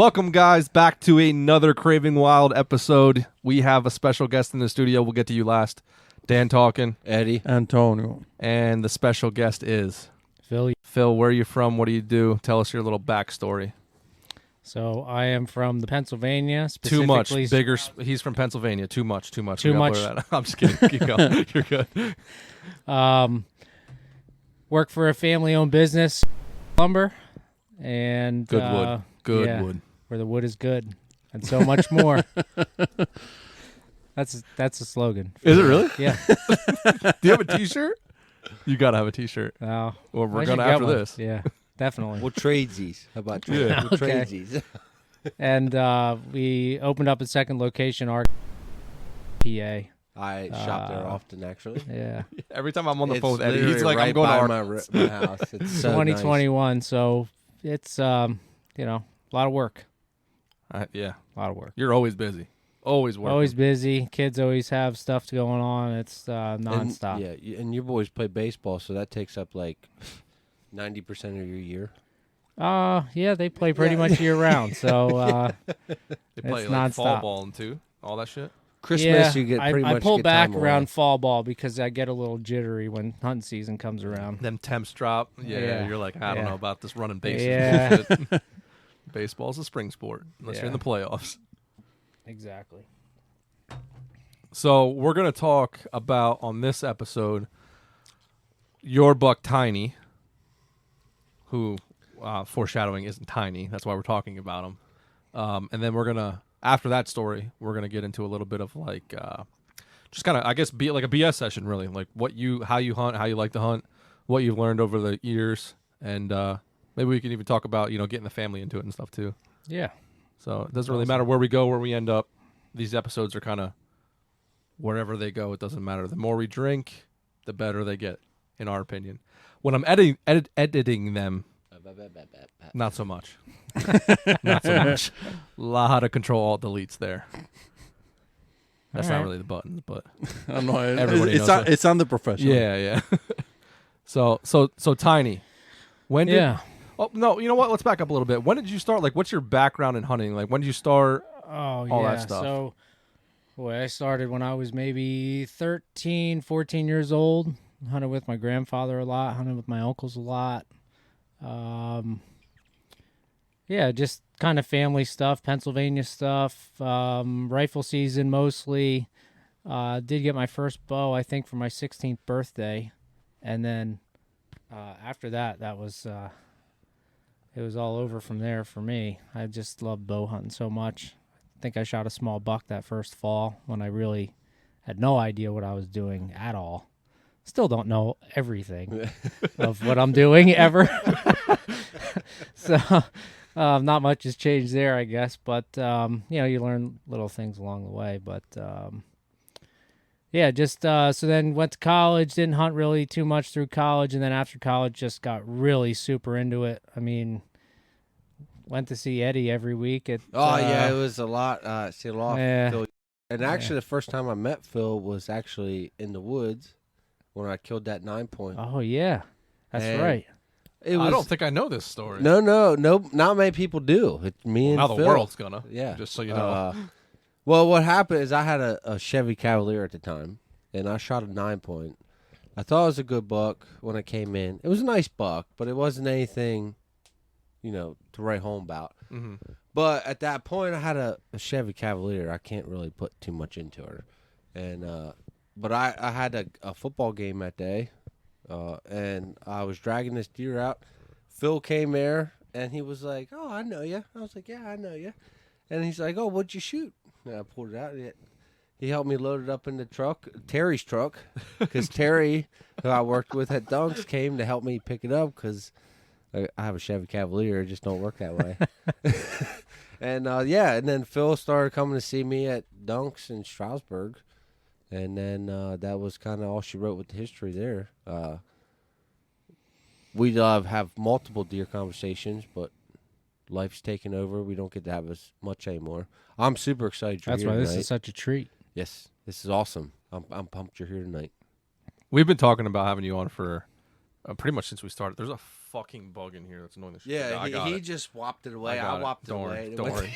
Welcome, guys, back to another Craving Wild episode. We have a special guest in the studio. We'll get to you last. Dan talking. Eddie. Antonio. And the special guest is... Phil. Phil, where are you from? What do you do? Tell us your little backstory. So I am from the Pennsylvania. Too much. Bigger. He's from Pennsylvania. Too much. Too much. I'm just kidding. Keep going. You're good. Work for a family-owned business, lumber, and good wood. Good wood. Where the wood is good, and so much more. That's the slogan. Is it really? Yeah. Do you have a T-shirt? You gotta have a T-shirt. Oh, well, we're gonna after this. Yeah, definitely. We'll trade these. How about that? Yeah. We'll trade these. And we opened up a second location, our PA. I shop there often, actually. Yeah. Every time I'm on the It's phone with Eddie, he's literally like, right "I'm going by to my house." It's so 2021. Nice. So it's a lot of work. Yeah, a lot of work. You're always busy. Always working. Always busy. Kids always have stuff going on. It's nonstop. And your boys play baseball, so that takes up like 90% of your year. Yeah, they play pretty much year round. So they play it's like nonstop. fall ball and too, all that shit. Christmas, you get pretty much. I pull get back time around away. fall ball because I get a little jittery when hunting season comes around. Them temps drop. Yeah. You're like, I don't know about this running bases. Yeah. Baseball's a spring sport unless you're in Yeah. the playoffs. Exactly. So we're gonna talk about on this episode your buck Tiny, who foreshadowing isn't tiny. That's why we're talking about him. And then we're gonna, after that story, we're gonna get into a little bit of like just kind of, I guess, be like a BS session, really, like how you hunt, how you like to hunt, what you've learned over the years, and maybe we can even talk about getting the family into it and stuff too. Yeah. So it doesn't really matter where we go, where we end up. These episodes are kind of wherever they go. It doesn't matter. The more we drink, the better they get, in our opinion. When I'm editing them, not so much. Not so much. A lot of control alt deletes there. That's not really the buttons, but I don't know. Everybody knows it. It's on the professional. Yeah. So Tiny. When did? Yeah. Oh no, you know what? Let's back up a little bit. When did you start? Like, what's your background in hunting? Like, when did you start? All that stuff. So, I started when I was maybe 13, 14 years old. Hunted with my grandfather a lot. Hunted with my uncles a lot. Yeah, just kind of family stuff, Pennsylvania stuff, rifle season mostly. Did get my first bow, I think, for my 16th birthday. And then after that was... it was all over from there for me. I just loved bow hunting so much. I think I shot a small buck that first fall when I really had no idea what I was doing at all. Still don't know everything of what I'm doing ever. So not much has changed there, I guess. But, you learn little things along the way. But, so then went to college, didn't hunt really too much through college, and then after college just got really super into it. I mean, went to see Eddie every week. It was a lot. See a lot. Yeah. Phil. And actually, the first time I met Phil was actually in the woods when I killed that 9-point. Oh, yeah. That's right. I don't think I know this story. No, not many people do. It's me and now Phil. the world's gonna. Yeah. Just so you know. Well, what happened is I had a Chevy Cavalier at the time, and I shot a 9-point. I thought it was a good buck when I came in. It was a nice buck, but it wasn't anything, to write home about. Mm-hmm. But at that point, I had a Chevy Cavalier. I can't really put too much into her. And but I had a football game that day, and I was dragging this deer out. Phil came there, and he was like, "Oh, I know you." I was like, "Yeah, I know you." And he's like, "Oh, what'd you shoot?" And I pulled it out. He helped me load it up in the truck, Terry's truck, because Terry, who I worked with at Dunks, came to help me pick it up because I have a Chevy Cavalier. It just don't work that way. And, and then Phil started coming to see me at Dunks in Stroudsburg. And then that was kind of all she wrote with the history there. We have multiple deer conversations, but life's taken over. We don't get to have as much anymore. I'm super excited you're That's here why this tonight. is such a treat. Yes, this is awesome. I'm pumped you're here tonight. We've been talking about having you on for pretty much since we started. There's a fucking bug in here that's annoying the shit. Yeah, I got he it. just whopped it away. I got it. whopped it Don't away. worry. and it Don't went- worry.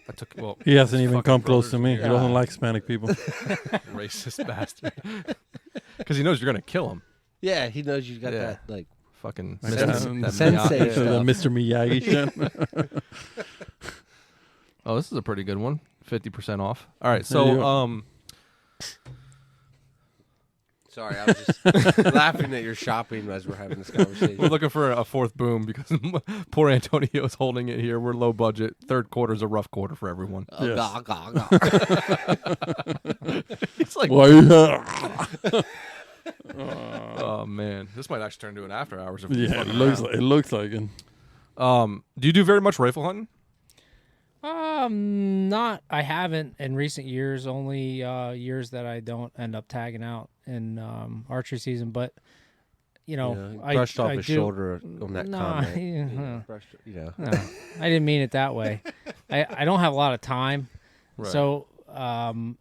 I took. Well, He hasn't his even fucking come close to brothers me. in He here. doesn't like Hispanic people. Racist bastard. Because he knows you're gonna kill him. Yeah, he knows you got Yeah. that like. Fucking Sensei Sensei Miyagi. stuff. The Mr. Miyagi shit. Oh, this is a pretty good one. 50% off. All right, There you so go. Sorry, I was just laughing at your shopping as we're having this conversation. we're looking for a fourth boom because poor Antonio's holding it here. We're low budget. Third quarter's a rough quarter for everyone. Oh, Yes. gah, gah, gah. It's like, Why? oh man, this might actually turn into an after hours. If Yeah, it looks like it. Do you do very much rifle hunting? Not. I haven't in recent years. Only years that I don't end up tagging out in archery season. But you know, I brushed off I his do- shoulder on that Nah, comment. yeah, Brushed, you know. no, I didn't mean it that way. I don't have a lot of time, Right. so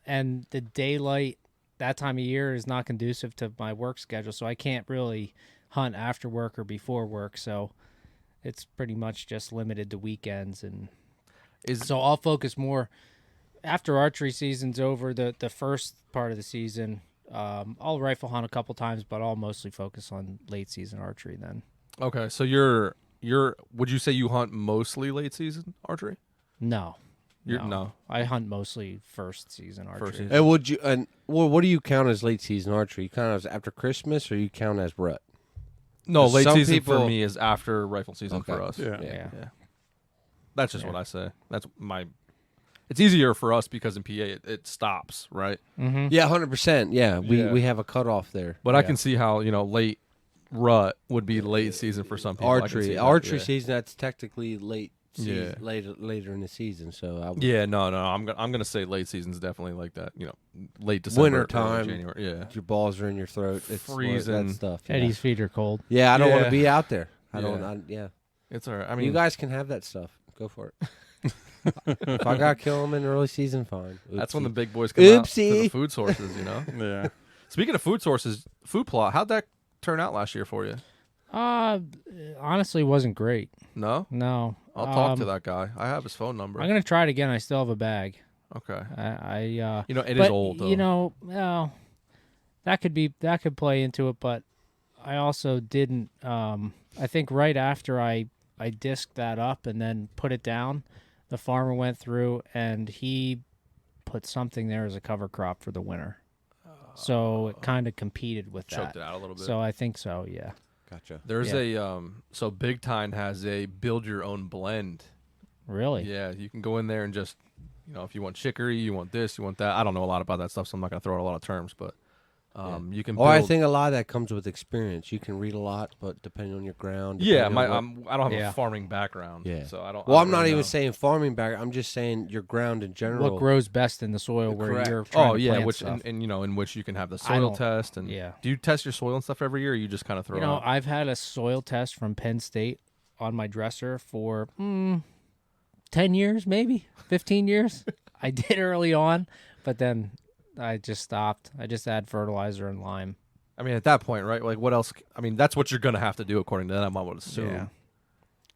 and the daylight that time of year is not conducive to my work schedule, so I can't really hunt after work or before work. So it's pretty much just limited to weekends, and so I'll focus more after archery season's over. The first part of the season, I'll rifle hunt a couple times, but I'll mostly focus on late season archery then. Okay, so you're would you say you hunt mostly late season archery? No. No. I hunt mostly first season archery. First season. And would you? And well, what do you count as late season archery? You count as after Christmas, or you count as rut? No, late Some season people- for me is after rifle season Okay. for us. Yeah. Yeah. Yeah. That's just Yeah. what I say. That's my. It's easier for us because in PA it stops, right? Mm-hmm. Yeah, 100%. Yeah, Yeah. we have a cutoff there. But I Yeah. can see how late rut would be late season for some people. I can see that, archery yeah. season. That's technically late. Yeah. Later in the season. So I would, Yeah, no. I'm gonna say late season's definitely like that. Late December, Winter early time. January. Yeah. your balls are in your throat. It's Freezing. that stuff. Yeah. Eddie's feet are cold. Yeah, I don't want Yeah. to be out there. I Yeah. don't. Yeah. It's all right. I mean, You guys can have that stuff. Go for it. If I got to kill them in early season, fine. that's when the Oopsie. big boys come out to the Oopsie. food sources. Yeah. Speaking of food sources, food plot. How'd that turn out last year for you? Honestly, wasn't great. No, No. I'll talk to that guy. I have his phone number. I'm gonna try it again. I still have a bag. Okay. It It is old though. well, that could play into it, but I also didn't. I think right after I disked that up and then put it down, the farmer went through and he put something there as a cover crop for the winter. So it kind of competed with choked that. it out a little bit. So I think so, yeah. Gotcha. There's so Big Time has a build your own blend. Really? Yeah, you can go in there and just, if you want chicory, you want this, you want that. I don't know a lot about that stuff, so I'm not gonna throw out a lot of terms, but you can. Well, I build- think a lot of that comes with experience. You can read a lot, but depending on your ground. Yeah, depending on I don't have Yeah. a farming background. Yeah. So I don't. Well, I I'm don't not really even know. saying farming background. I'm just saying your ground in general. What grows best in the soil where Correct. you're trying Oh to yeah, plant which stuff. and in which you can have the I soil don't- test and yeah. Do you test your soil and stuff every year, or you just kind of throw? out? I've had a soil test from Penn State on my dresser for 10 years, maybe 15 years. I did early on, but then I just stopped. I just add fertilizer and lime. I mean, at that point, right? Like, what else? I mean, that's what you're gonna have to do according to them. I would assume. Yeah.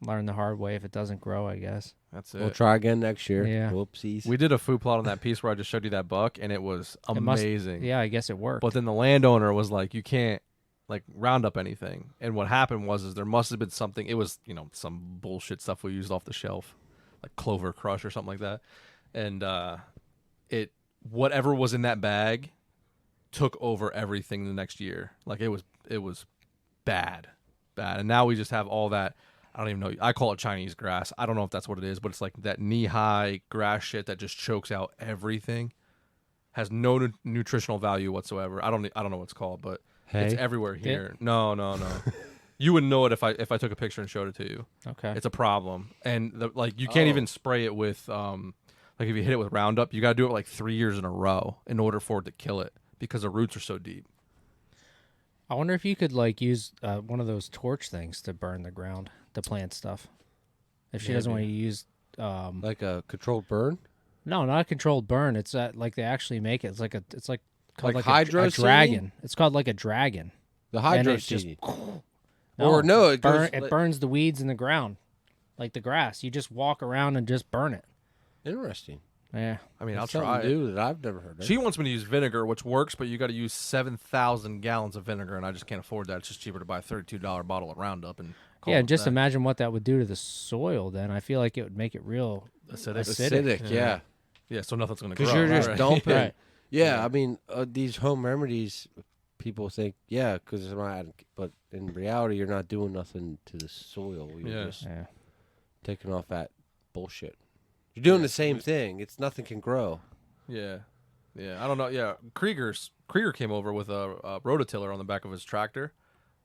Learn the hard way if it doesn't grow, I guess. That's it. We'll try again next year. Yeah. Whoopsies. We did a food plot on that piece where I just showed you that buck, and it was It must- amazing. Yeah, I guess it worked. But then the landowner was like, "You can't round up anything." And what happened was there must have been something. It was some bullshit stuff we used off the shelf, like Clover Crush or something like that. And whatever was in that bag took over everything the next year. Like it was bad. And now we just have all that. I don't even know. I call it Chinese grass. I don't know if that's what it is, but it's like that knee-high grass shit that just chokes out everything. Has no nutritional value whatsoever. I don't know what it's called, but it's Hay? everywhere here. No. You wouldn't know it if I took a picture and showed it to you. okay. It's a problem, and you can't even spray it with if you hit it with Roundup, you got to do it like 3 years in a row in order for it to kill it because the roots are so deep. I wonder if you could use one of those torch things to burn the ground to plant stuff. If she doesn't want to use like a controlled burn. no, not a controlled burn. It's like they actually make it. It's like called Like like a hydro dragon. It's called like a dragon. The And hydro it's just- seed. Or no, it goes. it burns the weeds in the ground, like the grass. You just walk around and just burn it. Interesting. Yeah. I mean, I'll That's something try it. new that I've never heard of. She wants me to use vinegar, which works, but you got to use 7,000 gallons of vinegar, and I just can't afford that. It's just cheaper to buy a $32 bottle of Roundup and call Yeah, it just that. imagine what that would do to the soil. Then I feel like it would make it real Acidic, yeah. Yeah, so nothing's going to grow. Because you're just right? dumping. Right. Yeah, I mean, these home remedies, people think, yeah, because it's not, but in reality, you're not doing nothing to the soil. You're just Yeah. taking off that bullshit. You're doing the same thing. It's nothing can grow. Yeah. I don't know. Yeah, Krieger came over with a rototiller on the back of his tractor,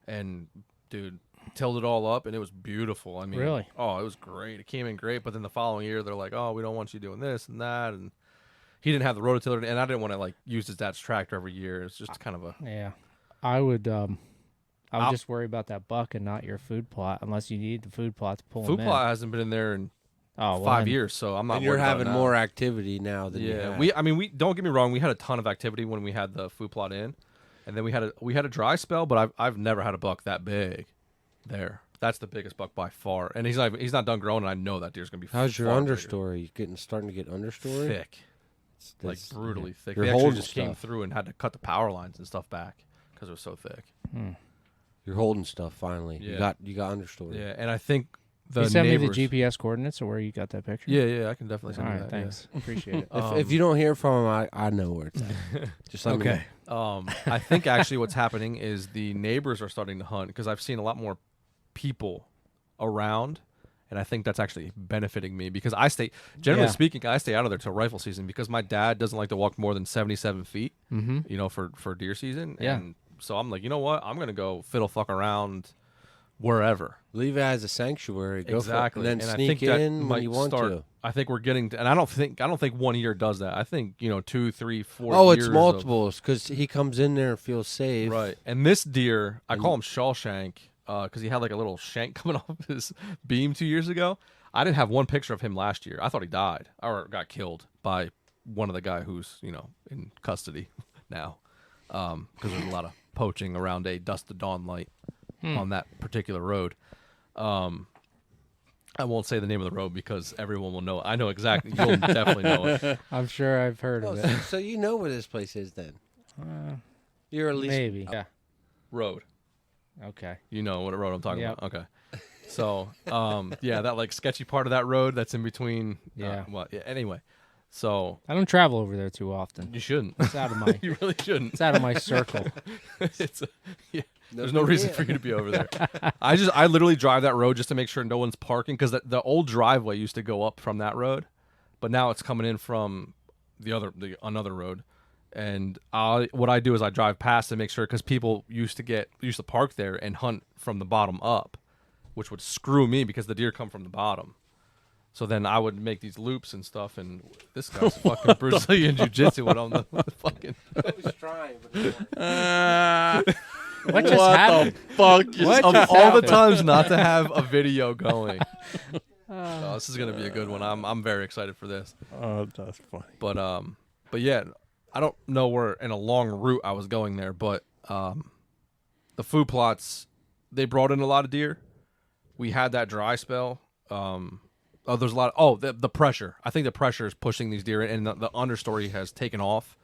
and dude tilled it all up, and it was beautiful. I mean, Really? Oh, it was great. It came in great, but then the following year they're like, oh, we don't want you doing this and that, and he didn't have the rototiller, and I didn't want to like use his dad's tractor every year. It's just kind of a Yeah. I would just worry about that buck and not your food plot, unless you need the food plot to pull food him plot hasn't been in there in in. Oh, well, 5 then- years, so I'm not. And you're worried about it having now. more activity now than you Yeah, have. we don't get me wrong. We had a ton of activity when we had the food plot in, and then we had a dry spell. But I've never had a buck that big. There, that's the biggest buck by far, and he's not done growing. And I know that deer's gonna be. How's your far bigger. understory? Starting to get understory? Thick, like It's- brutally thick. You're They actually holding just came stuff. through and had to cut the power lines and stuff back because it was so thick. You're holding stuff finally. Yeah. You got understory. Yeah, and I think the you send neighbors. me the GPS coordinates or where you got that picture? Yeah, I can definitely All send you right, that. yeah. thanks. Appreciate it. If you don't hear from him, I know where it's at. Just let me know. I think actually what's happening is the neighbors are starting to hunt because I've seen a lot more people around, and I think that's actually benefiting me because generally Yeah. speaking, I stay out of there till rifle season because my dad doesn't like to walk more than 77 feet, for deer season. Yeah. And so I'm like, you know what? I'm going to go fiddle fuck around wherever. Leave it as a sanctuary. Go Exactly. for it. And then I sneak think that in when might you want start, to. I think we're getting to, and I don't think 1 year does that. I think 2, 3, 4 Oh, years it's of- multiples because he comes in there and feels safe. Right. And this deer, I call him Shawshank because he had like a little shank coming off his beam 2 years ago. I didn't have one picture of him last year. I thought he died or got killed by one of the guy who's, in custody now because there's a lot of poaching around a dusk to dawn light on that particular road. I won't say the name of the road because everyone will know. I know exactly. You'll definitely know it. I'm sure I've heard Oh, of so, it. so you know where this place is then? You're at least Maybe. Yeah. Road. Okay. You know what road I'm talking Yep. about. Okay. So, that like sketchy part of that road that's in between. Yeah. Anyway, so I don't travel over there too often. you shouldn't. It's out of my You really shouldn't. it's out of my circle. There's no reason for you to be over there. I literally drive that road just to make sure no one's parking because the old driveway used to go up from that road, but now it's coming in from another road. And what I do is I drive past to make sure because people used to park there and hunt from the bottom up, which would screw me because the deer come from the bottom. So then I would make these loops and stuff, and this guy's fucking Brazilian jiu-jitsu on the fucking. I was trying, but What just happened? Fuck. What Of just all the happened? times not to have a video going. Oh, this is gonna be a good one. I'm very excited for this. Oh, that's funny. But yeah, I don't know where in a long route I was going there, but the food plots, they brought in a lot of deer. We had that dry spell. There's a lot. The pressure. I think the pressure is pushing these deer in, and the understory has taken off.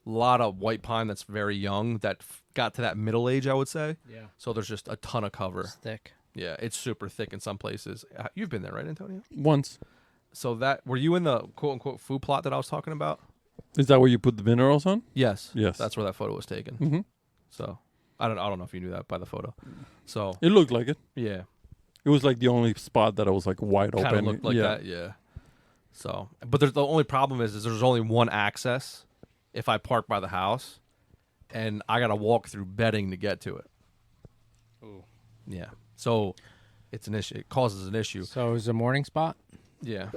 A lot of white pine that's very young that got to that middle age, I would say. Yeah. So there's just a ton of cover. It's thick. Yeah, it's super thick in some places. You've been there, right, Antonio? Once. So were you in the quote unquote food plot that I was talking about? Is that where you put the minerals on? Yes. Yes. That's where that photo was taken. Mm-hmm. So I don't know if you knew that by the photo. So It looked like it. yeah, It was like the only spot that I was like wide kind open. of looked like yeah. that. Yeah. So, but the only problem is there's only one access if I park by the house, and I gotta walk through bedding to get to it. Ooh. Yeah. So it's an issue. It causes an issue. So is a morning spot? Yeah.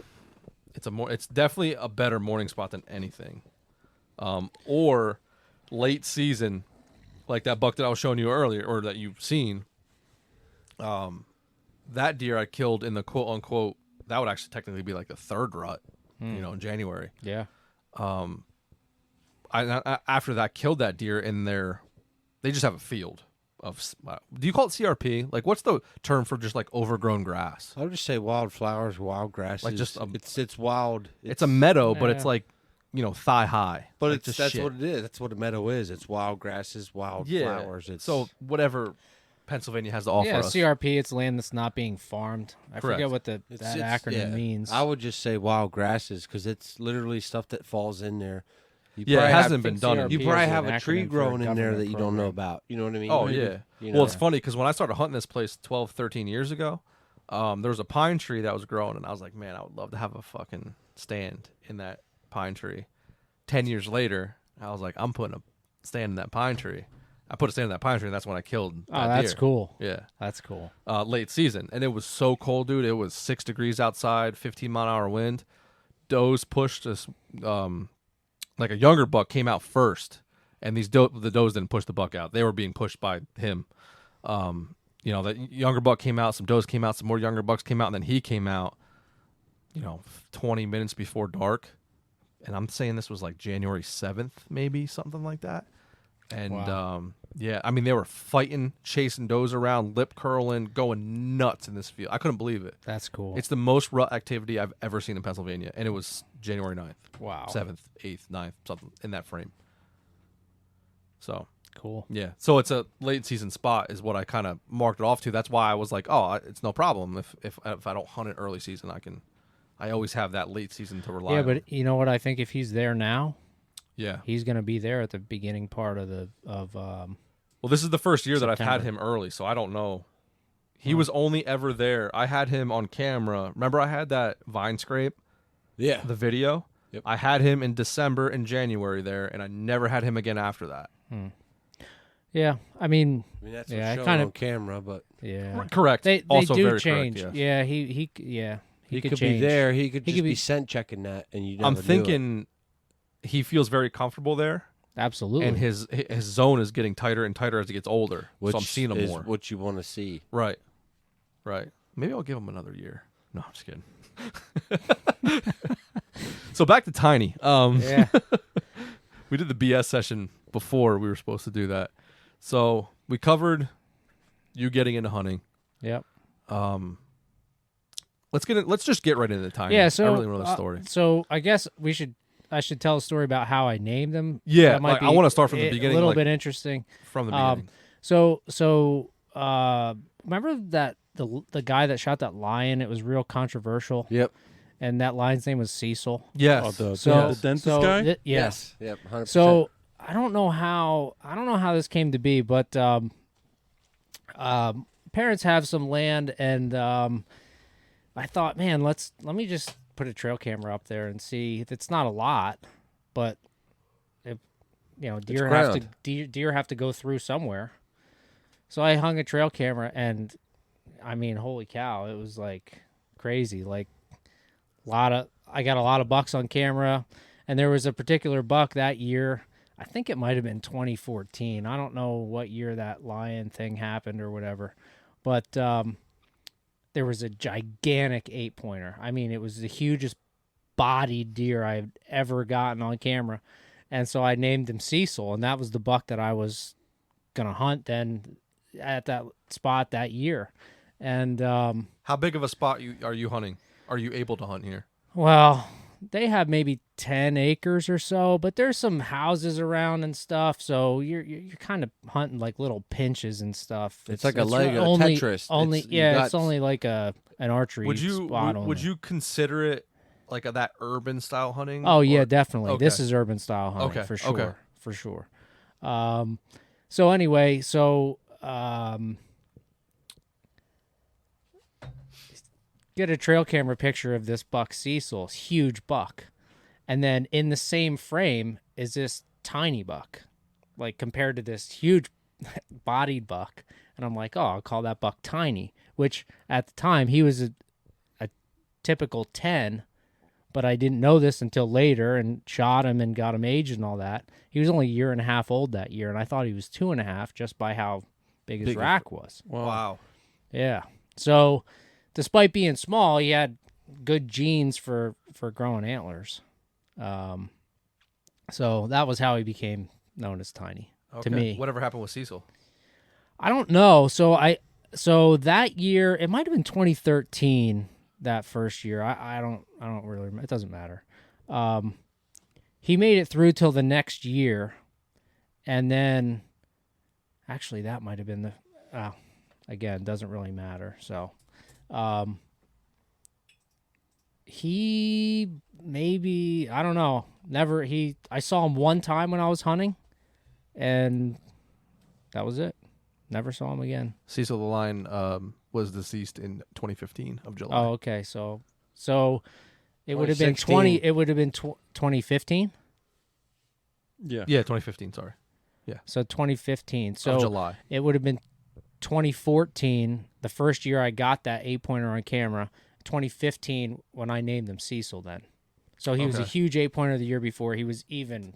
It's definitely a better morning spot than anything. Or late season, like that buck that I was showing you earlier, or that you've seen. That deer I killed in the quote unquote, that would actually technically be like the third rut, in January. Yeah. I after that killed that deer in there. They just have a field do you call it CRP? Like, what's the term for just like overgrown grass? I would just say wildflowers, wild grasses. Like just it's wild. It's a meadow, but it's Yeah. like, thigh high. But like, just that's shit. what it is. That's what a meadow is. It's wild grasses, wild flowers. It's So whatever Pennsylvania has to offer Yeah, us. CRP. It's land that's not being farmed. I Correct. forget what that it's- acronym yeah. means. I would just say wild grasses because it's literally stuff that falls in there. You Yeah, it probably hasn't have- been done. CRP You is probably an have a tree acronym for a growing in there government that you don't know program. about. You know what I mean? Oh yeah. You Well, know. it's funny because when I started hunting this place 12, 13 years ago, there was a pine tree that was growing, and I was like, man, I would love to have a fucking stand in that pine tree. 10 years later, I was like, I'm putting a stand in that pine tree. I put a stand in that pine tree, and that's when I killed Oh, that that's deer. cool. Yeah. That's cool. Late season, and it was so cold, dude. It was 6 degrees outside, 15-mile-an-hour wind. Does pushed us, like a younger buck came out first, and the does didn't push the buck out. They were being pushed by him. The younger buck came out, some does came out, some more younger bucks came out, and then he came out, 20 minutes before dark. And I'm saying this was like January 7th, maybe something like that. And Wow. they were fighting, chasing does around, lip curling, going nuts in this field. I couldn't believe it. That's cool. It's the most rut activity I've ever seen in Pennsylvania, and it was January 9th, wow. 7th, 8th, 9th, something in that frame. So, Cool. yeah. So it's a late season spot is what I kind of marked it off to. That's why I was like, oh, it's no problem. If I don't hunt it early season, I always have that late season to rely Yeah, on. but you know what? I think if he's there now, Yeah. he's going to be there at the beginning part of Well, this is the first year that I've had September. him early, so I don't know. He was only ever there. I had him on camera. Remember I had that vine scrape, yeah. the video? Yep. I had him in December and January there, and I never had him again after that. Yeah, I mean, I mean, that's Yeah, I what's shown kinda- on camera, but yeah. Correct. They also do very change. correct, yes. Yeah, he could change. be there. He could He just could be be- scent checking that, and you. I'm never knew it. thinking he feels very comfortable there, Absolutely. and his zone is getting tighter and tighter as he gets older. which so I'm seeing him is more. what you want to see. Right. Maybe I'll give him another year. No, I'm just kidding. So back to Tiny. yeah. We did the BS session before we were supposed to do that. So we covered you getting into hunting. Yep. Let's just get right into Tiny. Yeah. So I really know the story. So I guess I should tell a story about how I named them. Yeah, That might like, I be wanna start from the beginning, A little like- bit interesting. From the beginning. Remember that the guy that shot that lion? It was real controversial, Yep. and that lion's name was Cecil. Yes. Oh, the So dentist so guy? Yes. Yes. Yep. 100%. So I don't know how this came to be, but parents have some land, and I thought, man, let me just put a trail camera up there and see. It's not a lot, but if deer have to ground. deer have to go through somewhere. So I hung a trail camera, and I mean, holy cow, it was like crazy. Like I got a lot of bucks on camera, and there was a particular buck that year. I think it might have been 2014. I don't know what year that lion thing happened or whatever, but there was a gigantic 8-pointer. I mean, it was the hugest bodied deer I've ever gotten on camera, and so I named him Cecil, and that was the buck that I was gonna hunt then at that spot that year. And How big of a spot are you hunting? Are you able to hunt here? well, they have maybe 10 acres or so, but there's some houses around and stuff, so you're kind of hunting like little pinches and stuff. It's like a Lego only, Tetris. Only It's- you it's got- only like an archery Would you spot. would only. you consider it like that urban style hunting? Oh yeah, or- definitely. This Okay. is urban style hunting Okay, for sure. okay. For sure. So anyway, get a trail camera picture of this buck Cecil, huge buck. And then in the same frame is this tiny buck, like compared to this huge bodied buck. And I'm like, oh, I'll call that buck Tiny, which at the time he was a typical 10, but I didn't know this until later and shot him and got him aged and all that. He was only a year and a half old that year, and I thought he was 2.5 just by how big his rack was. Wow. Yeah. So despite being small, he had good genes for growing antlers. So that was how he became known as Tiny. Okay. me. Whatever happened with Cecil? I don't know. So that year, it might have been 2013. That first year, I don't really. It doesn't matter. He made it through till the next year, and then actually that might have been the. Again, doesn't really matter. So, he maybe I don't know. Never I saw him one time when I was hunting, and that was it. Never saw him again. Cecil the Lion was deceased in 2015 of July. Oh, okay. So it would have been 2016. It would have been 2015. Yeah. Yeah, 2015. Sorry, So 2015. of So July. it would have been 2014, the first year I got that 8-pointer on camera. 2015 when I named him Cecil. Then, so he was a Okay. huge 8-pointer the year before. He was even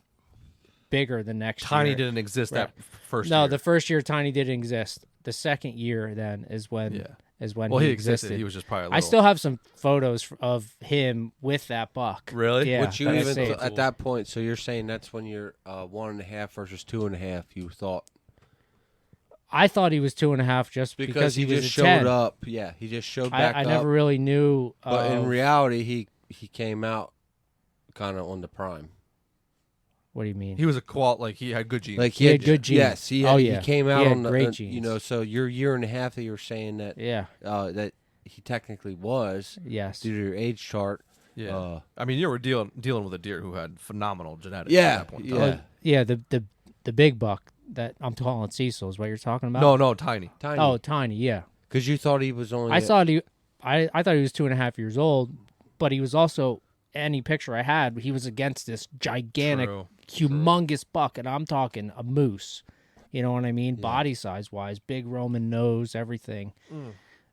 bigger the next Tiny year. didn't exist Right. that first No, year. the first year Tiny didn't exist. The second year then is when Well, he existed. existed. He was just probably a I little... still have some photos of him with that buck. Really? Yeah. Which you that's even saved. at that point, so you're saying that's when you're 1.5 versus 2.5. You thought I thought he was 2.5 just because he was just a showed 10. up. Yeah, he just showed back I up. never really knew. But in reality, he came out kind of on the prime. What do you mean? He was like he had good genes. Like He had good genes. Yes, Oh, yeah. he came He out had on the great you genes. know. So your 1.5 that you were saying that Yeah. that he technically was Yes. due to your age chart. yeah. I mean, you were dealing with a deer who had phenomenal genetics. Yeah, At that point in yeah. time. Yeah. The big buck that I'm calling Cecil is what you're talking about. No, Tiny. Tiny. Oh, Tiny. Yeah. because you thought he was only. I thought he was 2.5 years old, but he was also any picture I had. He was against this gigantic, True. humongous buck, and I'm talking a moose. You know what I mean? Yeah. Body size wise, big Roman nose, everything.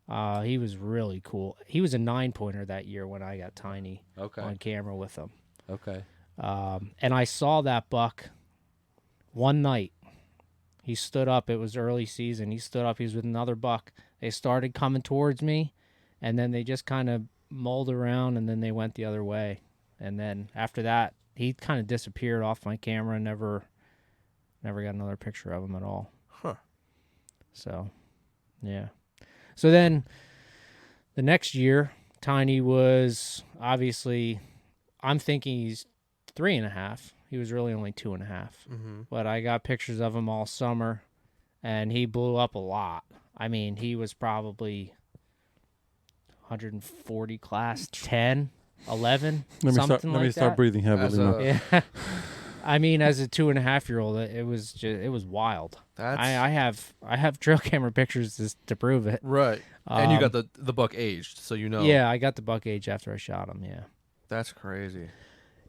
He was really cool. He was a 9-pointer that year when I got Tiny Okay. on camera with him. Okay. And I saw that buck one night. He stood up. It was early season. He stood up. He was with another buck. They started coming towards me, and then they just kind of mulled around, and then they went the other way. And then after that, he kind of disappeared off my camera. Never got another picture of him at all. Huh. So, yeah. So then the next year, Tiny was obviously, I'm thinking he's 3.5. He was really only 2.5. Mm-hmm. But I got pictures of him all summer, and he blew up a lot. I mean, he was probably 140 class, 10, 11, something Let me like start that. breathing heavily As now. a- Yeah. I mean, as a 2.5-year-old, it was wild. That's I have trail camera pictures to prove it. right. And you Um, got the buck aged, so you know. Yeah, I got the buck age after I shot him. Yeah. That's crazy.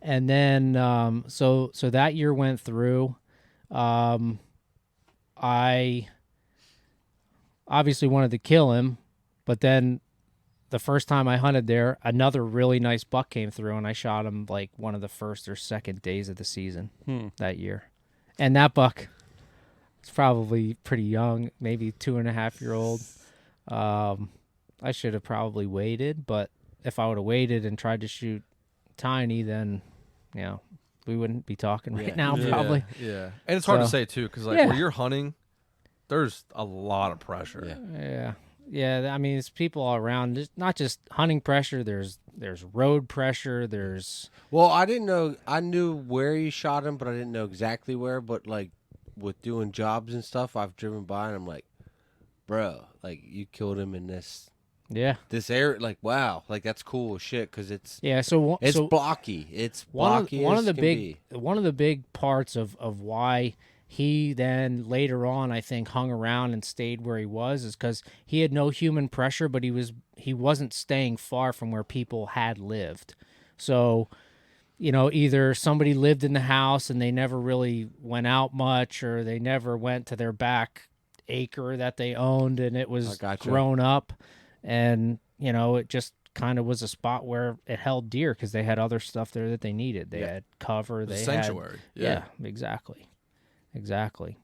And then so that year went through. I obviously wanted to kill him, but then the first time I hunted there, another really nice buck came through, and I shot him like one of the first or second days of the season that year. And that buck was probably pretty young, maybe 2.5-year-old. I should have probably waited, but if I would have waited and tried to shoot Tiny, then we wouldn't be talking right now, Yeah, probably. Yeah. And it's hard to So, say too, because yeah. where you're hunting, there's a lot of pressure. Yeah. Yeah. I mean, it's people all around. There's not just hunting pressure. There's road pressure. There's Well, I didn't know. I knew where you shot him, but I didn't know exactly where. But like with doing jobs and stuff, I've driven by and I'm like, bro, like you killed him in this area. Like, wow, like that's cool as shit because it's So it's so blocky. It's one blocky. of as the can big be. one of the big parts of why he then later on I think hung around and stayed where he was is because he had no human pressure, but he wasn't staying far from where people had lived. So either somebody lived in the house and they never really went out much, or they never went to their back acre that they owned and it was gotcha. grown up, and it just kind of was a spot where it held deer because they had other stuff there that they needed. They had cover. They Sanctuary. had exactly.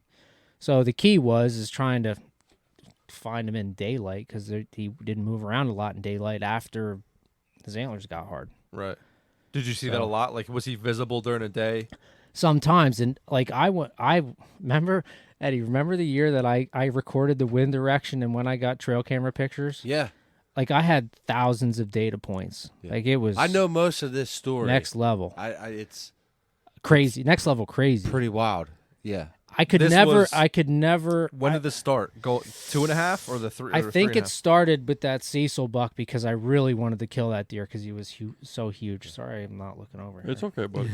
So the key is trying to find him in daylight because he didn't move around a lot in daylight after his antlers got hard. Right. Did you see that So- a lot? Like, was he visible during the day? sometimes. And like I remember, Eddie, remember the year that I recorded the wind direction and when I got trail camera pictures? Yeah. Like I had thousands of data points. Yeah. Like it was I know most of this story. next level. It's Crazy. Next level crazy. pretty wild. Yeah. I could This never was- When did this start? Go 2.5 or the 3? I or think 3.5? it started with that Cecil buck because I really wanted to kill that deer because he was so huge. Sorry, I'm not looking over here. It's okay, buddy.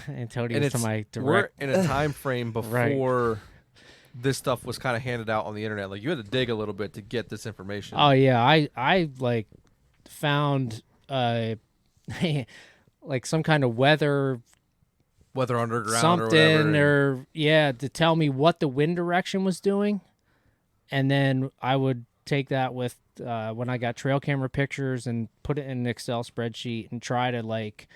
And Tony And was to it's my we're direct. in a time frame Right. before this stuff was kind of handed out on the internet. Like you had to dig a little bit to get this information. Oh yeah, I like found like some kind of weather Whether underground or something whatever. to tell me what the wind direction was doing, and then I would take that with when I got trail camera pictures and put it in an Excel spreadsheet and try to like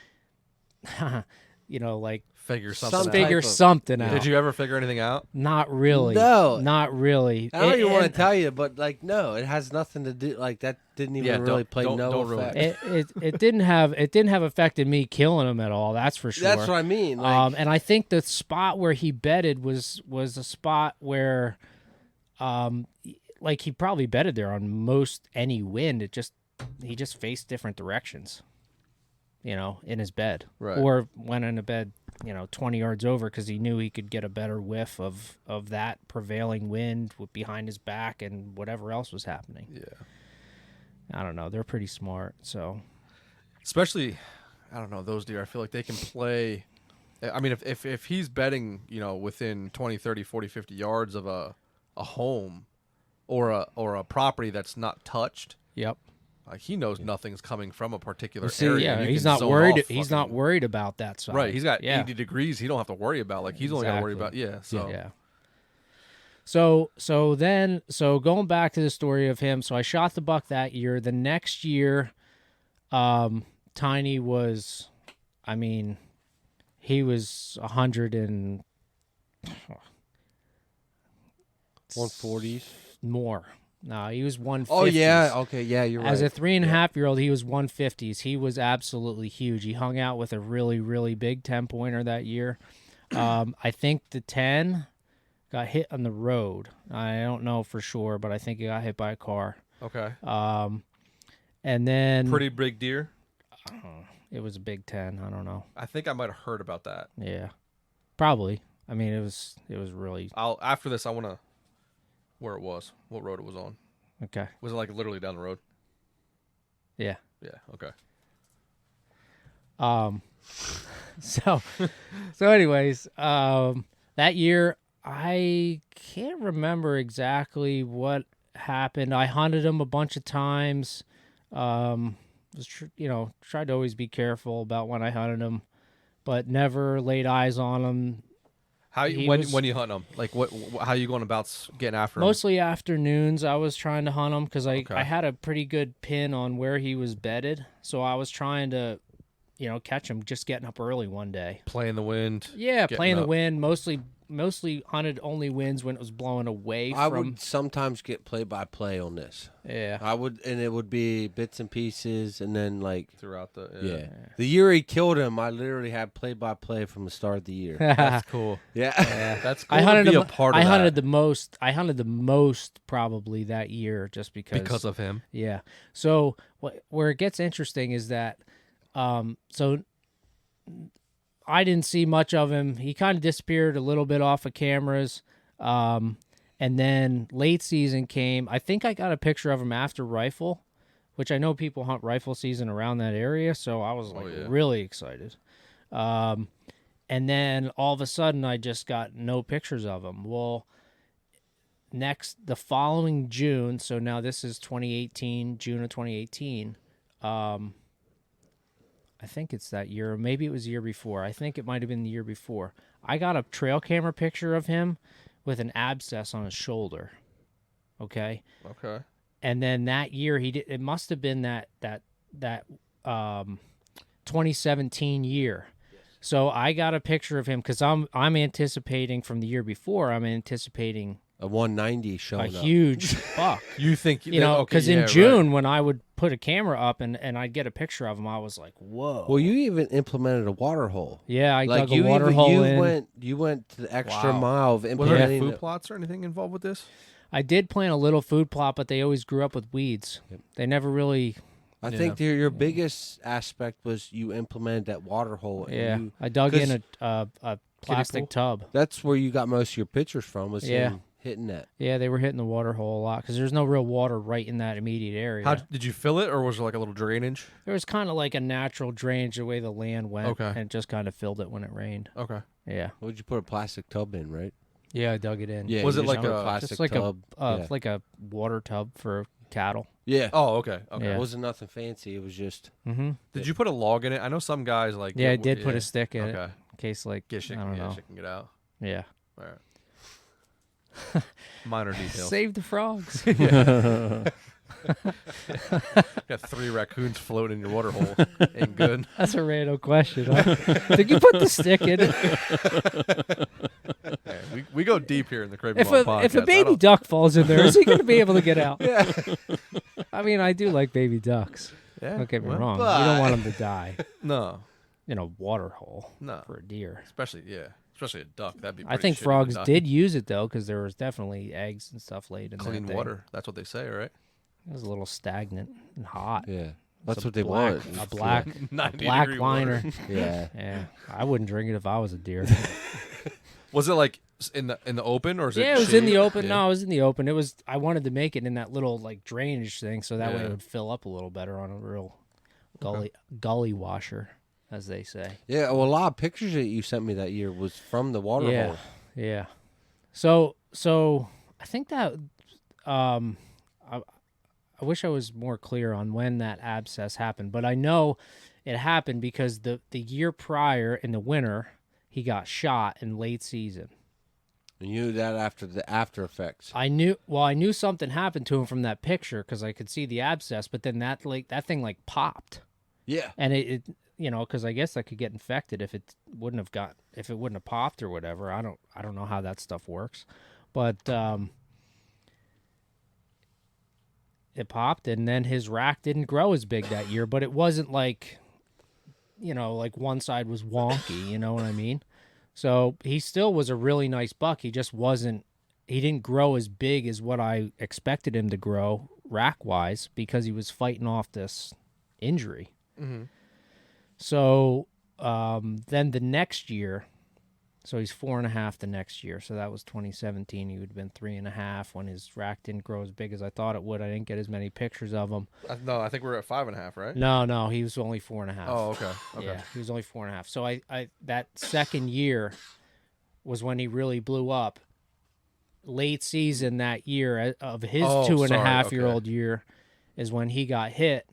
like Figure Some something type out. figure of- something out. Did you ever figure anything out? Not really. No. Not really. I don't even want to And tell you, but like, no, it has nothing to do. Like that didn't even Yeah, really don't- play don't- no don't ruin effect. it didn't have affected me killing him at all. That's for sure. That's what I mean. Like, And I think the spot where he bedded was a spot where, like he probably bedded there on most any wind. He just faced different directions, in his bed, Right. or went in a bed, 20 yards over because he knew he could get a better whiff of that prevailing wind behind his back and whatever else was happening. Yeah. I don't know. They're pretty smart, so. Especially, I don't know, those deer. I feel like they can play. I mean, if he's betting, within 20, 30, 40, 50 yards of a home or a property that's not touched, Yep. like he knows nothing's coming from a particular See, area. Yeah, You he's can not zone worried. off He's not fucking- worried about that side. Right, he's got yeah. 80 degrees. He don't have to worry about. Like he's only got to worry about. Exactly. Yeah. So Yeah. So going back to the story of him, so I shot the buck that year. The next year, Tiny was, he was 100 and 140s. more. No, he was 150s. Oh yeah. Okay. Yeah, you're right. As a 3.5-year-old, he was 150s. He was absolutely huge. He hung out with a really, really big 10-pointer that year. I think the 10 got hit on the road. I don't know for sure, but I think he got hit by a car. okay, And then pretty big deer. it was a big 10. I don't know. I think I might have heard about that. Yeah, probably. It was really After this, I want to. Where it was, what road it was on. okay. Was it like literally down the road? Yeah. Yeah. Okay. So anyways, that year I can't remember exactly what happened. I hunted him a bunch of times. Tried to always be careful about when I hunted him, but never laid eyes on him. How He when was- when you hunt them? Like how you going about getting after them? Mostly afternoons I was trying to hunt him because Okay. I had a pretty good pin on where he was bedded. So I was trying to, catch him just getting up early one day. Playing the wind. Yeah, Getting playing the up. wind. Mostly hunted only winds when it was blowing away I from. would sometimes get play-by-play on this. Yeah. I would, and it would be bits and pieces, and then like, Throughout the yeah. The year he killed him, I literally had play-by-play from the start of the year. That's cool. Yeah. That's cool I hunted to be him, a part of I hunted that the most. I hunted the most probably that year just because of him. Yeah. So where it gets interesting is that, so I didn't see much of him. He kind of disappeared a little bit off of cameras. And then late season came. I think I got a picture of him after rifle, which I know people hunt rifle season around that area. So I was like yeah. really excited. And then all of a sudden I just got no pictures of him. Well, the following June, so now this is 2018, June of 2018. I think it's that year, or maybe it was the year before. I think it might have been the year before. I got a trail camera picture of him with an abscess on his shoulder. Okay. Okay. And then that year it must have been that 2017 year. So I got a picture of him because I'm anticipating from the year before. I'm anticipating a 190 a showing up. huge buck. You think You know, okay, because yeah, in right. June when I would put a camera up and I'd get a picture of him, I was like, whoa. Well, you even implemented a water hole. Yeah, I Like dug a water hole in. You went to the extra Wow. mile of Was there implementing. any food plots or anything involved with this? I did plant a little food plot, but they always grew up with weeds. Yep. They never really. I Yeah. think your biggest aspect was you implemented that water hole. And Yeah, you, I dug 'cause- in a plastic pool? tub. that's where you got most of your pictures from. Was Yeah. him hitting that. Yeah, they were hitting the water hole a lot because there's no real water right in that immediate area. How did you fill it, or was there like a little drainage? There was kind of like a natural drainage the way the land went, Okay. and it just kind of filled it when it rained. Okay. Yeah, What would you put a plastic tub in, right? yeah, I dug it in. Yeah. Was you it just like put a- plastic just like tub? a like a water tub for cattle. Yeah. Oh, okay. Okay. Yeah. It wasn't nothing fancy. It was just. Mm-hmm. Did you put a log in it? I know some guys like. Yeah, I get- did put a stick in it Okay. in case like Get shit. I don't Yeah, know. shit can get out. Yeah, All right. Minor details. save the frogs. Got 3 raccoons floating in your water hole. Ain't good. That's a random question. Huh? Did you put the stick in it? Hey, we go deep here in the Craven If Law a podcast. if a I baby don't- duck falls in there, is he going to be able to get out? Yeah. I mean, I do like baby ducks. Yeah, Don't get me well, wrong. You but- don't want them to die No, in a water hole no. for a deer. Especially a duck. That'd be. I pretty think shitty to frogs die. did use it though, because there was definitely eggs and stuff laid in Clean that thing. water. That's what they say, right? It was a little stagnant and hot. Yeah. That's Some what they black- want. A black 90 black degree liner. water. Yeah. Yeah, I wouldn't drink it if I was a deer. Was it like in the open or is it? Yeah, it was in the shaded? open. Yeah. No, it was in the open. It was. I wanted to make it in that little like drainage thing, so that way Yeah. it would fill up a little better on a real gully washer, as they say. Yeah. Well, a lot of pictures that you sent me that year was from the water Yeah, hole. yeah. So I think that I wish I was more clear on when that abscess happened, but I know it happened because the year prior in the winter he got shot in late season. And you knew that after the after effects. I knew something happened to him from that picture because I could see the abscess, but then that thing like popped, Yeah. and it you know, because I guess I could get infected if it wouldn't have popped or whatever. I don't know how that stuff works, but it popped, and then his rack didn't grow as big that year, but it wasn't like, you know, like one side was wonky, you know what I mean? So he still was a really nice buck. He just wasn't. He didn't grow as big as what I expected him to grow rack wise because he was fighting off this injury. Mm-hmm. So then the next year, so he's 4.5 the next year. So that was 2017. He would have been 3.5 when his rack didn't grow as big as I thought it would. I didn't get as many pictures of him. No, I think we're at 5.5, right? No, he was only 4.5. Oh, okay. Okay. Yeah, he was only 4.5. So I that second year was when he really blew up. Late season that year of his Oh, 2.5-year-old year is when he got hit.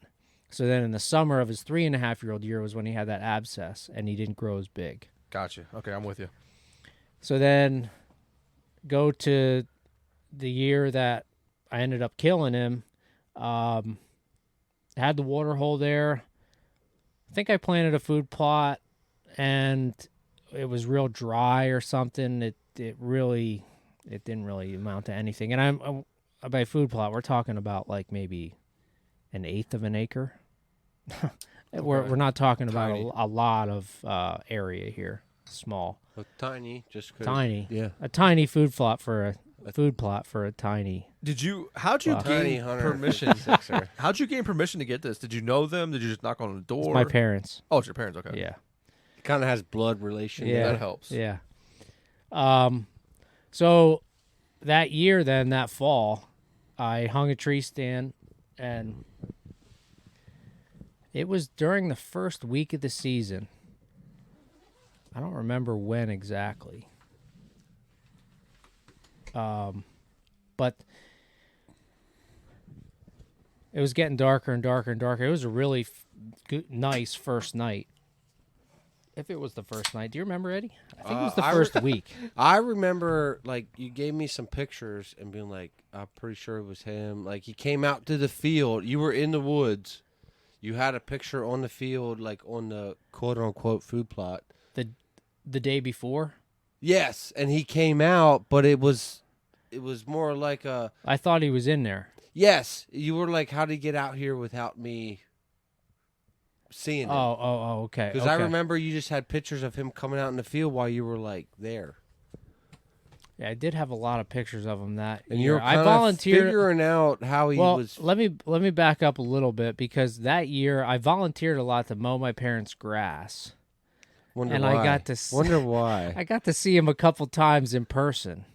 So then in the summer of his 3.5-year-old year was when he had that abscess and he didn't grow as big. Gotcha. Okay, I'm with you. So then go to the year that I ended up killing him. Had the water hole there. I think I planted a food plot and it was real dry or something. It didn't really amount to anything. And I'm by food plot, we're talking about like maybe 1/8 of an acre. We're not talking about a lot of area here. Small, But tiny, just 'cause- tiny, Yeah. a tiny food plot for a food plot for a tiny. How'd you Tiny gain hunter permission? sixer. How'd you gain permission to get this? Did you know them? Did you just knock on the door? It's my parents. Oh, it's your parents. Okay. Yeah, Kind of has blood relation. Yeah. That helps. yeah. So that year, then that fall, I hung a tree stand, and it was during the first week of the season. I don't remember when exactly. But it was getting darker and darker and darker. It was a really nice first night. If it was the first night. Do you remember, Eddie? I think it was the first week. I remember, like, you gave me some pictures and being like, I'm pretty sure it was him. Like, he came out to the field. You were in the woods. You had a picture on the field, like, on the quote-unquote food plot. The day before? Yes, and he came out, but it was it was more like a. I thought he was in there. Yes, you were like, how did he get out here without me seeing him? Oh, okay. Because I okay. remember you just had pictures of him coming out in the field while you were like there. Yeah, I did have a lot of pictures of him that And year. you were I kind of volunteered. figuring out how he Well, was. let me back up a little bit because that year I volunteered a lot to mow my parents' grass. Wonder and why. I got to Wonder why. I got to see him a couple times in person.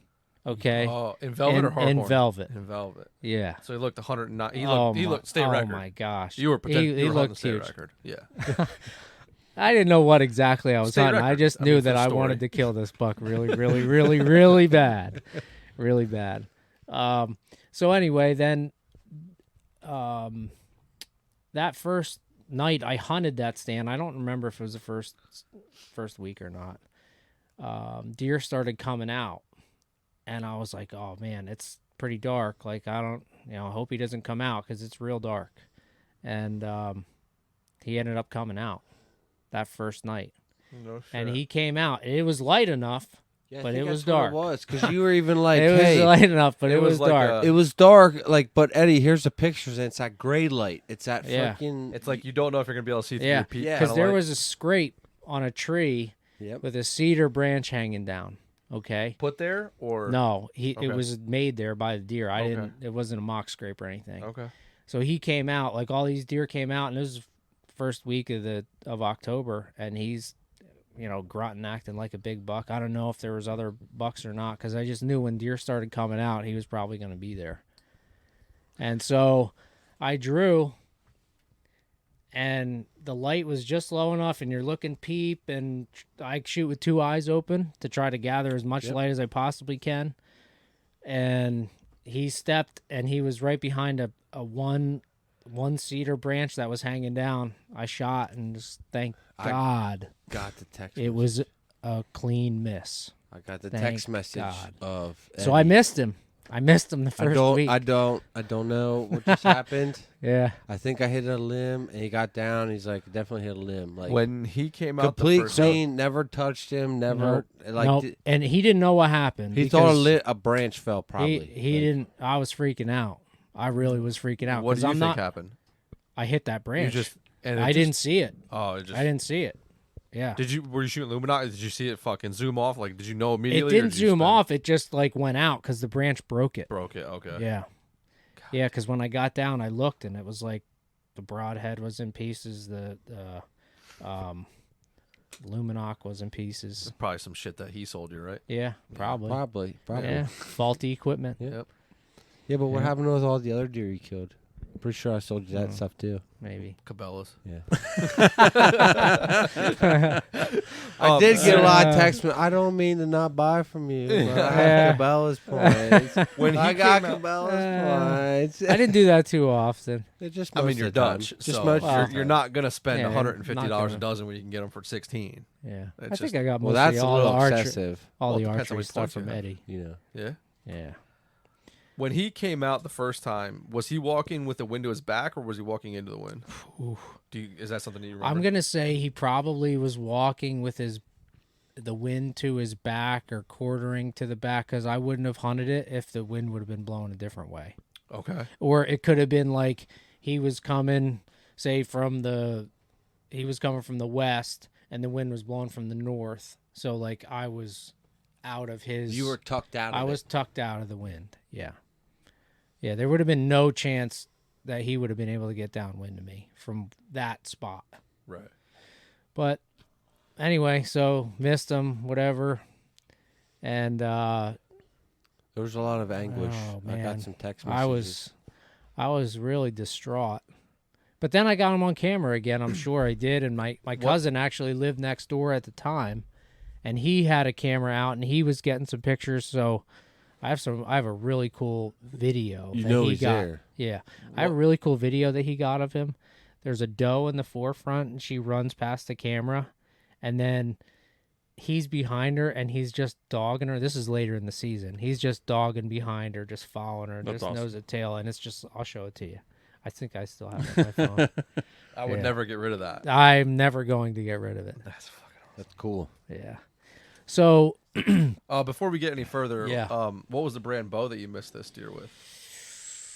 Okay. Oh, in velvet or hardcore? In velvet. In velvet. Yeah. So he looked 109. He Oh looked state record. Oh my gosh. You were he you were hunting looked state huge. record. Yeah. I didn't know what exactly I was State hunting. I record. just I knew mean, that for I story. wanted to kill this buck really, really, really, really bad. Really bad. So anyway, then that first night I hunted that stand. I don't remember if it was the first week or not. Deer started coming out. And I was like, oh, man, it's pretty dark. Like, I hope he doesn't come out because it's real dark. And he ended up coming out that first night. No shit. And he came out. It was light enough, Yeah, I but think it was that's what dark. It was because you were even like, it hey, was light enough, but It it was was like dark. a- it was dark. Like, but Eddie, here's the pictures. And it's that gray light. It's that Yeah. fucking. It's like you don't know if you're gonna be able to see through Yeah, your peak. Yeah. because there light. was a scrape on a tree Yep. with a cedar branch hanging down. Okay. put there or No, Okay. it was made there by the deer. I Okay. didn't. It wasn't a mock scrape or anything. Okay. So he came out, like all these deer came out, and this was first week of October, and he's, grunting, acting like a big buck. I don't know if there was other bucks or not, because I just knew when deer started coming out, he was probably going to be there. And so I drew, and the light was just low enough, and you're looking peep, and I shoot with two eyes open to try to gather as much Yep. light as I possibly can. And he stepped, and he was right behind a one cedar branch that was hanging down. I shot, and just thank God Got the text. it was a clean miss. I got the Thank text message God. of. So I Eddie. missed him. I missed him the first week. I don't know what just happened. Yeah. I think I hit a limb, and he got down. He's like, definitely hit a limb. Like when he came out complete the first clean, never touched him, never like. Nope. And he didn't know what happened. He thought because a branch fell. Probably He didn't. I was freaking out. I really was freaking out what do because you I'm think not. happened? I hit that branch. You just and it I just- didn't see it. Oh, it just. I didn't see it. Yeah. Were you shooting Luminati? Did you see it fucking zoom off? Like, did you know It immediately? or didn't did you zoom spend- off. It just like went out because the branch broke it. Broke it. Okay. Yeah. Yeah, because when I got down, I looked and it was like the broadhead was in pieces. The Luminoc was in pieces. Probably some shit that he sold you, right? Yeah, probably. Probably. Yeah, faulty equipment. Yeah. Yep. Yeah, but what Yeah. happened with all the other deer you killed? Pretty sure I sold you that stuff too. Maybe. Cabela's. Yeah. I did get a lot of text. I don't mean to not buy from you, but I Yeah. have Cabela's points. When he I got came out- Cabela's points. I didn't do that too often. It's just I mean, most you're of the time. Dutch, Just so most of the you're time. not gonna spend Yeah, $150 not a gonna- dozen when you can get them for 16. Yeah, It's I just- think I got Well, mostly that's a all the little archery, excessive. all Well, it the depends how archery many stuff points you from have. Eddie. You know. Yeah. Yeah. When he came out the first time, was he walking with the wind to his back, or was he walking into the wind? Is that something that you remember? I'm gonna say he probably was walking with the wind to his back or quartering to the back, because I wouldn't have hunted it if the wind would have been blowing a different way. Okay. Or it could have been like he was coming, say from the west and the wind was blowing from the north. So like I was out of his. You were tucked out of I it. was tucked out of the wind. Yeah. Yeah, there would have been no chance that he would have been able to get downwind to me from that spot. Right. But anyway, so missed him, whatever. And There was a lot of anguish. Oh, I man. got some text messages. I was really distraught. But then I got him on camera again, I'm sure I did, and my cousin actually lived next door at the time, and he had a camera out and he was getting some pictures, so I have a really cool video. You that know he he's got. there. Yeah. I have a really cool video that he got of him. There's a doe in the forefront and she runs past the camera, and then he's behind her and he's just dogging her. This is later in the season. He's just dogging behind her, just following her, That's just awesome. nose to tail, and it's just, I'll show it to you. I think I still have it on my phone. I would Yeah. never get rid of that. I'm never going to get rid of it. That's fucking That's cool. Yeah. So Before we get any further, Yeah. What was the brand bow that you missed this deer with?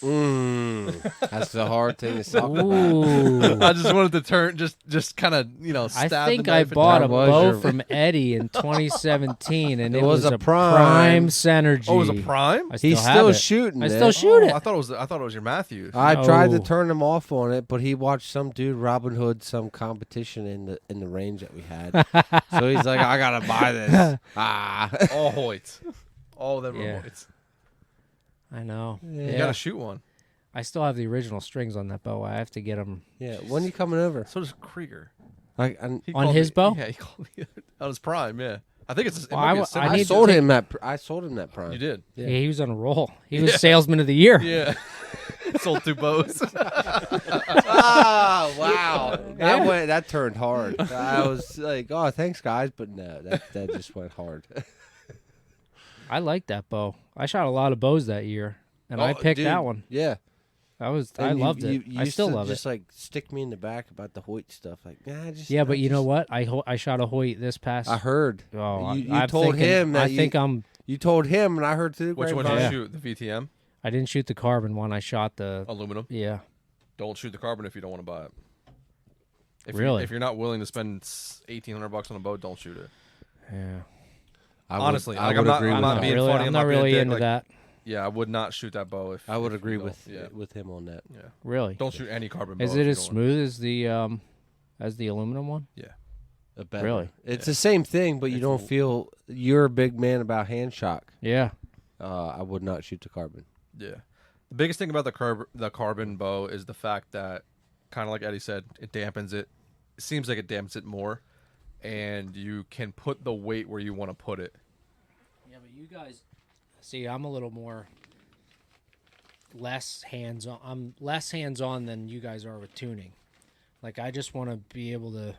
That's the hard thing to talk about. ooh. I just wanted to turn, just kind of, I stab think the I knife bought a into was bow your- from Eddie in 2017, and it was was a prime prime. Synergy. Oh, it was a prime? I still He's have still it. shooting. I it. still shoot it. I thought it was your Matthews. I tried to No. turn him off on it, but he watched some dude Robin Hood some competition in the range that we had. So he's like, I gotta buy this. All Hoyts. All of them Yeah. were Hoyts. I know. You Yeah. gotta shoot one. I still have the original strings on that bow. I have to get them. Yeah, when you coming over? So does Krieger. I On called his me- bow? Yeah, he called me on his prime. Yeah, I think it's. It Well, might be a I similar- need to sold take- him that. I sold him that prime. You did. Yeah. He was on a roll. He was salesman of the year. Yeah. Sold 2 bows. Oh wow, Yeah. that turned hard. I was like, oh, thanks guys, but no, that just went hard. I like that bow. I shot a lot of bows that year, and I Oh, picked dude, that one. Yeah, I And loved it. You I used still to love just it. like stick me in the back about the Hoyt stuff. Like, nah, just Yeah, but you know just- what? I shot a Hoyt this past. I heard. Oh, you I'm told thinking- him that I think I'm. You told him, and I heard through the Which one grapevine. did you shoot? The VTM? I didn't shoot the carbon one. I shot the. Aluminum? Yeah. Don't shoot the carbon if you don't want to buy it. Really? If you're not willing to spend $1,800 on a boat, don't shoot it. Yeah. I would- Honestly, I like, would I'm not- agree I'm with not that. being really, funny, I'm I'm not not being a really dick, into like- that. Yeah, I would not shoot that bow if I would if agree you don't- with yeah. with him on that. Yeah. Really. Don't shoot any carbon bow. Is if it you as don't want- smooth as the aluminum one? A better. Really? It's the same thing, but you It's don't feel. You're a big man about hand shock. Yeah. I would not shoot the carbon. Yeah. The biggest thing about the carbon bow is the fact that, kind of like Eddie said, it dampens it. It seems like it dampens it more, and you can put the weight where you want to put it. Yeah, but you guys see, I'm a little more less hands on. I'm less hands on than you guys are with tuning. Like I just want to be able to.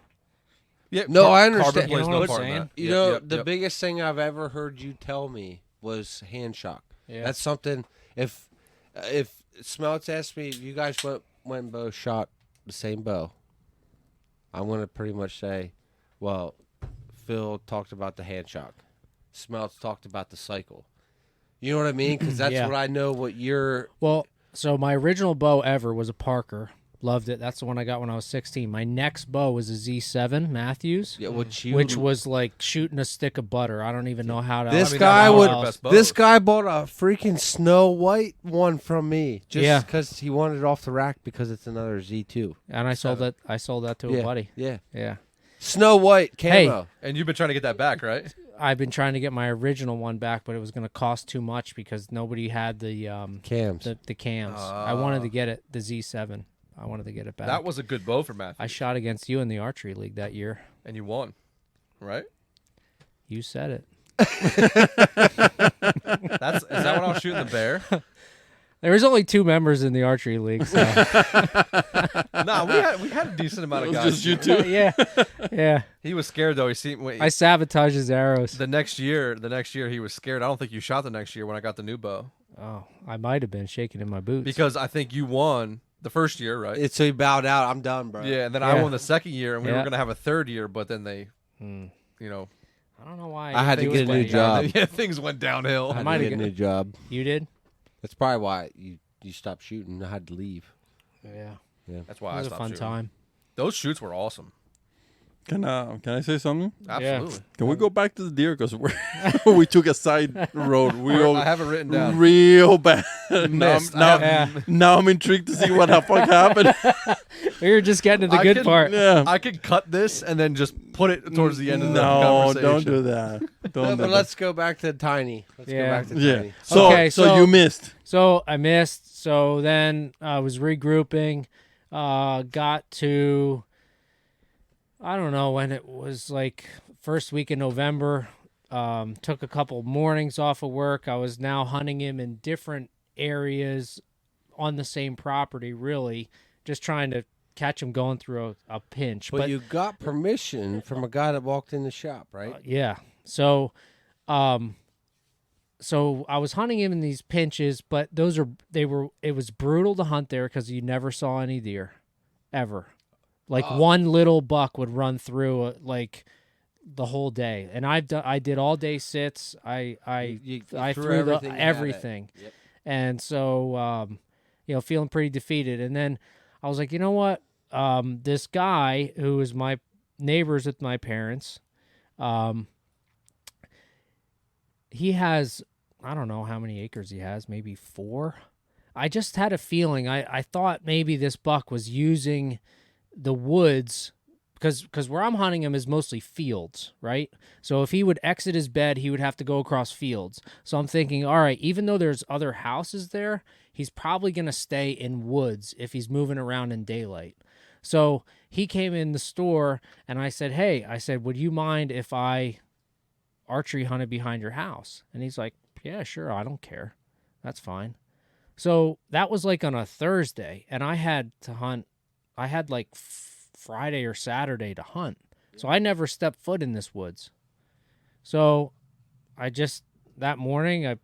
Yeah, No, I Carbon understand. plays You know no what I'm part in saying? that. You Yep, know, yep, the yep. biggest thing I've ever heard you tell me was hand shock. Yeah. That's something. If Smelts asked me, if you guys went and both shot the same bow, I'm gonna pretty much say, well, Phil talked about the hand shock. Smelts talked about the cycle. You know what I mean? Because that's Yeah. what I know. What you're. Well, so my original bow ever was a Parker. Loved it. That's the one I got when I was 16. My next bow was a Z7 Matthews, Yeah, which was like shooting a stick of butter. I don't even know how to. This I mean, guy that was would. our best bow. This guy bought a freaking Snow White one from me just Yeah. because he wanted it off the rack because it's another Z2. And I sold that. I sold that to yeah, a buddy. Yeah. Yeah. Snow White camo. Hey. And you've been trying to get that back, right? I've been trying to get my original one back, but it was going to cost too much because nobody had the Cams. the cams. I wanted to get it the Z7. I wanted to get it back. That was a good bow for Matthew. I shot against you in the archery league that year. And you won, right? You said it. Is that when I was shooting the bear? There was only 2 members in the archery league. So. Nah, we had a decent amount of It was guys. just you two. yeah, yeah. He was scared though. Wait, I sabotaged his arrows. the next year he was scared. I don't think you shot the next year when I got the new bow Oh, I might have been shaking in my boots. because I think you won the first year, right? So he bowed out. I'm done, bro. Yeah, and then I Yeah. won the second year, and we were Yeah. gonna have a third year, but then they, Hmm. you know, I don't know why. I had to things get a went new down. job. yeah, things went downhill. I might had to have get a got- new job. You did? That's probably why you stopped shooting. I had to leave. Yeah. That's why It I was a stopped fun shooting. time. Those shoots were awesome. Can I say something? Absolutely. Can we go back to the deer because we took a side road real I have it written down. real bad. Missed. Now I'm intrigued to see what the fuck happened. We were just getting to the I good can- part. Yeah. I could cut this and then just put it towards the end of the No, conversation. don't do that. Don't No, do but that. let's go back to Tiny. Let's Yeah. go back to Yeah. Tiny. So Okay, so so- you missed. So I missed. So then I was regrouping. Got to, I don't know when it was, like first week in November. Took a couple mornings off of work. I was now hunting him in different areas on the same property, really, just trying to catch him going through a pinch. But you got permission from a guy that walked in the shop, right? Yeah. So, so I was hunting him in these pinches, but it was brutal to hunt there because you never saw any deer, ever. Like one little buck would run through, like the whole day, and I did all day sits. I You threw everything you had at- everything, Yep. and so feeling pretty defeated. And then I was like, you know what? This guy who is my neighbors with my parents, he has, I don't know how many acres he has, maybe 4. I just had a feeling. I thought maybe this buck was using the woods because where I'm hunting him is mostly fields, right? So if he would exit his bed, he would have to go across fields. So I'm thinking, all right, even though there's other houses there, he's probably going to stay in woods if he's moving around in daylight. So he came in the store, and I said, hey, would you mind if I archery hunted behind your house? And he's like, yeah, sure, I don't care. That's fine. So that was like on a Thursday, and I had to hunt. I had like Friday or Saturday to hunt. So I never stepped foot in this woods. So that morning, I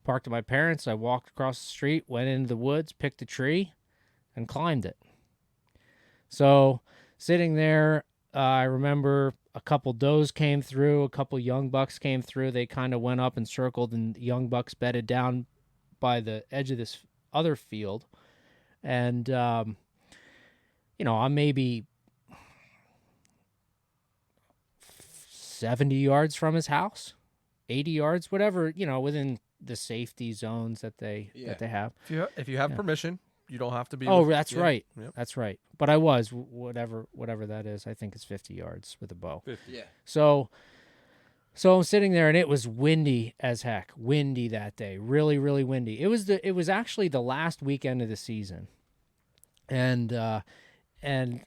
parked at my parents'. I walked across the street, went into the woods, picked a tree, and climbed it. So sitting there, I remember a couple does came through, a couple young bucks came through. They kind of went up and circled, and the young bucks bedded down by the edge of this other field. And, I'm maybe 70 yards from his house, 80 yards, whatever, within the safety zones that they have. If you have permission, you don't have to be. Oh, that's right. Yep. That's right. But I was, whatever that is, I think it's 50 yards with a bow. 50. Yeah. So I'm sitting there, and it was windy as heck. Windy that day. Really, really windy. It was actually the last weekend of the season. And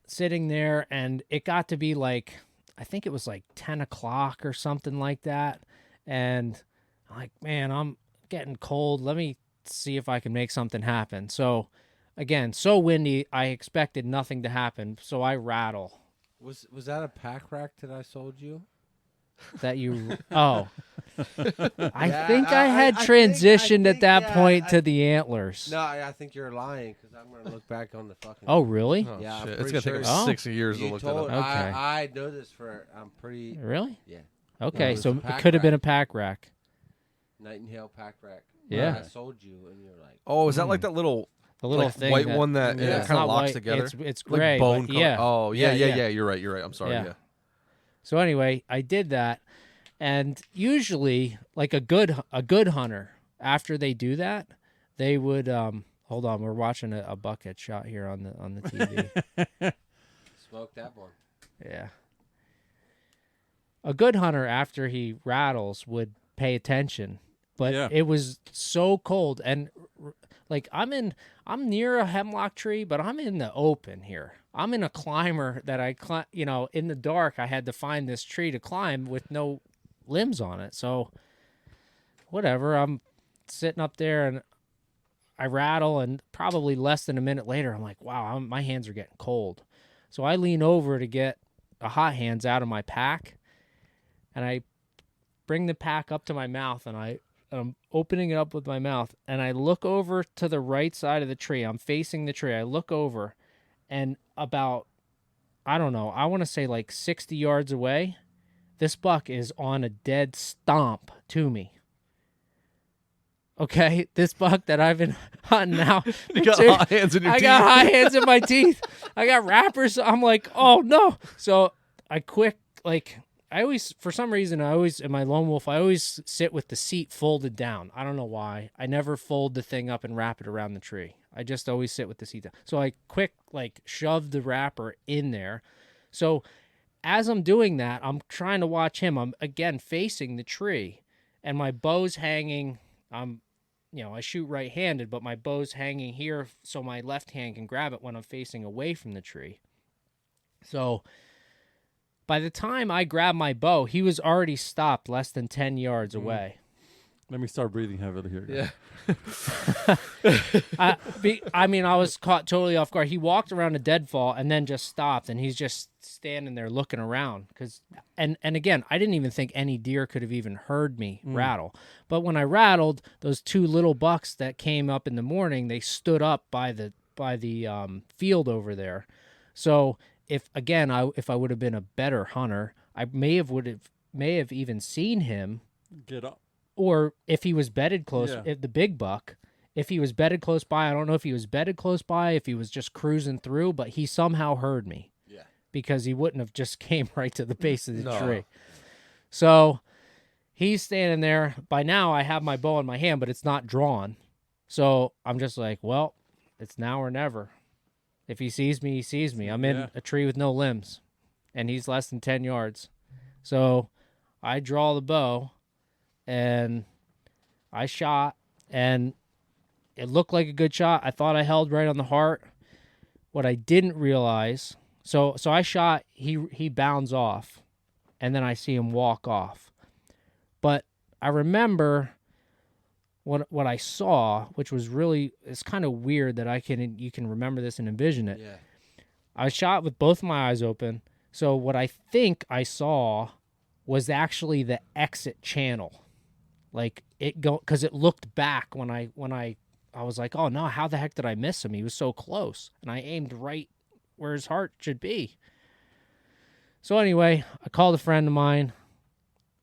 sitting there, and it got to be like, I think it was like 10 o'clock or something like that. And I'm like, man, I'm getting cold. Let me see if I can make something happen. So again, so windy, I expected nothing to happen. So I rattle. Was that a pack rack that I sold you? That you I Yeah, think I had I transitioned think, at that yeah, point to the antlers. No, I think you're lying because I'm gonna look back on the fucking. Oh, really? Oh, Yeah, I'm shit. pretty It's gonna sure take us Oh. 60 years to You look told, that up. Okay. I know this for. I'm pretty. Really? Yeah. Okay, it was so a it pack could have been rack. a pack rack. Nightingale pack rack. Yeah. I sold you, and you're like, Oh, is that like that little The little like thing white that, one that Yeah. it's kind of not locks white, together? It's Like gray. bone but color. yeah. Oh, yeah. Yeah. You're right. I'm sorry. Yeah. Yeah. So anyway, I did that, and usually, like a good hunter, after they do that, they would hold on. We're watching a buck get shot here on the TV. smoke that one. Yeah. A good hunter, after he rattles, would pay attention, but Yeah. it was so cold, and like I'm near a hemlock tree, but I'm in the open here. I'm in a climber that in the dark, I had to find this tree to climb with no limbs on it. So whatever, I'm sitting up there and I rattle, and probably less than a minute later, I'm like, wow, my hands are getting cold. So I lean over to get a hot hands out of my pack, and I bring the pack up to my mouth, and I'm opening it up with my mouth, and I look over to the right side of the tree. I'm facing the tree. I look over, and about, I don't know, I want to say like 60 yards away, this buck is on a dead stomp to me. Okay, this buck that I've been hunting now. You got hot hands in your I teeth. got hot hands in my teeth. I got wrappers. I'm like, oh no. So I always, for some reason, in my lone wolf, I always sit with the seat folded down. I don't know why. I never fold the thing up and wrap it around the tree. I just always sit with the seat down. So I shove the wrapper in there. So as I'm doing that, I'm trying to watch him. I'm again facing the tree, and my bow's hanging. I shoot right-handed, but my bow's hanging here so my left hand can grab it when I'm facing away from the tree. So by the time I grabbed my bow, he was already stopped less than 10 yards away. Let me start breathing heavily here. Guys. Yeah. I was caught totally off guard. He walked around a deadfall and then just stopped, and he's just standing there looking around. And again, I didn't even think any deer could have even heard me rattle. But when I rattled, those 2 little bucks that came up in the morning, they stood up by the field over there. So if I would have been a better hunter, I may have even seen him, Get up. or if he was bedded close, Yeah. if the big buck, if he was bedded close by, I don't know if he was bedded close by, if he was just cruising through, but he somehow heard me. Yeah. Because he wouldn't have just came right to the base of the No. tree. So he's standing there. By now I have my bow in my hand, but it's not drawn. So I'm just like, well, it's now or never. If he sees me, he sees me. I'm in Yeah. a tree with no limbs, and he's less than 10 yards. So I draw the bow, and I shot, and it looked like a good shot. I thought I held right on the heart. What I didn't realize, so I shot, he bounds off, and then I see him walk off. But I remember what I saw, which was really, it's kind of weird that you can remember this and envision it. Yeah. I shot with both my eyes open. So what I think I saw was actually the exit channel. Like because it looked back when I was like, oh no, how the heck did I miss him? He was so close. And I aimed right where his heart should be. So anyway, I called a friend of mine.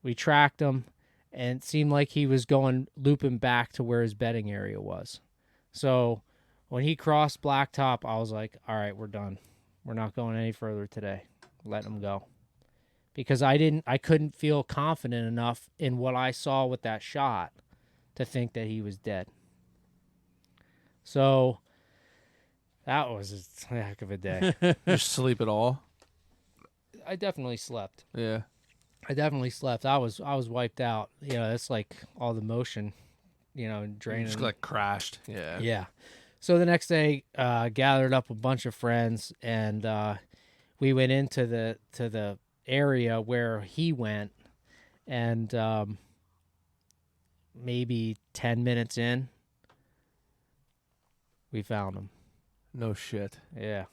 We tracked him, and it seemed like he was looping back to where his bedding area was. So when he crossed blacktop, I was like, all right, we're done. We're not going any further today. Let him go. Because I couldn't feel confident enough in what I saw with that shot to think that he was dead. So that was a heck of a day. Just sleep at all? I definitely slept. Yeah. I definitely slept. I was wiped out. You know, it's like all the motion, draining. Just like crashed. Yeah. Yeah. So the next day, gathered up a bunch of friends, and we went into the area where he went, and maybe 10 minutes in, we found him. No shit. Yeah.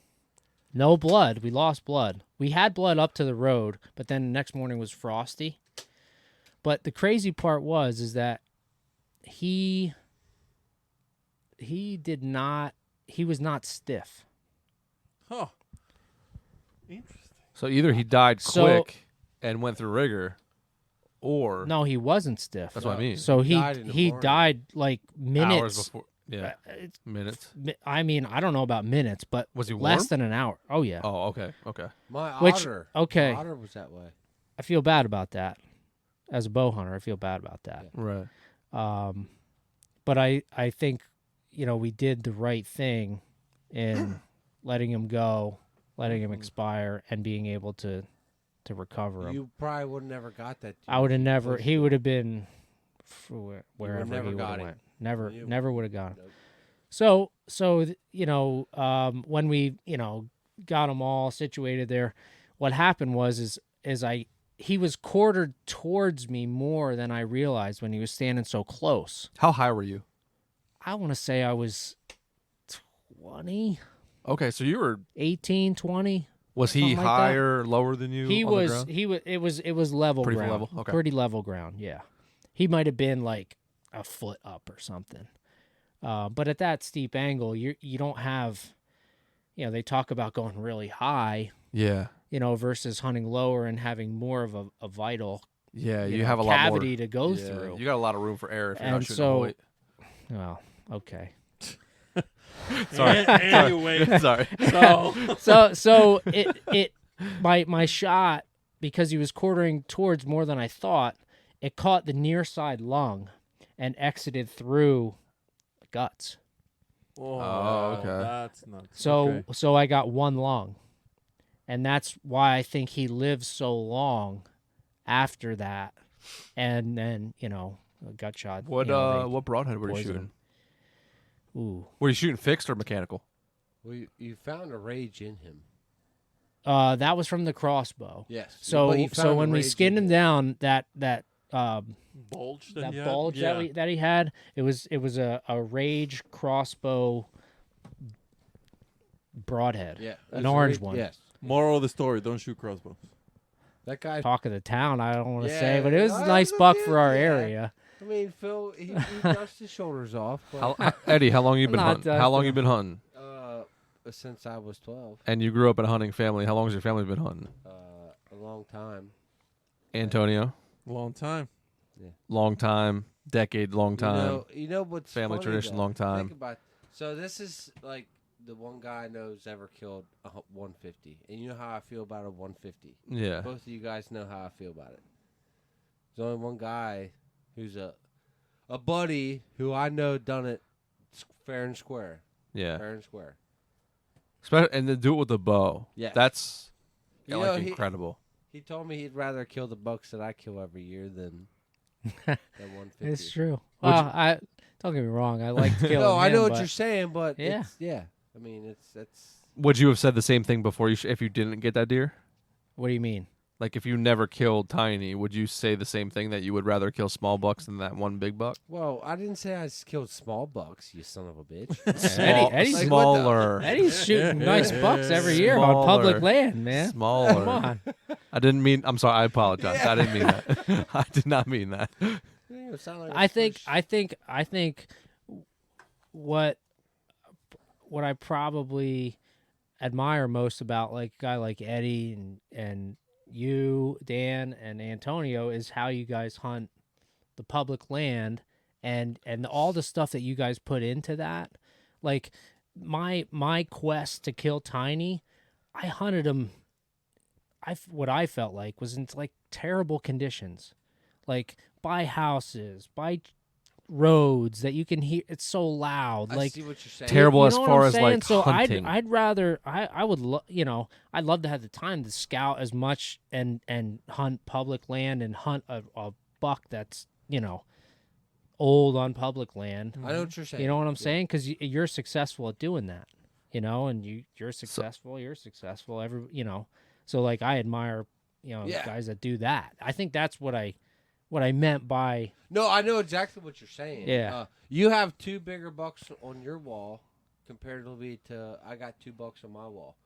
No blood. We lost blood. We had blood up to the road, but then the next morning was frosty. But the crazy part is that he was not stiff. Huh. Interesting. So either he died So- quick and went through rigor, or No, he wasn't stiff. that's what I mean. So he died in the morning. died like minutes. Hours before. Yeah. It's- Minutes. I mean, I don't know about minutes, but Was he less warm? than an hour. Oh yeah. Oh, okay. Okay. My Which- otter. okay. My otter was that way. I feel bad about that. As a bow hunter, I feel bad about that. Right. But I think, we did the right thing in letting him go, letting him expire, and being able to recover him. You probably would have never got that. I would have never. close He to would it. have been wherever never he would got have him. went. You- Never would have got him. Nope. So when we got them all situated there, what happened was he was quartered towards me more than I realized when he was standing so close. How high were you? I want to say I was 20, Okay, so you were. 18, 20. Was he Something like that. higher, lower than you? He on the was. ground? It was level Pretty ground. level? Okay. Pretty level ground. Yeah, he might have been like a foot up or something. But at that steep angle, you don't have. They talk about going really high. Yeah. Versus hunting lower and having more of a vital. Yeah. You have a lot more cavity to go yeah, through. You got a lot of room for error if you're not And shooting so- a Hoyt. Well, okay. Sorry. Anyway, Sorry. So it my shot, because he was quartering towards more than I thought, it caught the near side lung and exited through the guts. Oh, okay. That's not So okay. so I got one lung, and that's why I think he lived so long after that. And then a gut shot. What what broadhead were you poisoned shooting? him. Ooh. Were you shooting fixed or mechanical? Well, you found a rage in him. That was from the crossbow. Yes. So But you found a when we rage skinned in him down, that Bulge that yeah. bulge yeah. that he had, it was a rage crossbow broadhead. Yeah. An it's a orange rage- one. Yes. Moral of the story: don't shoot crossbows. That guy. Talk of the town, I don't want to Yeah, say, but it was no, a it nice was buck okay, for our yeah. area. I mean, Phil, he dusted his shoulders off. But, Eddie, how long you been Not hunting? How long you been hunting? since I was 12, And you grew up in a hunting family. How long has your family been hunting? a long time. Antonio, Long time. long time, decade, long time. You know what's Family funny, tradition, though? long time. Think about. So this is like the one guy I know who's ever killed a 150, and you know how I feel about a 150. Yeah. Both of you guys know how I feel about it. There's only one guy who's a buddy who I know done it fair and square. Yeah. Fair and square. And to do it with a bow. Yeah. That's You like know, incredible. He told me he'd rather kill the bucks that I kill every year than 150. It's true. Would Well, I don't get me wrong. I like killing. No, I know him, what but you're saying, but Yeah. yeah. I mean, that's. Would you have said the same thing before if you didn't get that deer? What do you mean? Like if you never killed Tiny, would you say the same thing that you would rather kill small bucks than that one big buck? Well, I didn't say I killed small bucks, you son of a bitch. Eddie's Like, smaller. Eddie's shooting nice bucks every year on public Smaller. land, man. Smaller. Come on. I didn't mean. I'm sorry. I apologize. I didn't mean that. I did not mean that. You sound like a I think what I probably admire most about like a guy like Eddie and you, Dan, and Antonio is how you guys hunt the public land and all the stuff that you guys put into that. Like my quest to kill Tiny, I hunted him. What I felt like was in like terrible conditions, like by houses, by roads that you can hear. It's so loud. I like see what you're saying. Terrible you as know what far I'm as saying? like so hunting. I'd rather I would I'd love to have the time to scout as much and hunt public land and hunt a buck that's old on public land. I know what you're saying. You know what I'm saying? Because you're successful at doing that. And you're successful. You're successful. So like I admire Yeah. guys that do that. I think that's what I meant by No, I know exactly what you're saying. Yeah. You have two bigger bucks on your wall comparatively to I got 2 bucks on my wall.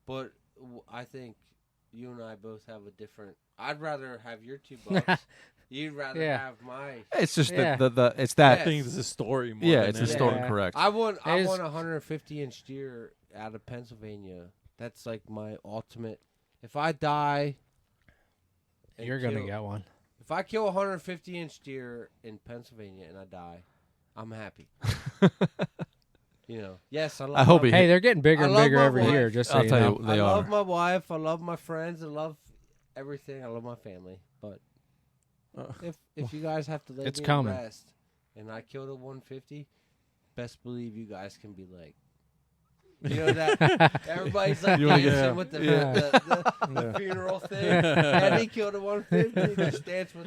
But I think you and I both have a different. I'd rather have your 2 bucks. You'd rather Yeah. have my. It's just Yeah. the it's that. I think it's a story more Yeah, than it's a anything. story. Yeah. Correct. I want It is- a 150-inch deer out of Pennsylvania. That's like my ultimate. If I die, and you're gonna kill- get one. If I kill a 150-inch deer in Pennsylvania and I die, I'm happy. Yes, I love. I hope my, he- Hey, they're getting bigger I and love bigger my every wife. year. Just so I'll you tell know. you, they I are. love my wife. I love my friends. I love everything. I love my family. But if you guys have to lay It's me coming. to rest and I killed a 150, best believe you guys can be like. That everybody's like You wanna dancing get- with the Yeah. funeral thing. Eddie killed a 150. Just dance with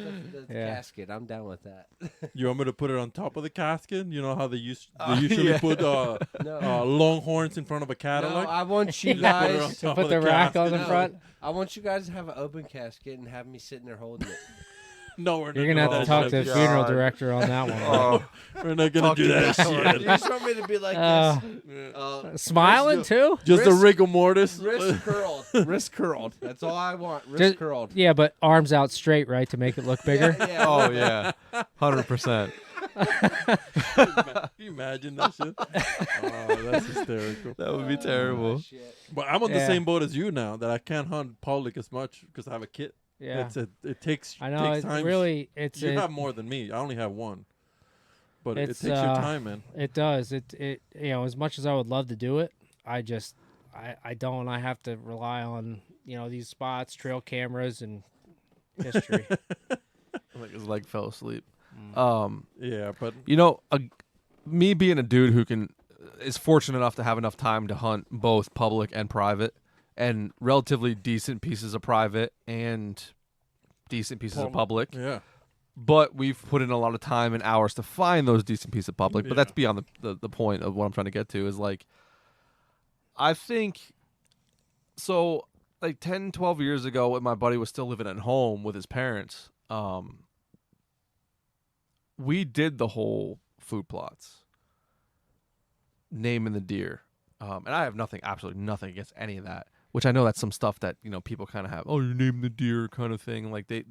the Yeah. casket. I'm down with that. You want me to put it on top of the casket? You know how they Oh, usually yeah. put No, longhorns in front of a no, Cadillac? I want you Put it on guys. top Put of the rack on casket. the No. front. I want you guys to have an open casket and have me sitting there holding it. No, we're not You're gonna have doing to that talk to the shit. funeral director on that one. Oh, We're not gonna do that You shit. just want me to be like this. Smiling too? Just the Wrist- rigor mortis. Wrist curled. Wrist curled. That's all I want. Wrist Just- curled. Yeah, but arms out straight, right, to make it look bigger. Yeah. oh yeah, 100%. Can you imagine that shit? Oh, that's hysterical. That would be terrible. Shit. But I'm on the Yeah. same boat as you now that I can't hunt public as much because I have a kid. Yeah, It takes. I know. Takes It time. really, it's You it, have more than me. I only have one. But it It's, takes your time, man. it does. It as much as I would love to do it, I just I don't. I have to rely on these spots, trail cameras, and history. Like his leg fell asleep. Yeah, but Me being a dude who is fortunate enough to have enough time to hunt both public and private, and relatively decent pieces of private and decent pieces of public. yeah. But we've put in a lot of time and hours to find those decent pieces of public. But Yeah. that's beyond the point of what I'm trying to get to is like, I think, so like 10, 12 years ago when my buddy was still living at home with his parents, we did the whole food plots, naming the deer. And I have absolutely nothing against any of that. Which I know that's some stuff that people kind of have. Oh, you name the deer kind of thing. Like they,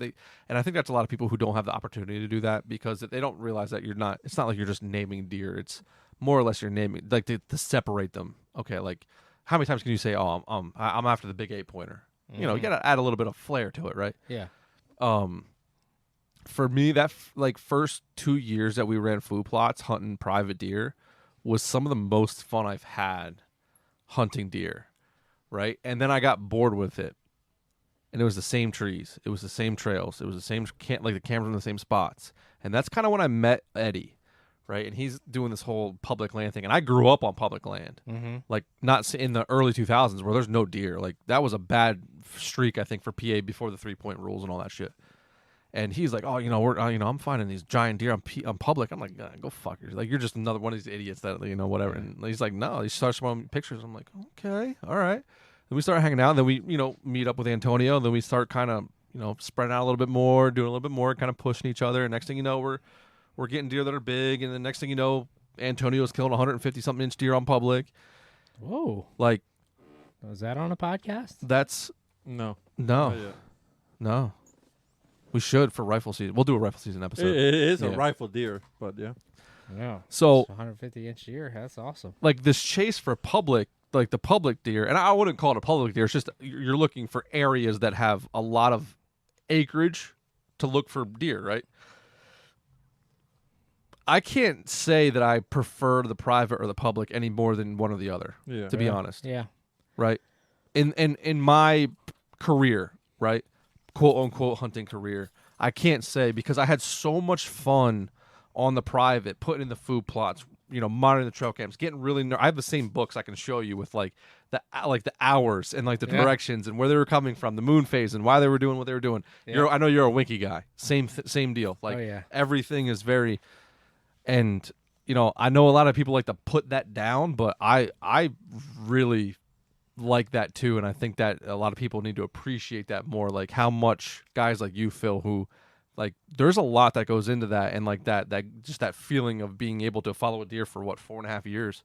and I think that's a lot of people who don't have the opportunity to do that because they don't realize that you're not. It's not like you're just naming deer. It's more or less you're naming like to separate them. Okay, like how many times can you say, "Oh, I'm after the big 8-pointer"? You got to add a little bit of flair to it, right? Yeah. For me, that first 2 years that we ran food plots hunting private deer was some of the most fun I've had hunting deer, right? And then I got bored with it, and it was the same trees, it was the same trails, it was the same the cameras in the same spots, and that's kind of when I met Eddie, right? And he's doing this whole public land thing, and I grew up on public land, like not in the early 2000s where there's no deer. Like that was a bad streak, I think, for PA before the 3-point rules and all that shit. And he's like, oh, I'm finding these giant deer on public. I'm like, go fuck yourself. Like, you're just another one of these idiots that, whatever. And he's like, no, he starts showing pictures. I'm like, okay, all right. Then we start hanging out. And then we, meet up with Antonio. And then we start kind of, spreading out a little bit more, doing a little bit more, kind of pushing each other. And next thing you know, we're getting deer that are big. And the next thing you know, Antonio's killing 150-something inch deer on public. Whoa. Like. Was that on a podcast? That's. No. No. We should for rifle season. We'll do a rifle season episode. It is a rifle deer, but yeah. Yeah. So 150-inch deer. That's awesome. Like this chase for public, like the public deer, and I wouldn't call it a public deer. It's just you're looking for areas that have a lot of acreage to look for deer, right? I can't say that I prefer the private or the public any more than one or the other. Yeah. To be honest. Yeah. Right. In my career, right? Quote unquote hunting career, I can't say, because I had so much fun on the private, putting in the food plots, monitoring the trail cams, getting really. I have the same books I can show you with the hours and the directions and where they were coming from, the moon phase and why they were doing what they were doing. Yeah. I know you're a Winky guy. Same deal. Everything is very, and I know a lot of people like to put that down, but I really like that too, and I think that a lot of people need to appreciate that more, like how much guys like you, Phil, who there's a lot that goes into that, and that just that feeling of being able to follow a deer for 4.5 years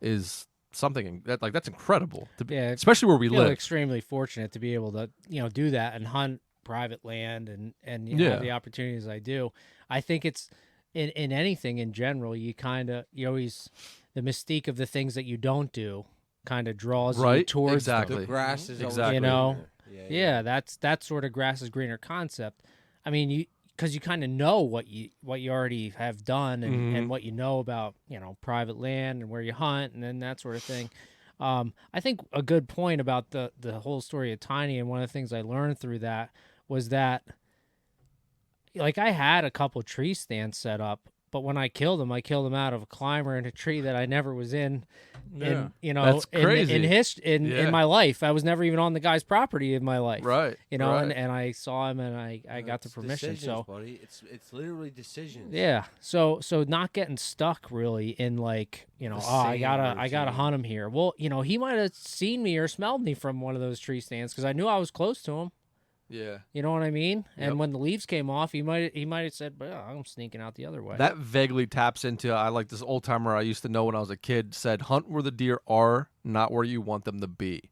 is something that's incredible especially where we live. Extremely fortunate to be able to do that and hunt private land and have the opportunities I do. I think it's in anything in general, you always, the mystique of the things that you don't do kind of draws you towards exactly. The grass is exactly. That sort of grass is greener concept. I mean, because you kind of know what you already have done and what you know about private land and where you hunt and then that sort of thing. I think a good point about the whole story of Tiny, and one of the things I learned through that was that, I had a couple tree stands set up, but when I killed them out of a climber in a tree that I never was in. Yeah. That's crazy. In my life, I was never even on the guy's property in my life. Right. And I saw him and I got the permission. So, buddy, it's literally decisions. Yeah. So not getting stuck really in I gotta hunt him here. Well, he might have seen me or smelled me from one of those tree stands because I knew I was close to him. Yeah. You know what I mean? Yep. And when the leaves came off, he might have said, I'm sneaking out the other way. That vaguely taps into, I like this old timer I used to know when I was a kid said, hunt where the deer are, not where you want them to be.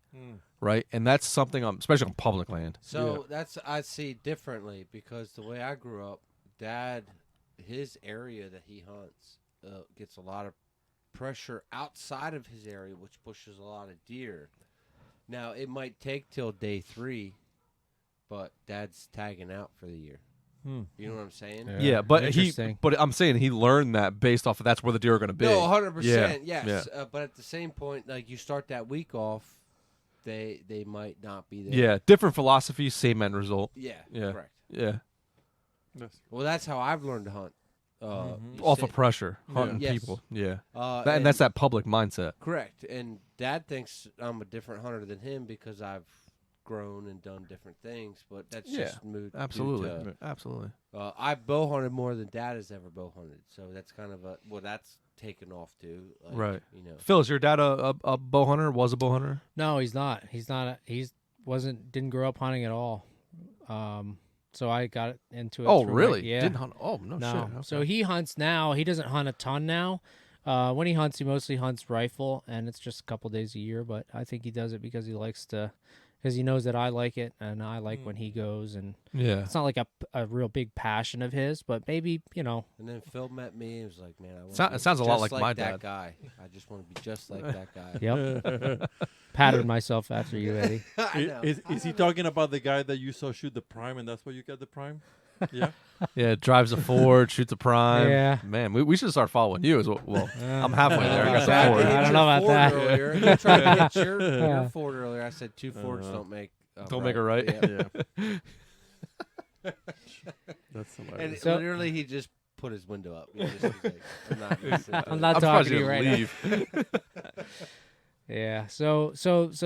Right? And that's something, especially on public land. So that's, I see differently, because the way I grew up, Dad, his area that he hunts gets a lot of pressure outside of his area, which pushes a lot of deer. Now, it might take till day 3, but Dad's tagging out for the year. You know what I'm saying? Yeah, but I'm saying he learned that based off of that's where the deer are going to be. No, 100%. Yes. Yeah. But at the same point, you start that week off, they might not be there. Yeah, different philosophy, same end result. Yeah. Correct. Yeah. Well, that's how I've learned to hunt. Off of pressure, hunting people. Yeah. And that's that public mindset. Correct. And Dad thinks I'm a different hunter than him because I've grown and done different things, but that's just mood. Absolutely. I bow hunted more than Dad has ever bow hunted, so that's kind of that's taken off too. Right. Phil, is your dad a bow hunter? Was a bow hunter? No, he's not. Didn't grow up hunting at all. So I got into it. Oh, really? Yeah. Didn't hunt. Oh, no shit. Okay. So he hunts now. He doesn't hunt a ton now. When he hunts, he mostly hunts rifle, and it's just a couple days a year. But I think he does it because he likes to. Because he knows that I like it, and I like when he goes, and it's not like a real big passion of his, but maybe And then Phil met me and was like, "Man, it sounds a lot like my that dad." guy. I just want to be just like that guy." Yep. patterned myself after you, Eddie. I know. Is he talking about the guy that you saw shoot the prime, and that's why you got the prime? Yeah. Yeah, drives a Ford, shoots a prime. Yeah. Man, we should start following you as well. Well, I'm halfway there. I got So I the Ford. hit I don't your know about Ford that. Earlier. You tried to hit your Ford earlier. I said 2 Fords don't make Don't make it right. Yeah. Yeah. That's And hilarious. So- literally, he just put his window up. He just was like, I'm not listening to I'm it." not I'm talking surprised to you you right didn't now. leave. Yeah. So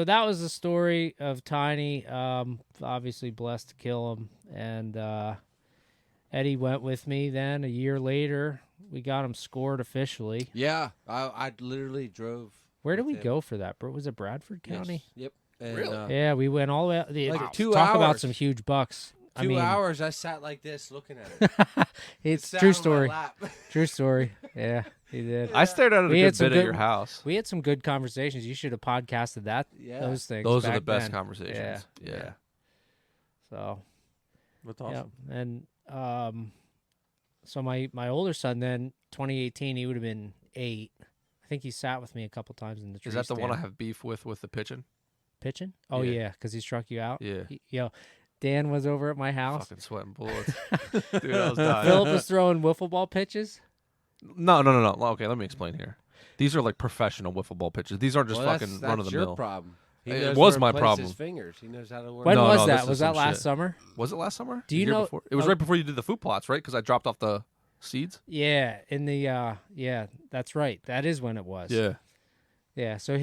that was the story of Tiny. Obviously blessed to kill him, and Eddie went with me. Then a year later, we got him scored officially. Yeah, I literally drove. Where did with we him. go for that? Was it Bradford Yes. County? Yep. And, Really? Yeah, we went all the way out. Like 2 Talk about hours. some huge bucks. 2 hours, I sat like this looking at it. It's Sat true on my story. lap. True story. Yeah, he did. I stared at it We a had good some bit at good- your house. We had some good conversations. You should have podcasted that. Yeah. Those things. Those are the back best then. conversations. Yeah. Yeah. So That's yeah, awesome. and so my older son then 2018 he would have been 8. I think he sat with me a couple times in the tree Is that the one I stand. have beef with the pitching? Pitching? Oh Yeah. yeah, because he struck you out. Yeah. Dan was over at my house. Fucking sweating bullets. Dude, I was dying. Philip was throwing wiffle ball pitches. No. Okay, let me explain here. These are like professional wiffle ball pitches. These aren't just Well, fucking that's run of the your mill. problem. He It knows was where to my place problem. His fingers. He knows how to work. When No, was no, that? this is Was that some last shit. summer? Was it last summer? Do you The year know- before? It was oh. right before you did the food plots, right? Because I dropped off the seeds. Yeah, in the yeah, that's right. That is when it was. Yeah, so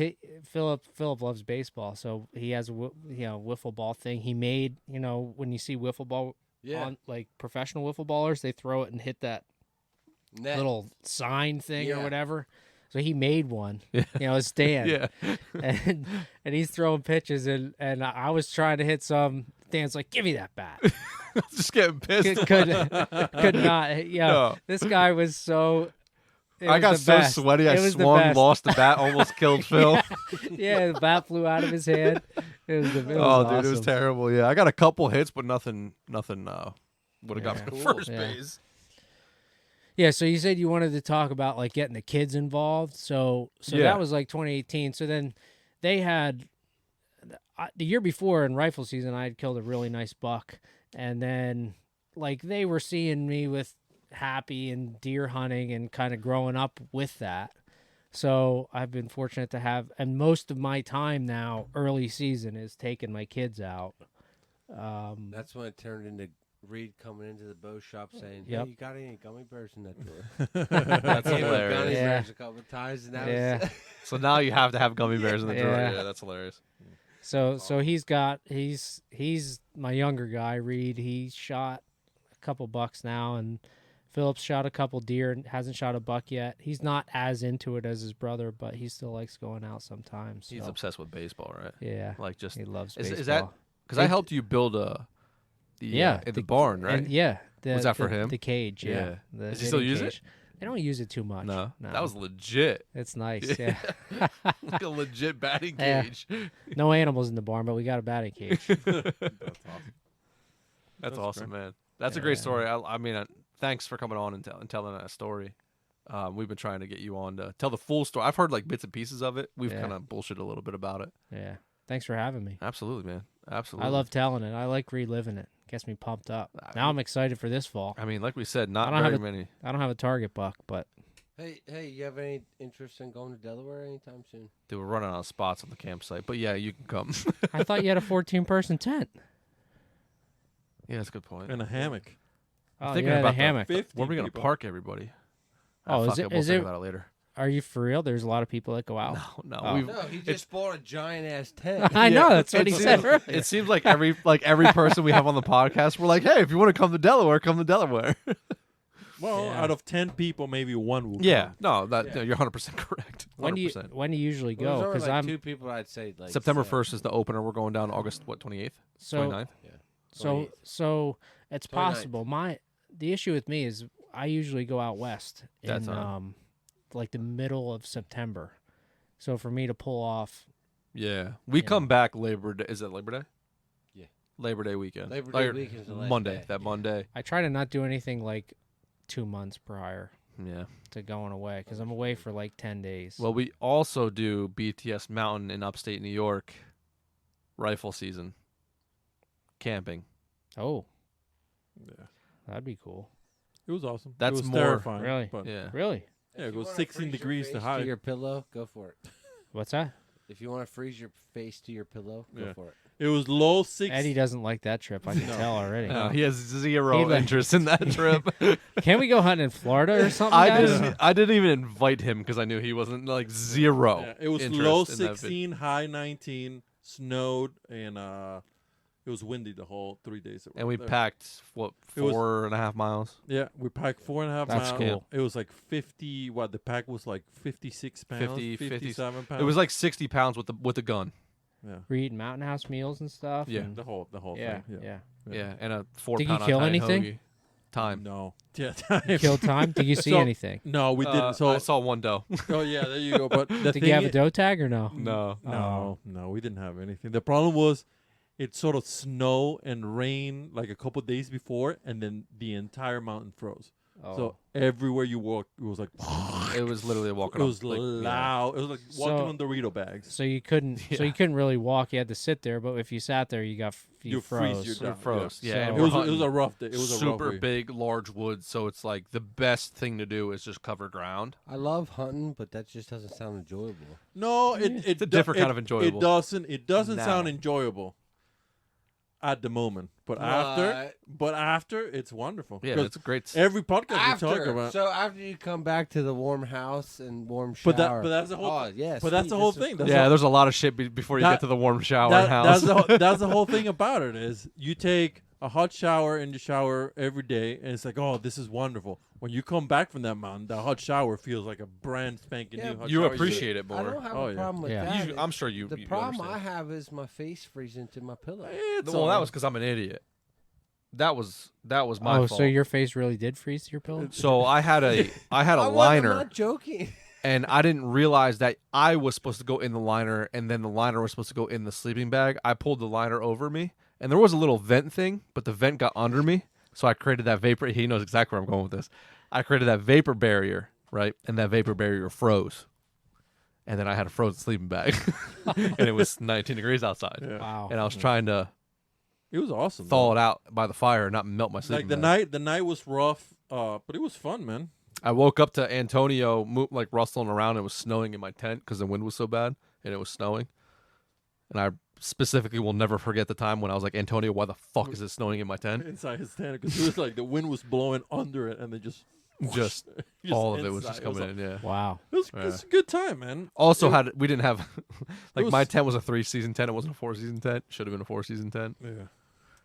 Philip loves baseball, so he has a wiffle ball thing. He made, when you see wiffle ball Yeah. on like professional wiffle ballers, they throw it and hit that Net. little sign thing or Yeah. whatever. So he made one, Yeah. a stand. Yeah. and he's throwing pitches, and I was trying to hit some. Dan's like, "Give me that bat." Just getting pissed. could not. Yeah, No. this guy was so. it I was got the so best. sweaty. I It was the swung, best. lost the bat, almost killed Phil. Yeah, the bat flew out of his hand. It was Oh, dude, it was awesome. terrible. Yeah, I got a couple hits, but nothing. Would have got me Yeah. to Cool. first Yeah. base. Yeah, so you said you wanted to talk about like getting the kids involved. So Yeah. that was like 2018. So then they had the year before in rifle season, I had killed a really nice buck, and then like they were seeing me with Happy and deer hunting and kind of growing up with that. So I've been fortunate to have, and most of my time now, early season, is taking my kids out. That's when it turned into Reed coming into the bow shop saying, "Hey, Yep. you got any gummy bears in that drawer?" That's Gave him hilarious. gummy Yeah. bears a couple of times, and that Yeah. was So now you have to have gummy bears in the drawer. Yeah. Yeah, that's hilarious. So he's my younger guy, Reed. He shot a couple bucks now, and Phillips shot a couple deer and hasn't shot a buck yet. He's not as into it as his brother, but he still likes going out sometimes. He's so, obsessed with baseball, right? yeah, Like just he loves is baseball. that because I helped you build the barn, right? And yeah, Was that for him? The cage, yeah. Yeah. The Does he still hitting use it? cage. They don't use it too much. No, that was legit. It's nice. Yeah, Like a legit batting Yeah. cage. no animals in the barn, but we got a batting cage. That's awesome. That's awesome, great. man. That's a Yeah. great story. I mean, thanks for coming on and telling that story. We've been trying to get you on to tell the full story. I've heard like bits and pieces of it. We've Yeah. kind of bullshit a little bit about it. Yeah, thanks for having me. Absolutely, man. Absolutely. I love telling it. I like reliving it. Gets me pumped up. Now I'm excited for this fall. I mean, like we said, not I don't have very many. I don't have a target buck, but Hey, you have any interest in going to Delaware anytime soon? They were running out of spots on the campsite, but yeah, you can come. I thought you had a 14-person tent. Yeah, that's a good point. In a hammock. Oh, thinking yeah, about the that. hammock. 50 Where are we gonna people. park everybody? Oh, fuck is it- We'll is think it- about it later. Are you for real? There's a lot of people that go out. No, Oh. we've. No, he just bought a giant ass tent. I know. That's what It he said. seems- earlier. It seems like every person we have on the podcast, we're like, hey, if you want to come to Delaware, come to Delaware. Well, Yeah. out of 10 people, maybe one will Yeah, come. no, that Yeah. no, you're 100% correct. 100%. When do you usually Well, go? there's only Because like I'm 2 people I'd say like September so. 1st is the opener. We're going down August 28th, so 29th. so 28th. so it's 29th. possible. The issue with me is I usually go out west That's in like the middle of September. So for me to pull off, Yeah, we Yeah. come back Labor Day. Is it Labor Day? Yeah. Labor Day weekend. Labor Day Like, weekend is the last Monday. day. That Monday. I try to not do anything like 2 months prior. Yeah. to going away because I'm away for like 10 days. Well, we also do BTS Mountain in upstate New York, rifle season, camping. Oh, Yeah. that'd be cool. It was awesome. That's it was more- terrifying. Really? But Yeah. Really? yeah, it If you goes wanna 16 freeze your degrees to face high. To your pillow, go for it. What's that? If you want to freeze your face to your pillow, go Yeah. for it. It was low 6. Eddie doesn't like that trip. I can tell already. No, he has zero He like- interest in that trip. Can we go hunting in Florida or something, guys? I didn't even invite him because I knew he wasn't like zero. Yeah, it was interest low in that vid- 16, high 19, snowed, and it was windy the whole 3 days. That And were we there. packed what It was- 4.5 miles. Yeah, we packed 4.5 That's miles. cool. It was like 50. What the pack was like 56 pounds, 50, 57 pounds. It was like 60 pounds with the gun. yeah, We're eating mountain house meals and stuff. Yeah. and- the whole yeah, thing. yeah. Yeah, and a 4 Did you pound kill Italian anything? hoagie. Time. No, yeah, time. Kill time? Did you see So- anything? No, we didn't. So I saw one doe. oh yeah, there you go. But the Did thing you have a i- doe tag or no? No. No, we didn't have anything. The problem was it sort of snow and rain like a couple days before, and then the entire mountain froze. Oh. So everywhere you walked, it was like It was literally it walking. was up, like, loud. It was like walking So- on Dorito bags. So you couldn't. So Yeah. you couldn't really walk. You had to sit there. But if you sat there, you got you freeze froze. your Yeah, down. froze. Yeah. Yeah, and So- we're It was a hunting rough day. It was a super rough way. big, large woods. So it's like the best thing to do is just cover ground. I love hunting, but that just doesn't sound enjoyable. No, It's a different kind of enjoyable. It doesn't Now. sound enjoyable at the moment, but after it's wonderful. Yeah, 'Cause it's a great. every podcast we talk After, about. so after you come back to the warm house and warm But shower. that's the whole. Oh, yeah, but that's sweet, the whole this is thing. cool. That's Yeah, all- there's a lot of shit before you That- get to the warm shower That- and house. that's the whole thing about it is you take a hot shower in the shower every day, and it's like, oh, this is wonderful. When you come back from that mountain, the hot shower feels like a brand spanking Yeah, new hot you shower. appreciate it I more. don't have Oh, a yeah. problem with Yeah. that. You- I'm sure you. The you problem I understand. have is my face freezing to my pillow. It's Well, all that right. was because I'm an idiot. That was my Oh, fault. so your face really did freeze to your pillow? So I had a I'm liner, not joking. and I didn't realize that I was supposed to go in the liner, and then the liner was supposed to go in the sleeping bag. I pulled the liner over me, and there was a little vent thing, but the vent got under me, so I created that vapor. He knows exactly where I'm going with this. I created that vapor barrier, right, and that vapor barrier froze, and then I had a frozen sleeping bag, and it was 19 degrees outside, Yeah. Wow. and I was trying to It was awesome. thaw though. it out by the fire and not melt my Like sleeping the bag. night was rough, but it was fun, man. I woke up to Antonio like rustling around. It was snowing in my tent because the wind was so bad and it was snowing. And I specifically will never forget the time when I was like, Antonio, why the fuck is it snowing in my tent? Inside his tent because it was like the wind was blowing under it, and then just Just all of it was inside. just coming in. Yeah. Wow. It was a good time, man. Also It- we didn't have like was- my tent was a 3-season tent. It wasn't a 4-season tent. Should have been a 4-season tent. Yeah,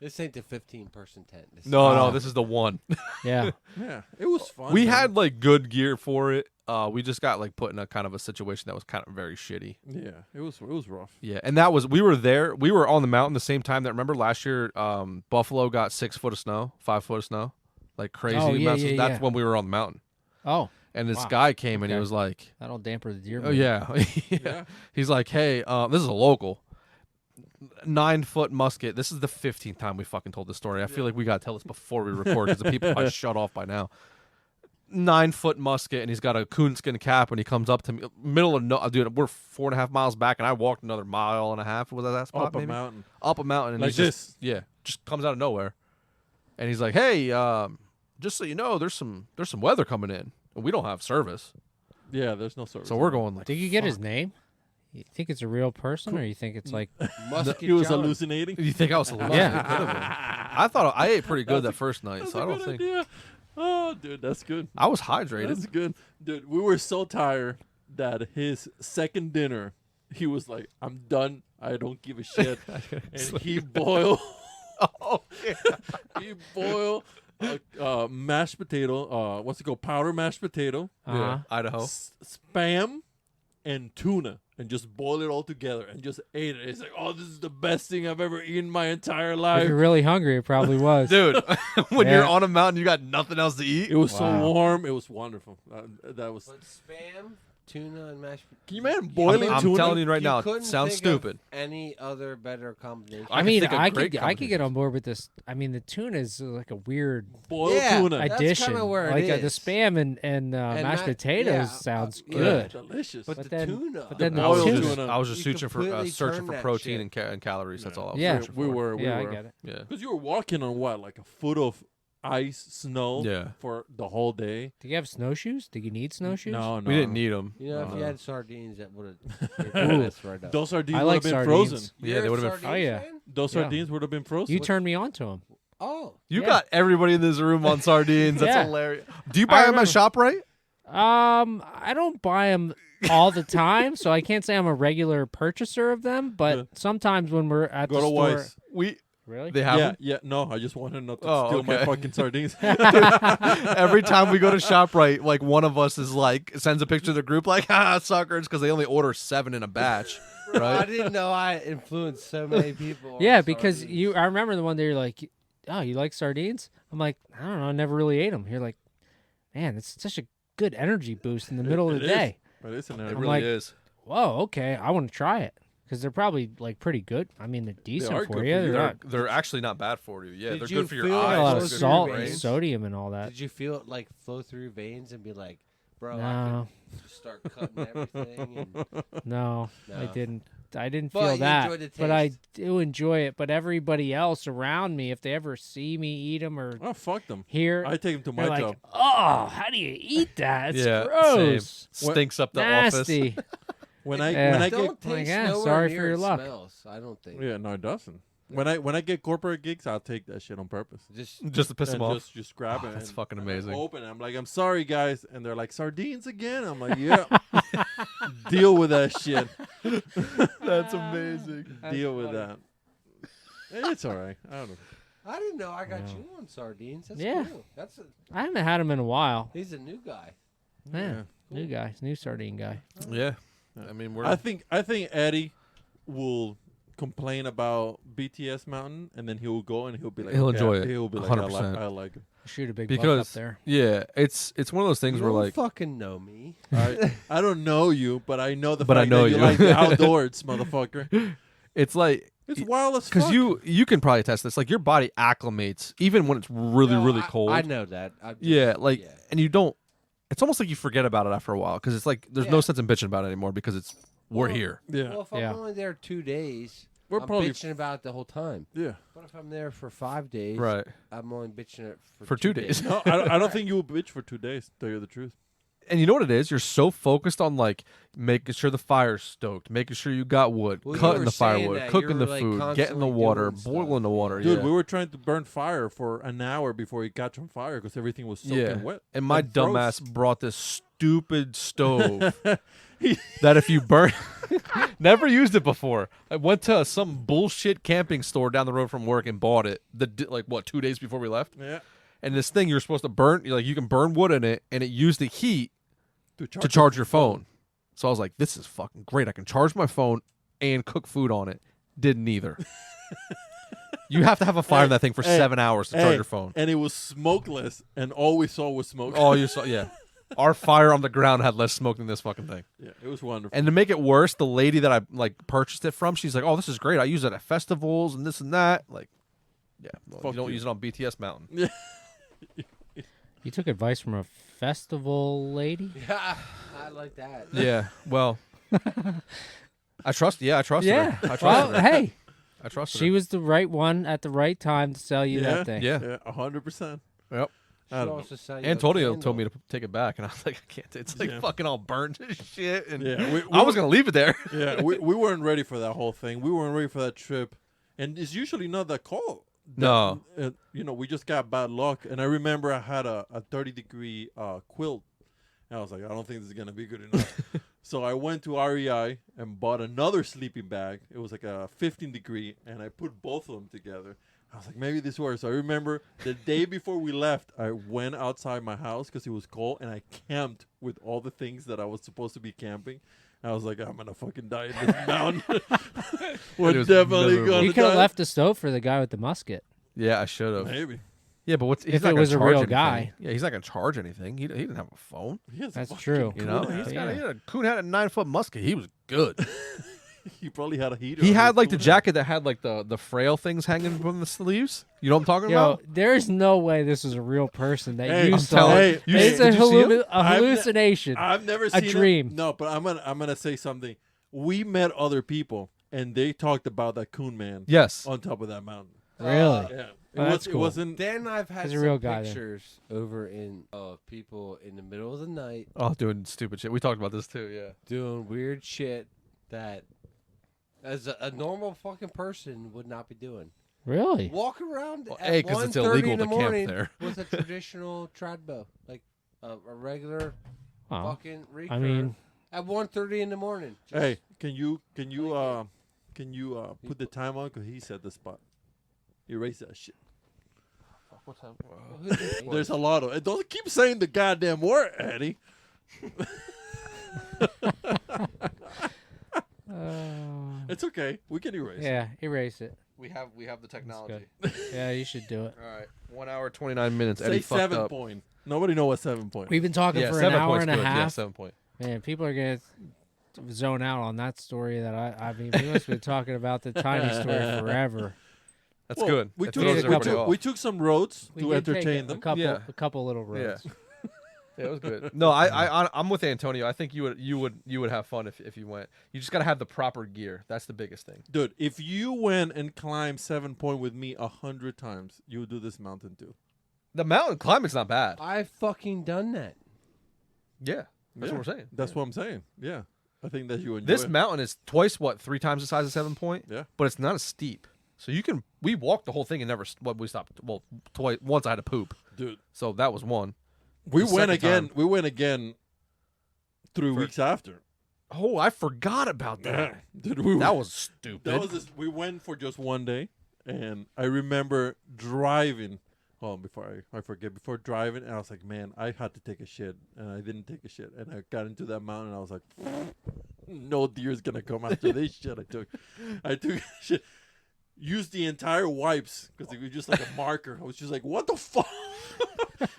This ain't the 15-person tent. This No, Wow. this is the one. Yeah. yeah, it was fun. We man. had like good gear for it. We just got like put in a kind of a situation that was kind of very shitty. yeah, it was rough. Yeah, and that was we were there. We were on the mountain the same time that remember last year. Buffalo got 6 foot of snow, 5 foot of snow, like crazy. Oh, yeah, amounts. yeah, That's yeah. when we were on the mountain, Oh, and this Wow. guy came and he Okay. was like, that'll damper the deer. "Oh meat. yeah, yeah." He's like, "Hey, this is a local 9-foot musket. This is the 15th time we fucking told this story. I feel like we gotta tell this before we record because the people probably shut off by now." 9-foot musket, and he's got a coonskin cap, and he comes up to me, middle of no, dude. We're 4.5 miles back, and I walked another 1.5 miles. Was that spot? Up a maybe? mountain. Up a mountain, and Like he's just, this. just comes out of nowhere, and he's like, "Hey, just so you know, there's some weather coming in, and we don't have service, Yeah, there's no service. so we're going like." Did you get his fuck. name? You think it's a real person, or you think it's like? Musket He was John. hallucinating. You think I was hallucinating? Yeah. Could have been. I thought I ate pretty good that first night, That's so a I don't good think idea. Oh, dude, that's good. I was hydrated. That's good, dude. We were so tired that his second dinner, he was like, "I'm done. I don't give a shit," and he boiled. Oh, yeah. He boiled mashed potato. What's it called? Powder mashed potato, Uh-huh. Idaho. spam, and tuna, and just boil it all together and just ate it. It's like, oh, this is the best thing I've ever eaten in my entire If life. you're really hungry, it probably was. Dude, when you're Yeah. on a mountain, you got nothing else to eat. It was so Wow. warm. It was wonderful. That was But spam tuna and mashed. Can you imagine boiling I'm tuna? telling you right now, it couldn't sounds think of stupid. Any other better combination? I I can mean, think of I great could get on combinations. board with this. I mean, the tuna is like a weird Boiled Yeah. tuna. That's addition. kinda where it Like the is. spam and mashed potatoes yeah, sounds yeah. good. Delicious. But But the then- tuna. but then the I was boiled just, tuna. I was just You searching for completely searching turn for that protein shit. and calories. That's all I was Yeah. searching we for. were. Yeah, I get it. Yeah. Because you were walking on what, like a foot of ice, snow Yeah. for the whole day? Do you have snowshoes? Do you need snowshoes? No, no. We didn't need them. You know, if you Uh, had sardines, that would have. Ooh. right up. Those sardines I would like have been sardines. frozen. Yeah, they would have been. Oh, yeah. Those Yeah. sardines would have been frozen. You turned me on to them. Oh, You Yeah. got everybody in this room on sardines. That's Yeah. hilarious. Do you buy them remember. at ShopRite? I don't buy them all the time, so I can't say I'm a regular purchaser of them. But Yeah. sometimes when we're at Go the to store, Weiss. really, They have Yeah, 'em? yeah. No, I just wanted not to Oh, steal my okay. fucking sardines. Every time we go to ShopRite, like one of us is like sends a picture to the group, like suckers, because they only order 7 in a batch, I right? didn't know I influenced so many people. on yeah, because sardines. I remember the one day you're like, oh, you like sardines? I'm like, I don't know, I never really ate them. You're like, man, it's such a good energy boost in the middle of It the is. day. But it's an It I'm energy. really like- is. Whoa, okay, I want to try it because they're probably like pretty good. I mean, they're decent are for good you. for you. They're not They're actually not bad for you. Yeah, Did they're you good for your feel got eyes. a lot they're of those good for salt your and brain. sodium and all that. Did you feel it like flow through your veins and be like, bro, I No, could just start cutting everything? And, no, I No. didn't. I didn't But feel you that, enjoyed the but I taste. do enjoy it. But everybody else around me, if they ever see me eat them or Oh, fuck them. hear, I take them to they're my like, job. "Oh, how do you eat that? It's Yeah, gross, same. Stinks up the office. nasty." When I Yeah. when I don't get taste yeah, nowhere sorry near for your it luck. Smells, I don't think. yeah, no, it doesn't. When I get corporate gigs, I'll take that shit on purpose. Just to piss them And off. just grab Oh, it. that's and fucking amazing. Open it. I'm like, I'm sorry, guys, and they're like, sardines again. I'm like, yeah. Deal with that shit. That's amazing. Deal with that. It's all right. I don't know. I didn't know I got Yeah. you on sardines. That's Yeah. cool. That's a, I haven't had them in a while. he's a new guy. Yeah, new guy, new sardine guy. Yeah. I mean, we're. I think Eddie will complain about BTS Mountain, and then he will go and he'll be like, He'll okay, enjoy it, He'll be like, 100%. I like it. Shoot a big buck up because there. yeah, it's one of those things You where don't like fucking know me. I don't know you, but I know the But I fact know that you you. like the outdoors, motherfucker. it's like It's wild as fuck. because you can probably test this. Like your body acclimates even when it's really No, really I- cold. I know that. I'm just- Yeah, like yeah. and you don't. It's almost like you forget about it after a while because it's like there's no Yeah. sense in bitching about it anymore because we're Well, here. Yeah. Well, if I'm Yeah. only there 2 days, We're I'm probably bitching about it the whole time. yeah. But if I'm there for 5 days, Right. I'm only bitching it For 2 days. No, I don't think you will bitch for 2 days. Tell you the truth. And you know what it is? You're so focused on like making sure the fire's stoked, making sure you got wood, Well, you cutting were the saying firewood, that. cooking You the were, like, food, getting the constantly water, doing boiling stuff. the water. Dude, yeah. we were trying to burn fire for an hour before it got on fire because everything was soaking Yeah. wet. And my and froze. dumbass brought this stupid stove that if you burn, never used it before. I went to some bullshit camping store down the road from work and bought it. Like what 2 days before we left. Yeah. And this thing you're supposed to burn, you can burn wood in it, and it used the heat To to charge your phone. So I was like, this is fucking great. I can charge my phone and cook food on it. Did neither. You have to have a fire in that thing for Hey, 7 hours to charge your phone. And it was smokeless, and all we saw was smoke. Oh, you saw, yeah. Our fire on the ground had less smoke than this fucking thing. Yeah, it was wonderful. And to make it worse, the lady that I like purchased it from, she's like, "Oh, this is great. I use it at festivals and this and that." Like, yeah, well, Fuck you don't you. use it on BTS Mountain. You took advice from a festival lady. Yeah, I like that. Yeah, well, I trust. Yeah, I trusted Yeah. her. I trusted Well, her. hey, I trusted she her. was the right one at the right time to sell you that thing. Yeah. Yeah, 100%. Yep. I don't know. also sell you a Antonio candle. told me to take it back, and I was like, I can't. It's like Yeah. fucking all burnt as shit. And Yeah, we I was gonna leave it there. Yeah, we weren't ready for that whole thing. We weren't ready for that trip, and it's usually not that cold. No. We just got bad luck. And I remember I had a 30-degree quilt, and I was like, I don't think this is gonna be good enough. So I went to REI and bought another sleeping bag. It was like a 15-degree, and I put both of them together. I was like, maybe this works. So I remember the day before we left, I went outside my house because it was cold, and I camped with all the things that I was supposed to be camping. I was like, I'm gonna fucking die in this mountain. We're It was definitely miserable. gonna You could have die. left the stove for the guy with the musket. Yeah, I should have. Maybe. Yeah, but he's If not it gonna was a charge real anything. guy. Yeah, he's not gonna charge anything. He didn't have a phone. He has a That's fucking true. You know, coon he's hat. got Yeah. a coon had a 9-foot musket. He was good. He probably had a heater. He on had his like the coon hat. jacket that had like the frail things hanging from the sleeves. You know what I'm talking Yo, about? there's no way this is a real person that Hey, you I'm saw. telling Hey, you. It's Did a, you see him? hallucination. I've never seen dream. Him. No, but I'm gonna say something. We met other people, and they talked about that coon man Yes. on top of that mountain. Really? Yeah, Oh, that's it cool. wasn't. Then I've had He's a some real guy then. pictures over in people in the middle of the night Oh, doing stupid shit. We talked about this too. Yeah. doing weird shit that as a normal fucking person would not be doing. Really? Walk around Well, at A, 'cause it's 1:30 illegal in the to camp morning there. with a traditional trad bow, like a regular Oh, fucking recurve. I mean, at 1:30 in the morning. Just- Hey, can you put the time on? Cause he said the spot. Erase that shit. What's up? There's a lot of. And don't keep saying the goddamn word, Eddie. It's okay. We can erase. yeah, erase it. We have the technology. Yeah, you should do it. All right. 1 hour 29 minutes. Say Eddie fucked 7 up. point. Nobody know what 7 point. We've been talking Yeah, for an 7 hour points and a good. Yeah, half. 7 point. Man, people are gonna zone out on that story. That I mean, we must have been talking about the tiny story forever. That's Well, good. We That took, throws we took- everybody off. we took some roads We to did take entertain a them. couple, Yeah. a couple little roads. Yeah, it was good. No, I'm with Antonio. I think you would have fun if you went. You just gotta have the proper gear. That's the biggest thing. Dude, if you went and climbed 7 point with me 100 times, you would do this mountain too. The mountain climbing's not bad. I've fucking done that. Yeah, that's Yeah. what we're saying. That's what I'm saying. Yeah. I think that you enjoy This it. mountain is twice 3 times the size of 7 point. Yeah. But it's not as steep. So you can. We walked the whole thing and never. We stopped. Well, twice. Once I had to poop. Dude, So that was one. we The went second again. time. We went again 3 weeks after. Oh, I forgot about that. Dude, we That was stupid. That was this, we went for just one day, and I remember driving. Oh, before I forget, before driving, and I was like, man, I had to take a shit, and I didn't take a shit, and I got into that mountain, and I was like, no deer's gonna come after this shit. I took shit, used the entire wipes because it was just like a marker. I was just like, what the fuck?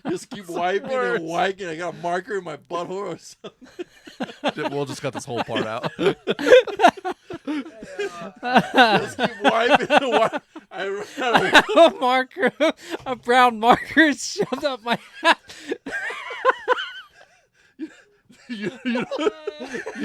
Just keep wiping and wiping. I got a marker in my butthole or something. We'll just cut this whole part out. Just keep wiping and wiping. I had A marker, a brown marker, is shoved up my hat. you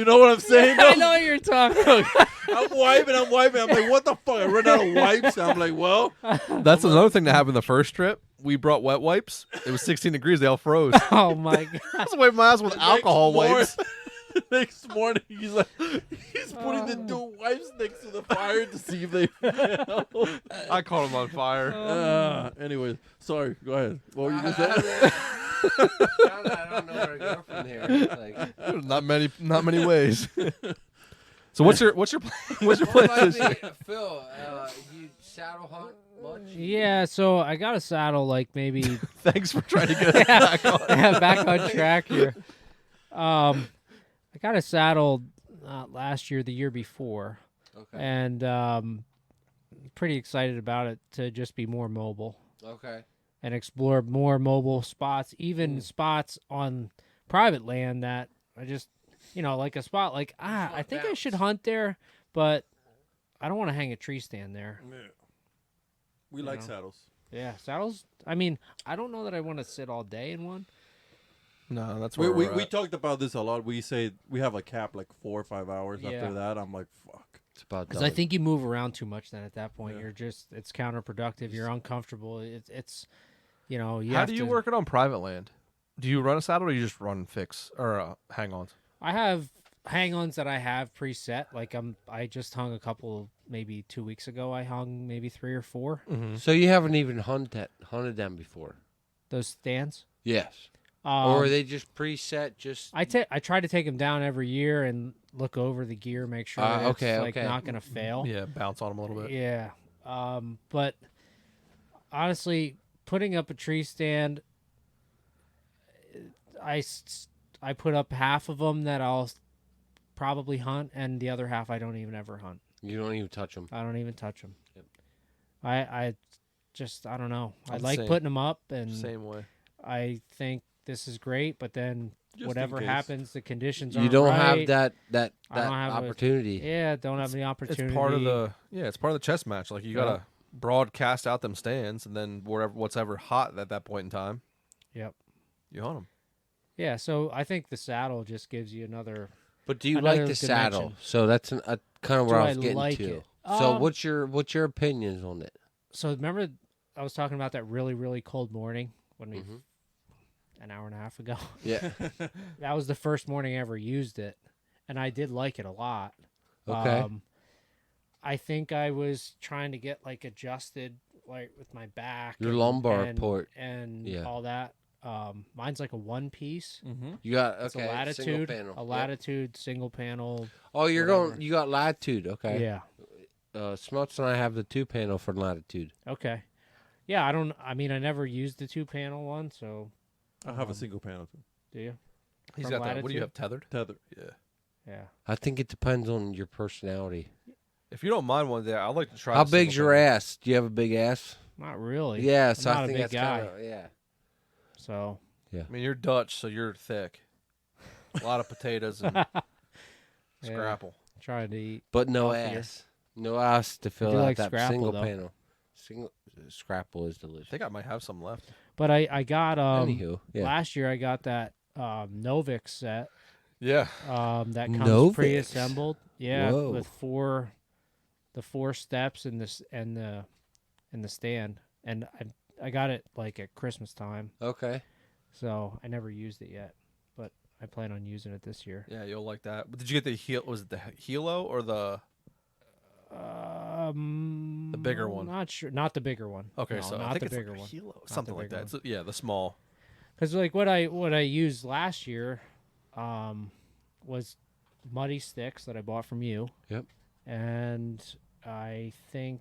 know what I'm saying? I though? know what you're talking about. I'm wiping. I'm like, what the fuck? I run out of wipes. I'm like, well, That's another thing that happened the first trip. We brought wet wipes. It was 16 degrees. They all froze. Oh my god. I was wiping my ass with alcohol wipes. Next morning, he's putting the two wipes next to the fire to see if they fail. I caught them on fire. Anyways, sorry. Go ahead. What were you gonna say? I don't know where to go from here. Like, Not many ways. So what's your plan what this about year? Phil? You saddle hunt much? Yeah, so I got a saddle like maybe Thanks for trying to get us back on. back on track here. I got a saddle not last year, the year before, Okay. and pretty excited about it to just be more mobile Okay. and explore more mobile spots, even spots on private land that I just, like a spot like I think I should hunt there, but I don't want to hang a tree stand there. Yeah. We like know. saddles. Yeah, saddles. I mean, I don't know that I want to sit all day in one. No, that's We where we, we're we at. talked about this a lot. We say we have a cap like 4 or 5 hours. Yeah. After that, I'm like, fuck. It's about Because I think you move around too much. Then at that point, Yeah. you're just—it's counterproductive. You're uncomfortable. It's you How have do you to- work it on private land? Do you run a saddle or you just run fix or hang-ons? I have hang-ons that I have preset. Like I just hung a couple, maybe 2 weeks ago. I hung maybe 3 or 4. So you haven't even hunted them before? Those stands. Yes. Or Um, are they just preset? Just I try to take them down every year and look over the gear, make sure that it's like okay. not gonna fail. Yeah, bounce on them a little bit. Yeah. But honestly, putting up a tree stand, I put up half of them that I'll probably hunt, and the other half I don't even ever hunt. you don't even touch them. I don't even touch them. Yep. I just I don't know. I I'm the like same. putting them up, and Same way. I think this is great. But then Just in whatever case. happens, the conditions You aren't don't right. have that I don't have opportunity. don't have any opportunity. It's part of it's part of the chess match. Like you Yep. gotta broadcast out them stands, and then whatever hot at that point in time, Yep. you hunt them. Yeah. So I think the saddle just gives you another. But do you Another like the saddle? dimension. So that's kind of where Do I was I getting like to. it? So what's your opinions on it? So remember, I was talking about that really really cold morning when we Mhm. an hour and a half ago. Yeah. That was the first morning I ever used it, and I did like it a lot. Okay. I think I was trying to get like adjusted like with my back, Your lumbar and, port. and Yeah. all that. Mine's like a one piece. Mm-hmm. You got It's okay. a latitude, single panel. a Yep. latitude single panel. Oh, you're whatever. going. You got latitude. Okay. Yeah. Smelts and I have the 2-panel for latitude. Okay. Yeah, I mean, I never used the 2-panel one, so I have a single panel too. do you? He's From got that. What do you latitude? have tethered? Tether. Yeah. Yeah. I think it depends on your personality. If you don't mind one day, I'd like to try. How the big's single your panel. ass? Do you have a big ass? Not really. Yeah, so I'm I not a think big that's guy. kinda, yeah. So I mean, you're Dutch, so you're thick. A lot of potatoes and scrapple. trying to eat. But no Healthier. ass. No ass to fill do out like that scrapple, single though. panel. Scrapple is I delicious. think I might have some left. But I got Anywho, yeah. last year I got that Novix set Yeah. that comes Novix? pre-assembled. Yeah, Whoa. with the four steps and the stand, and I got it like at Christmas time, Okay. so I never used it yet, but I plan on using it this year. Yeah, you'll like that. But did you get the heel? Was it the Hilo or the? The bigger one. Not sure. Not the bigger one. Okay, No, so not I think the it's bigger like a one. Hilo, something the like bigger that. It's, the small. Because like what I used last year, was muddy sticks that I bought from you. Yep. And I think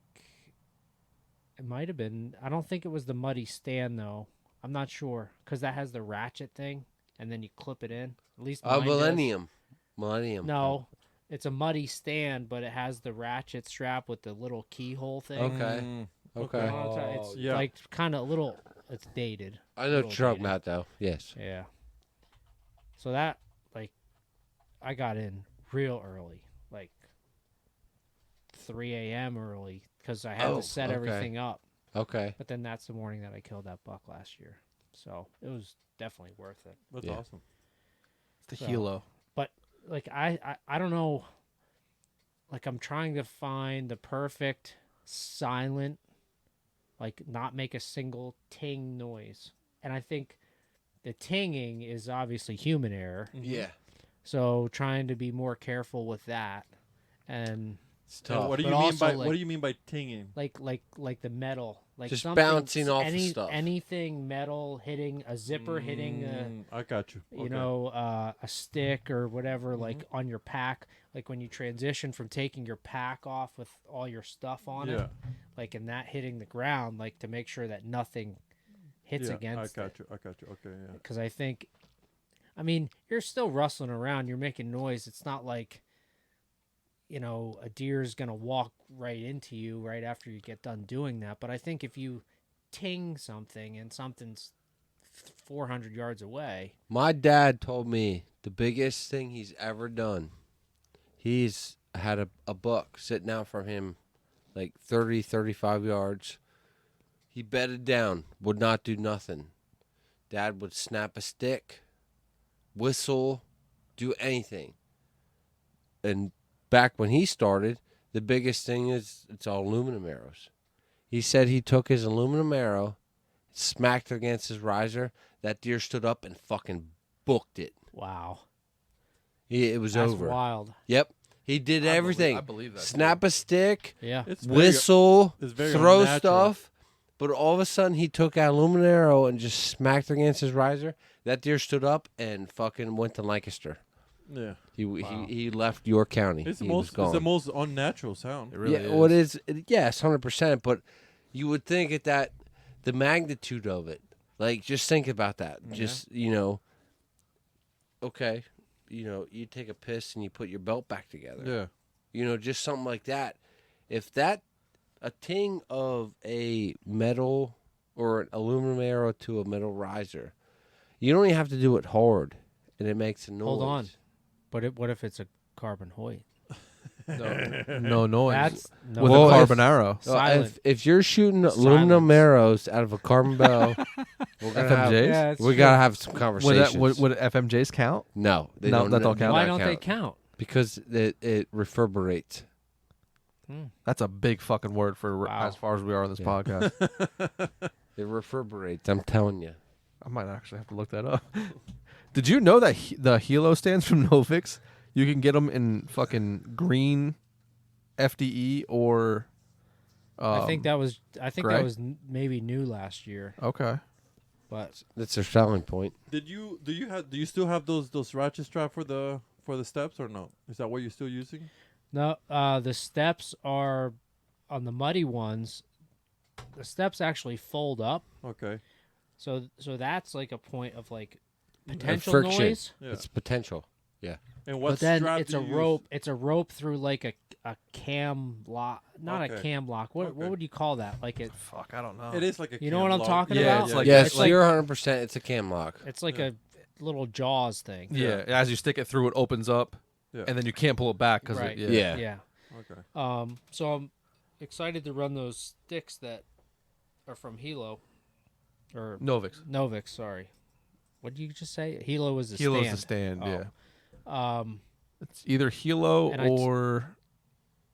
it might have been. I don't think it was the muddy stand though. I'm not sure because that has the ratchet thing, and then you clip it in. At least mine does. Millennium. Millennium. No, it's a muddy stand, but it has the ratchet strap with the little keyhole thing. Okay. Mm, Okay. You know what I'm saying? It's yeah. like kind of a little. It's dated. I know Little what you're talking dated. about, though. Yes. Yeah. So that, like, I got in real early, like 3 a.m. early, because I had Oh, to set okay. everything up. Okay. But then that's the morning that I killed that buck last year. So it was definitely worth it. That's Yeah. awesome. It's the So- Hilo. Like, I don't know. Like, I'm trying to find the perfect silent, like, not make a single ting noise. And I think the tinging is obviously human error. Yeah. So trying to be more careful with that, and It's And tough. what do you But mean also, by like- what do you mean by tinging? like the metal, like Just something, bouncing off of stuff. anything metal hitting a zipper, hitting I got you. you Okay. know a stick or whatever, like on your pack. Like when you transition from taking your pack off with all your stuff on Yeah. it, like and that hitting the ground, like to make sure that nothing hits Yeah, against I it. got you. I got you. Okay. Yeah. Because I think, I mean, you're still rustling around, you're making noise. It's not like, you know, a deer's gonna walk right into you right after you get done doing that. But I think if you ting something and something's 400 yards away, My dad told me the biggest thing he's ever done. He's had a buck sitting out from him like 30, 35 yards. He bedded down, would not do nothing. Dad would snap a stick, whistle, do anything. And back when he started, the biggest thing is it's all aluminum arrows. He said he took his aluminum arrow, smacked it against his riser. That deer stood up and fucking booked it. wow, It was that's over. wild. Yep. He did I everything. believe that. Snap a stick, Yeah, It's very, whistle, it's very throw unnatural. stuff. But all of a sudden, he took out aluminum arrow and just smacked it against his riser. That deer stood up and fucking went to Lancaster. Yeah. He left York County. It's the He was most. It's gone. the most unnatural sound. It really yeah, is. what is? Yes, 100%. But you would think at that the magnitude of it. Like, just think about that. Yeah. Just okay, you take a piss and you put your belt back together. Yeah. Just something like that. If that a ting of a metal or an aluminum arrow to a metal riser. You don't even have to do it hard, and it makes a noise. Hold on. But what if it's a carbon Hoyt? No noise. That's no with Well, a if- carbon arrow. silent. If you're shooting aluminum Silence. arrows out of a carbon bow, we're gonna have, FMJs? Yeah, it's we true. gotta have some Would, conversations. would FMJs count? No, they No, don't. that don't count. Why not don't they count? Because it reverberates. That's a big fucking word for Wow. as far as we are on this Yeah. podcast. It reverberates. I'm telling you. I might actually have to look that up. Did you know that the Hilo stands from Novix? You can get them in fucking green, FDE, or. I think that was gray? maybe new last year, Okay. but That's their selling point. Do you still have those ratchet strap for the steps or no? Is that what you're still using? no. The steps are on the muddy ones. The steps actually fold up, Okay. so that's like a point of like potential friction. noise. Yeah. It's potential. And what But then strap it's do a you use? rope. It's a rope through like a cam lock, not a Okay. cam lock. What Okay. would you call that? Like it. Fuck, I don't know. It is like a. You know cam what I'm lock. talking Yeah, about? it's like- Yes, it's like you're 100%. It's a cam lock. it's like Yeah. a little Jaws thing. Yeah, as you stick it through, it opens up, Yeah. and then you can't pull it back because Right. Yeah. Yeah. Okay. So I'm excited to run those sticks that are from Hilo, or Novix. Novix. Sorry, what did you just say? Hilo was the Hilo's stand. the stand. Oh. Yeah, it's either Hilo And I t- or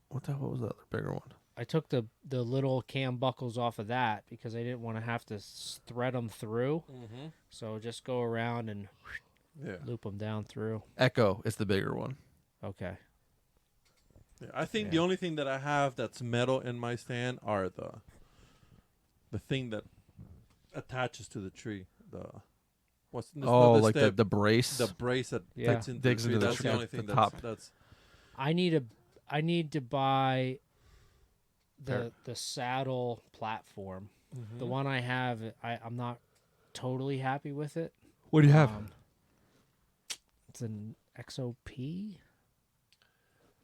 what was the other bigger one? I took the little cam buckles off of that because I didn't want to have to thread them through. Mm-hmm. So just go around and Yeah. loop them down through. Echo is the bigger one. Okay. Yeah. I think Yeah. the only thing that I have that's metal in my stand are the thing that attaches to the tree. It's not Oh, the like step, the brace. the brace that Yeah. fits into Digs the tree. into the That's tree, the only the thing top. that's I need to buy Pair. the saddle platform. Mm-hmm. The one I have, I'm not totally happy with it. what do you have? It's an XOP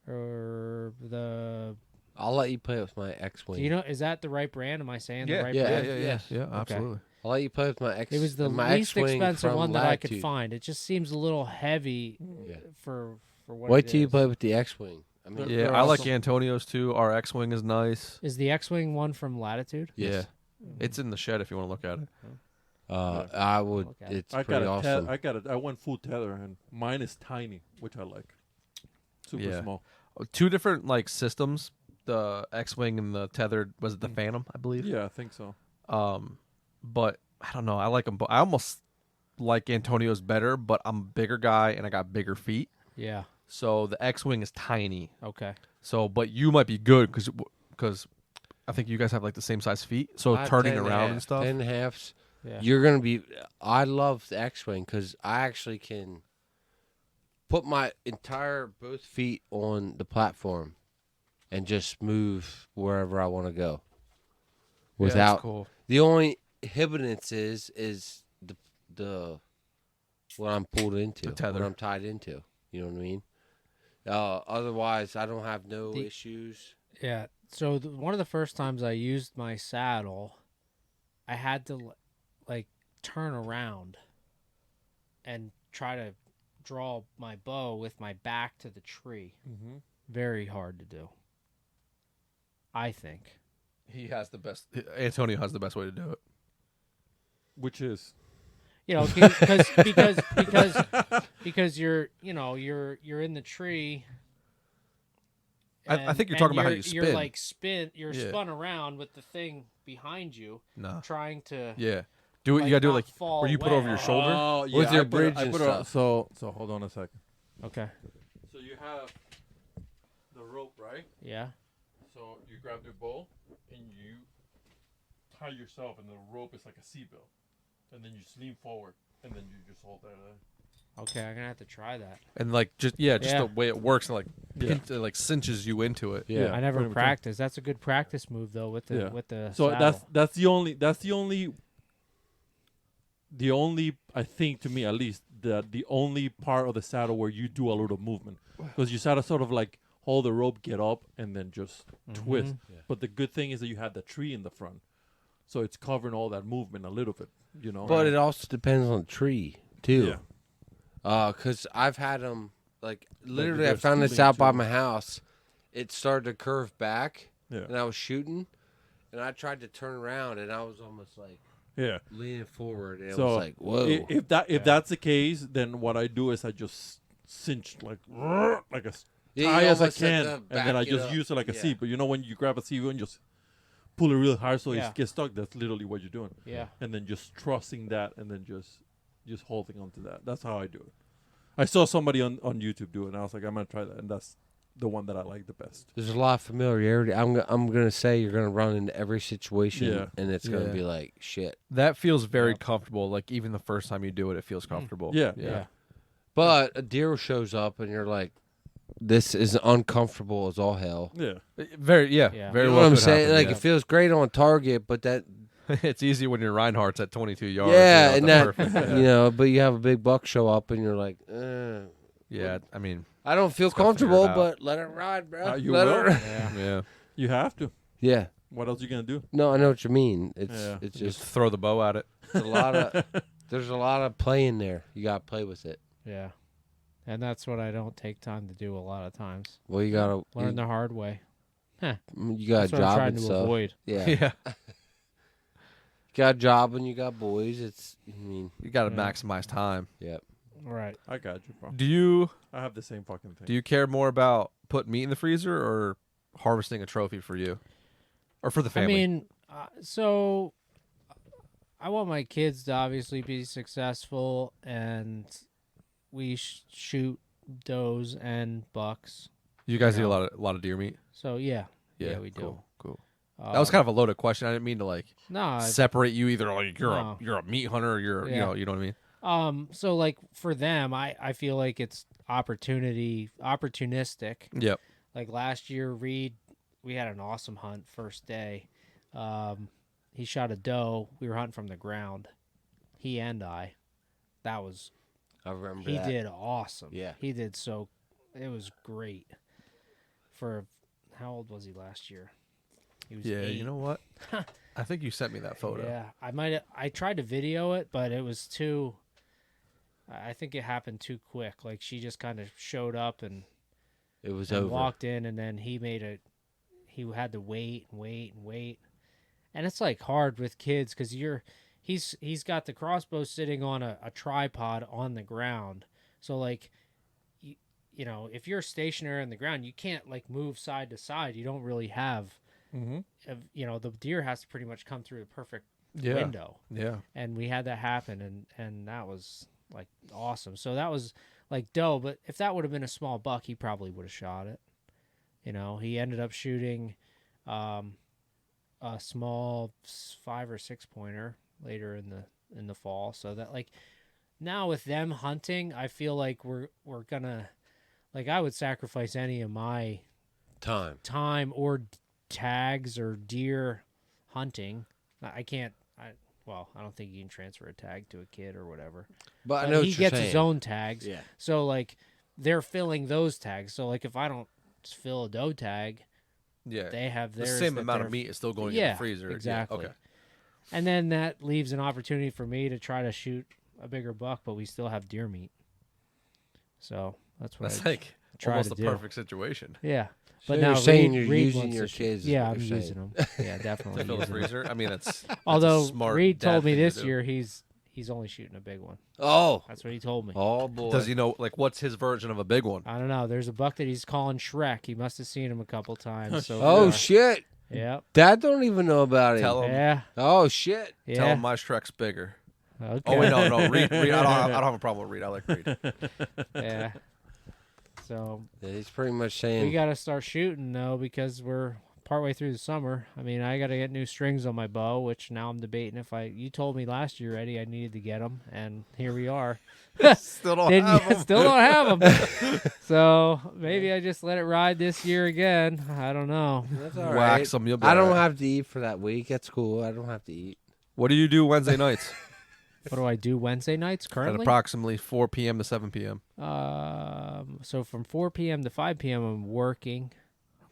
or the. I'll let you play with my X-wing. Do you know? Is that the right brand? Am I saying the right yeah, brand? yeah. Absolutely. I'll let you play with my X. It was the my least X-wing expensive from one that I could Latitude. find. It just seems a little heavy Yeah. for what. Wait it till you is. play with the X-wing. I mean, Yeah, They're I like awesome. Antonio's too. Our X-wing is nice. Is the X-wing one from Latitude? yes. It's in the shed if you want to look at it. I would. Okay. It's I pretty got awesome. I went full tether and mine is tiny, which I like. Super Yeah. small. Two different like systems. The X-wing and the tethered. Was it the Phantom? I believe. Yeah, I think so. But I don't know. I like them. I almost like Antonio's better, but I'm a bigger guy and I got bigger feet. Yeah. So the X-wing is tiny. Okay. So, but you might be good because I think you guys have like the same size feet. So I have turning 10 around and stuff. 10 halves. Yeah. You're gonna be. I love the X-wing because I actually can put my entire both feet on the platform and just move wherever I want to go. Yeah, that's Without cool. the only hindrance is the what I'm pulled into, The tether. what I'm tied into. You know what I mean? Otherwise, I don't have no The- issues. Yeah. So one of the first times I used my saddle, I had to like turn around and try to draw my bow with my back to the tree. Mm-hmm. Very hard to do. I think. He has the best. Antonio has the best way to do it. Which is You know, because you're you're in the tree. I think you're talking about how you You're spin. like you're Yeah. spun around with the thing behind you, No. trying to. Yeah. Do it. Like, you gotta do it not like fall where you put away. over your shoulder. Oh, yeah. With your I put it- bridge I and put it on- stuff. So hold on a second. Okay. So you have the rope, right? Yeah. So you grab your bow and you tie yourself, and the rope is like a seatbelt, and then you just lean forward, and then you just hold that. Okay, I'm gonna have to try that. And like just the Yeah. way it works and like Yeah. it like cinches you into it. Yeah. I never pretty much. practiced. That's a good practice move though with the Yeah. with the So saddle. that's the only I think, to me at least, the only part of the saddle where you do a little movement, because you saddle sort of like hold the rope, get up, and then just Mm-hmm. twist. But the good thing is that you have the tree in the front, so it's covering all that movement a little bit. You know, But it also depends on the tree too. Yeah. Cause I've had them like literally. I they're found this scooting out by too. my house. It started to curve back, Yeah. and I was shooting, and I tried to turn around, and I was almost like Yeah. leaning forward, and it So was like, whoa. if that's the case, then what I do is I just cinch like a Yeah, high you as I almost have can, to and then back I it just up. use it like a Yeah. seat. But you know when you grab a seat and just pull it real hard so Yeah. it gets stuck. That's literally what you're doing. Yeah. And then just trusting that, and then just holding onto that. That's how I do it. I saw somebody on YouTube do it, and I was like, I'm gonna try that, and that's the one that I like the best. There's a lot of familiarity. I'm gonna say you're gonna run into every situation, Yeah. and it's gonna Yeah. be like shit. That feels very Yep. comfortable. Like even the first time you do it, it feels comfortable. Yeah. Yeah. But a deer shows up, and you're like, this is uncomfortable as all hell. Yeah. Very Yeah. very You know well. what I'm could saying? happen, Like yeah. it feels great on target, but that It's easy when your Reinhardt's at 22 yards. yeah, you and know, that that's perfect. you know, but you have a big buck show up, and you're like, Yeah, I mean, I don't feel Just gotta figure it comfortable, out. but let it ride, bro. You Let it will. ride. Yeah. yeah. You have to. Yeah. What else you gonna do? No, I know what you mean. It's Yeah. it's Just just throw the bow at it. it's a lot of there's a lot of play in there. You gotta play with it. Yeah. And that's what I don't take time to do a lot of times. Well, you gotta Learn the hard way. you got a That's what I'm job trying and to stuff. avoid. Yeah. Yeah. Got a job and you got boys. It's I mean, You got to Yeah. maximize time. yeah. Right. I got you, bro. Do you I have the same fucking thing. do you care more about putting meat in the freezer or harvesting a trophy for you, or for the family? I mean, so I want my kids to obviously be successful, and we shoot does and bucks. you guys eat no. a lot of deer meat. So yeah, we do. cool, Cool. That was kind of a loaded question. I didn't mean to like no. separate you either. Like No. you're a meat hunter. Or you're Yeah. you know what I mean. So like for them, I feel like it's opportunistic. Yep. Like last year, Reed, we had an awesome hunt first day. He shot a doe. We were hunting from the ground. He and I. That was I remember he that. did awesome. Yeah. He did so. It was great. For how old was he last year? He was Yeah. 8. You know what? I think you sent me that photo. Yeah, I tried to video it, but it was too. I think it happened too quick. Like she just kind of showed up and It was and over. walked in, and then he had to wait and wait and wait, and it's like hard with kids because he's got the crossbow sitting on a tripod on the ground, so like you know if you're stationary on the ground, you can't like move side to side. You don't really have, you know, the deer has to pretty much come through the perfect Yeah. window, Yeah. and we had that happen, and that was like awesome. So that was like doe, but if that would have been a small buck, he probably would have shot it. You know, he ended up shooting a small 5 or 6 pointer later in the fall. So that like now with them hunting, I feel like we're gonna like I would sacrifice any of my time or tags or deer hunting. I can't. I don't think you can transfer a tag to a kid or whatever. But I But know he what you're gets saying. his own tags. Yeah. So like they're filling those tags. So like if I don't fill a doe tag, Yeah. they have The theirs. same that amount they're- of meat is still going in Yeah, the freezer. Yeah, exactly. okay. And then that leaves an opportunity for me to try to shoot a bigger buck, but we still have deer meat. So that's what That's I like try almost to the do. perfect situation. Yeah. So But you're now saying Reed, you're Reed using wants your to shoot- kids is Yeah, what I'm you're using them. Yeah, definitely. To fill the using 'em. freezer. I mean, that's Although a smart Reed dad told me thing to this do. year he's only shooting a big one. Oh. That's what he told me. Oh boy. Does he know like what's his version of a big one? I don't know. There's a buck that he's calling Shrek. He must have seen him a couple times. So Oh far. shit. Yeah. Dad don't even know about it. Tell him. Yeah. Oh shit. Yeah. Tell him my Shrek's bigger. Okay. Oh wait, no. Reed. I don't have a problem with Reed. I like Reed. Yeah. So Yeah, he's pretty much we saying got to start shooting though because we're partway through the summer. I mean, I got to get new strings on my bow, which now I'm debating if you told me last year, Eddie, I needed to get them, and here we are. Still don't have him. Still don't have them. So maybe I just let it ride this year again. I don't know. that's all right. Wax them. You'll be I don't all right. have to eat for that week. That's cool. I don't have to eat. What do you do Wednesday nights? What do I do Wednesday nights At currently? approximately 4 p.m. to 7 p.m. So from 4 p.m. to 5 p.m. I'm working.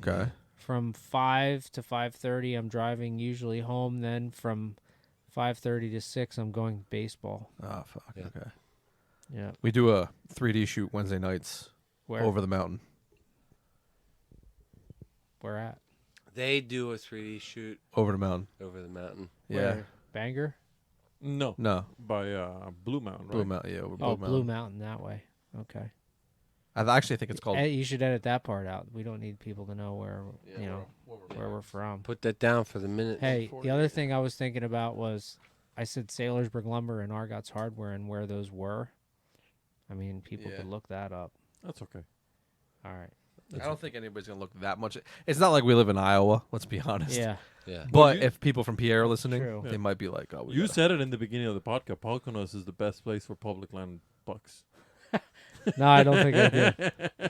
Okay. From 5 to 5:30 I'm driving usually home. Then from 5:30 to 6 I'm going to baseball. Oh, fuck. Yeah. Okay. Yeah. We do a 3D shoot Wednesday nights Where? over the mountain. Where at? They do a 3D shoot Over the mountain. over the mountain. Yeah. Where? Bangor? No, No. by Blue Mountain, right? Blue Mountain. Yeah, over Blue Oh, Mountain. Blue Mountain that way. Okay. I actually think it's called. You should edit that part out. We don't need people to know where where we're from. Put that down for the minute. Hey, the other thing I was thinking about was I said Saylorsburg Lumber and Argott's Hardware and where those were. I mean, people Yeah. could look that up. That's okay. All right. I don't think anybody's gonna look that much. It's not like we live in Iowa. Let's be honest. Yeah. Yeah. But Well, you- if people from Pierre are listening, True. they might be like, "Oh, You said it in the beginning of the podcast. Poconos is the best place for public land bucks. No, I don't think I did.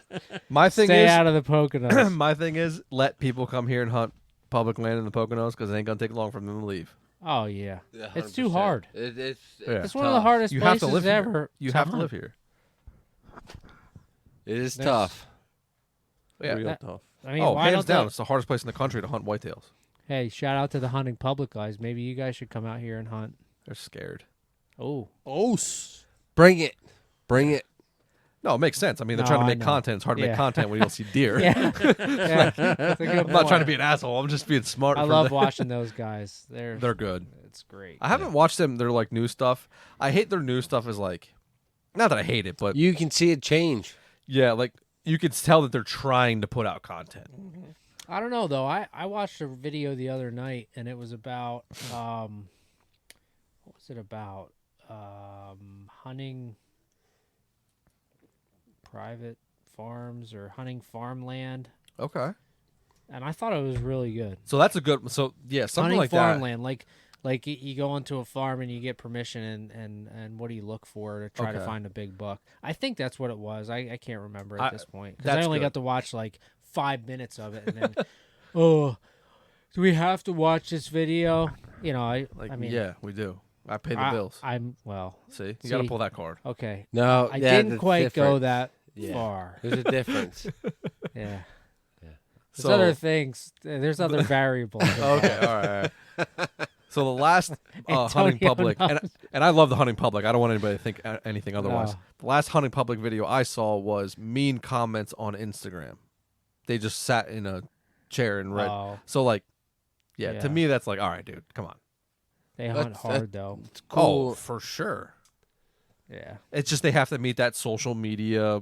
My thing Stay is, out of the Poconos. my thing is, let people come here and hunt public land in the Poconos because it ain't gonna take long for them to leave. Oh yeah. Yeah, It's too 100%. hard. It's Yeah. It's one of the tough. hardest You have to places live here. ever. You have to hunt. live here. It is There's- tough. Yeah. Real that- tough. I mean, Oh, why hands don't down, the- it's the hardest place in the country to hunt whitetails. Hey, shout out to the hunting public guys. Maybe you guys should come out here and hunt. They're scared. Oh, Bring it. Bring it. No, it makes sense. I mean, they're No, trying to I make know. content. It's hard to Yeah. make content when you don't see deer. yeah. Yeah, that's a good I'm not trying to point. be an asshole. I'm just being smart. I for love the- watching those guys. They're good. It's great. I haven't watched them. Their like new stuff. I hate their new stuff. Is like, not that I hate it, but You can see it change. yeah, like you could tell that they're trying to put out content. I don't know though. I watched a video the other night and it was about what was it about? Hunting private farms or hunting farmland. Okay, And I thought it was really good. so that's a good. So yeah, something Hunting like farmland, like you go into a farm and you get permission and what do you look for to try to Okay. find a big buck? I think that's what it was. I can't remember at this point because I that's only good. got to watch like 5 minutes of it and then oh, do we have to watch this video? You know, that. Like I mean, yeah, we do. I pay the bills. I'm well. See, you got to See. pull that card. Okay, No, I yeah, didn't that's quite go different. that Yeah. far. There's a difference. Yeah. There's So other things. There's other variables. okay, all right. So the last hunting Antonio public, and I love the hunting public. I don't want anybody to think anything otherwise. No. The last hunting public video I saw was mean comments on Instagram. They just sat in a chair and read. Oh, So like, yeah, Yeah. to me that's like, all right, dude, come on. they hunt That's- hard though. It's cool. Oh, for sure. Yeah. It's just they have to meet that social media.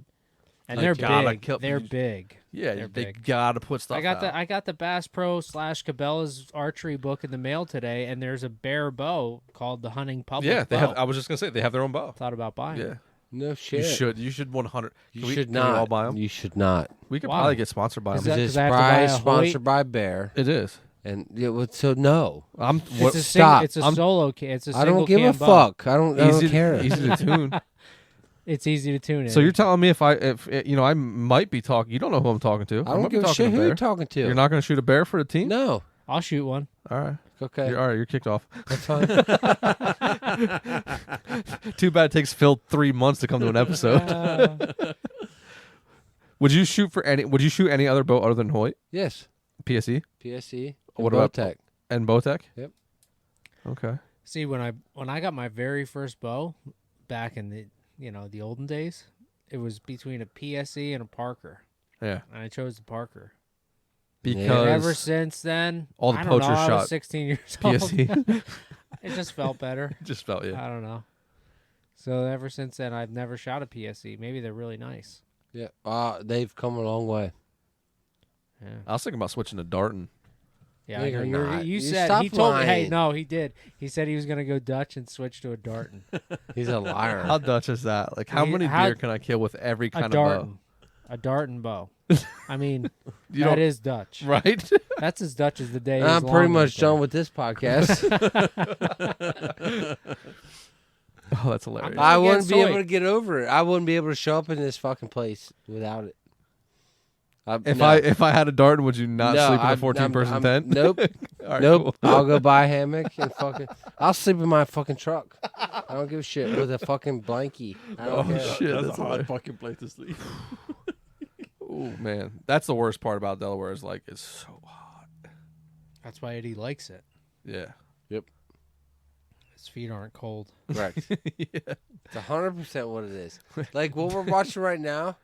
And Like, they're gotta big. kill- They're big. Yeah, They're they big. gotta put stuff. I got out. I got the Bass Pro / Cabela's archery book in the mail today, and there's a bear bow called the Hunting Public. Yeah, they bow. have. I was just gonna say they have their own bow. Thought about buying. Yeah, it. No you shit. should. You should 100. You Can we- should can we not. all buy them. You should not. We could Why? probably get sponsored by Is them. that- This is 'cause I have to buy prize a sponsored by Bear, It is. and so no. I'm. It's What, a Stop. It's a I'm- solo. It's a I single don't give a cam bow. fuck. I don't care. Easy to tune. It's easy to tune in. So you're telling me if I might be talking. You don't know who I'm talking to. I don't might be give a talking shit to who Bear. you're talking to. You're not going to shoot a bear for the team. No. I'll shoot one. All right. Okay. All right. You're kicked off. That's fine. Too bad it takes Phil 3 months to come to an episode. Would you shoot any other boat other than Hoyt? Yes. PSE PSE. What about- Tech? and Bowtech? Yep. Okay. See, when I got my very first bow back in the olden days, it was between a PSE and a Parker, Yeah. and I chose the Parker. Because And ever since then, all the I don't know, poachers I shot was 16 years old. PSE It just felt better. just felt I don't know. So ever since then, I've never shot a PSE. Maybe they're really nice. Yeah. They've come a long way. Yeah. I was thinking about switching to Darton. Yeah, No, I know. you're not. You You said stop he told me. Hey, lying. no, he did. He said he was gonna go Dutch and switch to a Darton. He's a liar. How Dutch is that? Like, how Yeah, many how- deer can I kill with every A kind of Darton. A Darton bow. I mean, You that don't- is Dutch. bow? Right? That's as Dutch as the day is I'm long pretty much right there. done with this podcast. Oh, that's hilarious. not- I wouldn't against be able Hoyt. to get over it. I wouldn't be able to show up in this fucking place without it. If I had a dart, would you not sleep in a 14-person tent? Nope. All right, Nope. cool. I'll go buy a hammock and I'll sleep in my fucking truck. I don't give a shit with a fucking blankie. I don't care. shit. That's That's a hot hilarious. fucking place to sleep. Oh man, that's the worst part about Delaware is like it's so hot. That's why Eddie likes it. Yeah. His feet aren't cold. Correct. Yeah. It's 100% what it is. Like what we're watching right now,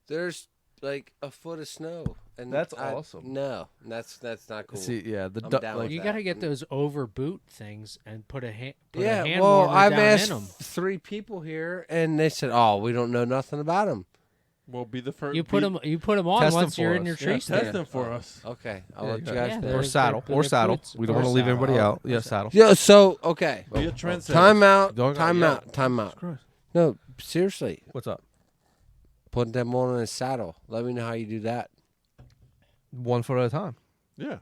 there's like a foot of snow, and That's awesome. No, that's not cool. See, yeah, the I'm du- down like with You that. got to get those over boot things and put a hand well, warmer I've down asked in them. 3 people here, and they said, "Oh, we don't know nothing about them." Well, be the first. You put them on Test 'em once you're for in your us. tree Test stand. them for us. Okay, I'll Yeah, let you you got guys it. know. Yeah, or they're- saddle, they're or saddle. boots We don't or want to leave saddle. anybody out. Oh, Yeah, saddle. Yeah. So okay, Be a trendsetter. time out. Don't- Time yeah. out. Time out. Christ. No, seriously, What's up? put them on in a saddle. Let me know how you do that. 1 foot at a time. Yeah.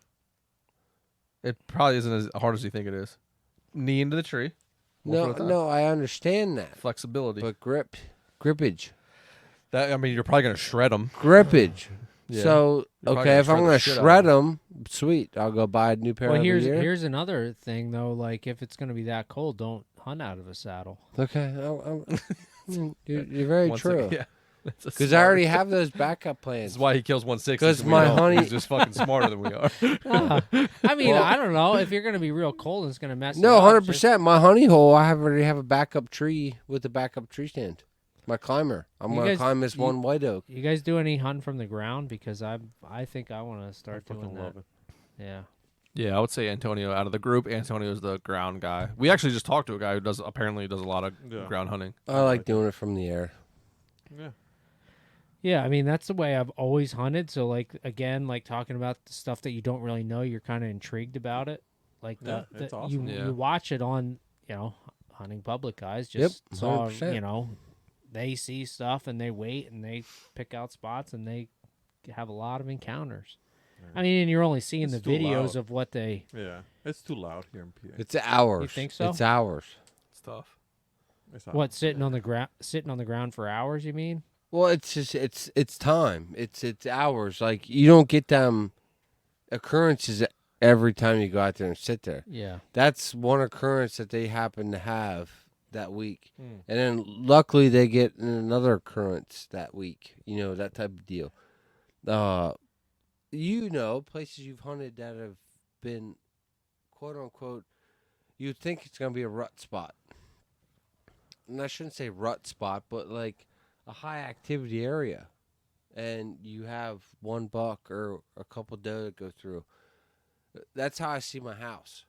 It probably isn't as hard as you think it is. Knee into the tree. 1 No, foot at a time. no, I understand that, Flexibility. but grippage. That I mean, you're probably gonna shred them. Grippage. Yeah. So You're probably okay, gonna if I'm shred the gonna shit out shred of them, sweet. I'll go buy a new pair Well, every year. here's another thing though. Like if it's going to be that cold, don't hunt out of a saddle. Okay, you're very One true. second, yeah. Because I already have those backup plans. That's why he kills 160. 'Cause we my don't. honey- He's just fucking smarter than we are. I mean, Well- I don't know if you're going to be real cold and it's going to mess. No, you up, 100%. My honey hole, already have a backup tree with a backup tree stand. My climber. I'm You going to guys- climb this one white oak. You guys do any hunting from the ground? Because I think I want to I start fucking doing that. love it. Yeah. Yeah, I would say Antonio out of the group. Antonio's the ground guy. We actually just talked to a guy who apparently does a lot of Yeah. ground hunting. I like doing it from the air. Yeah. Yeah, I mean that's the way I've always hunted. So like again, like talking about the stuff that you don't really know, you're kind of intrigued about it. Like Yeah, it's awesome. Yeah. you watch it on hunting public guys. Yep, Just saw 100%. they see stuff and they wait and they pick out spots and they have a lot of encounters. I mean, and you're only seeing It's the too videos loud. of what they. Yeah. It's too loud here in PA. It's hours. You think so? It's hours. It's tough. It's What sitting on the ground for hours? You mean? Well, it's just it's time. It's hours. Like you don't get them occurrences every time you go out there and sit there. Yeah. That's one occurrence that they happen to have that week. And then luckily they get another occurrence that week. You know, that type of deal. Places you've hunted that have been quote unquote, you'd think it's going to be a rut spot. And I shouldn't say rut spot, but like a high activity area. And you have one buck or a couple doe that go through. That's how I see my house.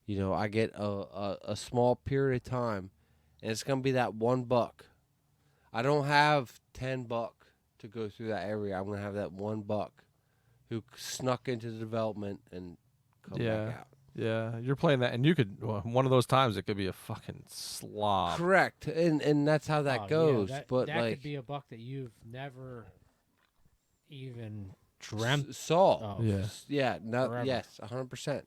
You know, I get a small period of time, and it's going to be that one buck. I don't have 10 buck to go through that area. I'm going to have that one buck who snuck into the development and come back out. Yeah, you're playing that, and you could one of those times it could be a fucking slob. Correct, and that's how that Oh, yeah, goes. that, but that like could be a buck that you've never even dreamt. saw. of. Yeah. Yeah, no, Forever. yes, 100%.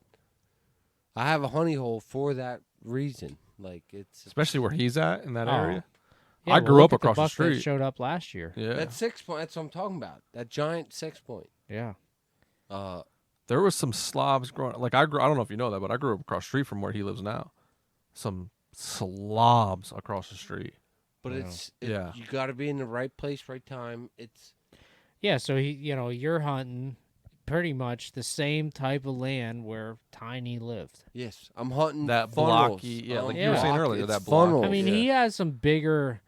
I have a honey hole for that reason. Like it's Especially where he's at in that Oh. area. Yeah, I well, grew look up at the across the buck that street. showed up last year. Yeah, that 6 point. That's what I'm talking about. That giant 6 point. Yeah. there was some slobs growing. Like I don't know if you know that, but I grew up across the street from where he lives now. Some slobs across the street. But Yeah. Yeah. you got to be in the right place, right time. It's Yeah, so you're hunting pretty much the same type of land where Tiny lived. yes, I'm hunting That funnels. blocky- yeah, like you were saying earlier, It's that block. funnels. I mean, yeah. he has some bigger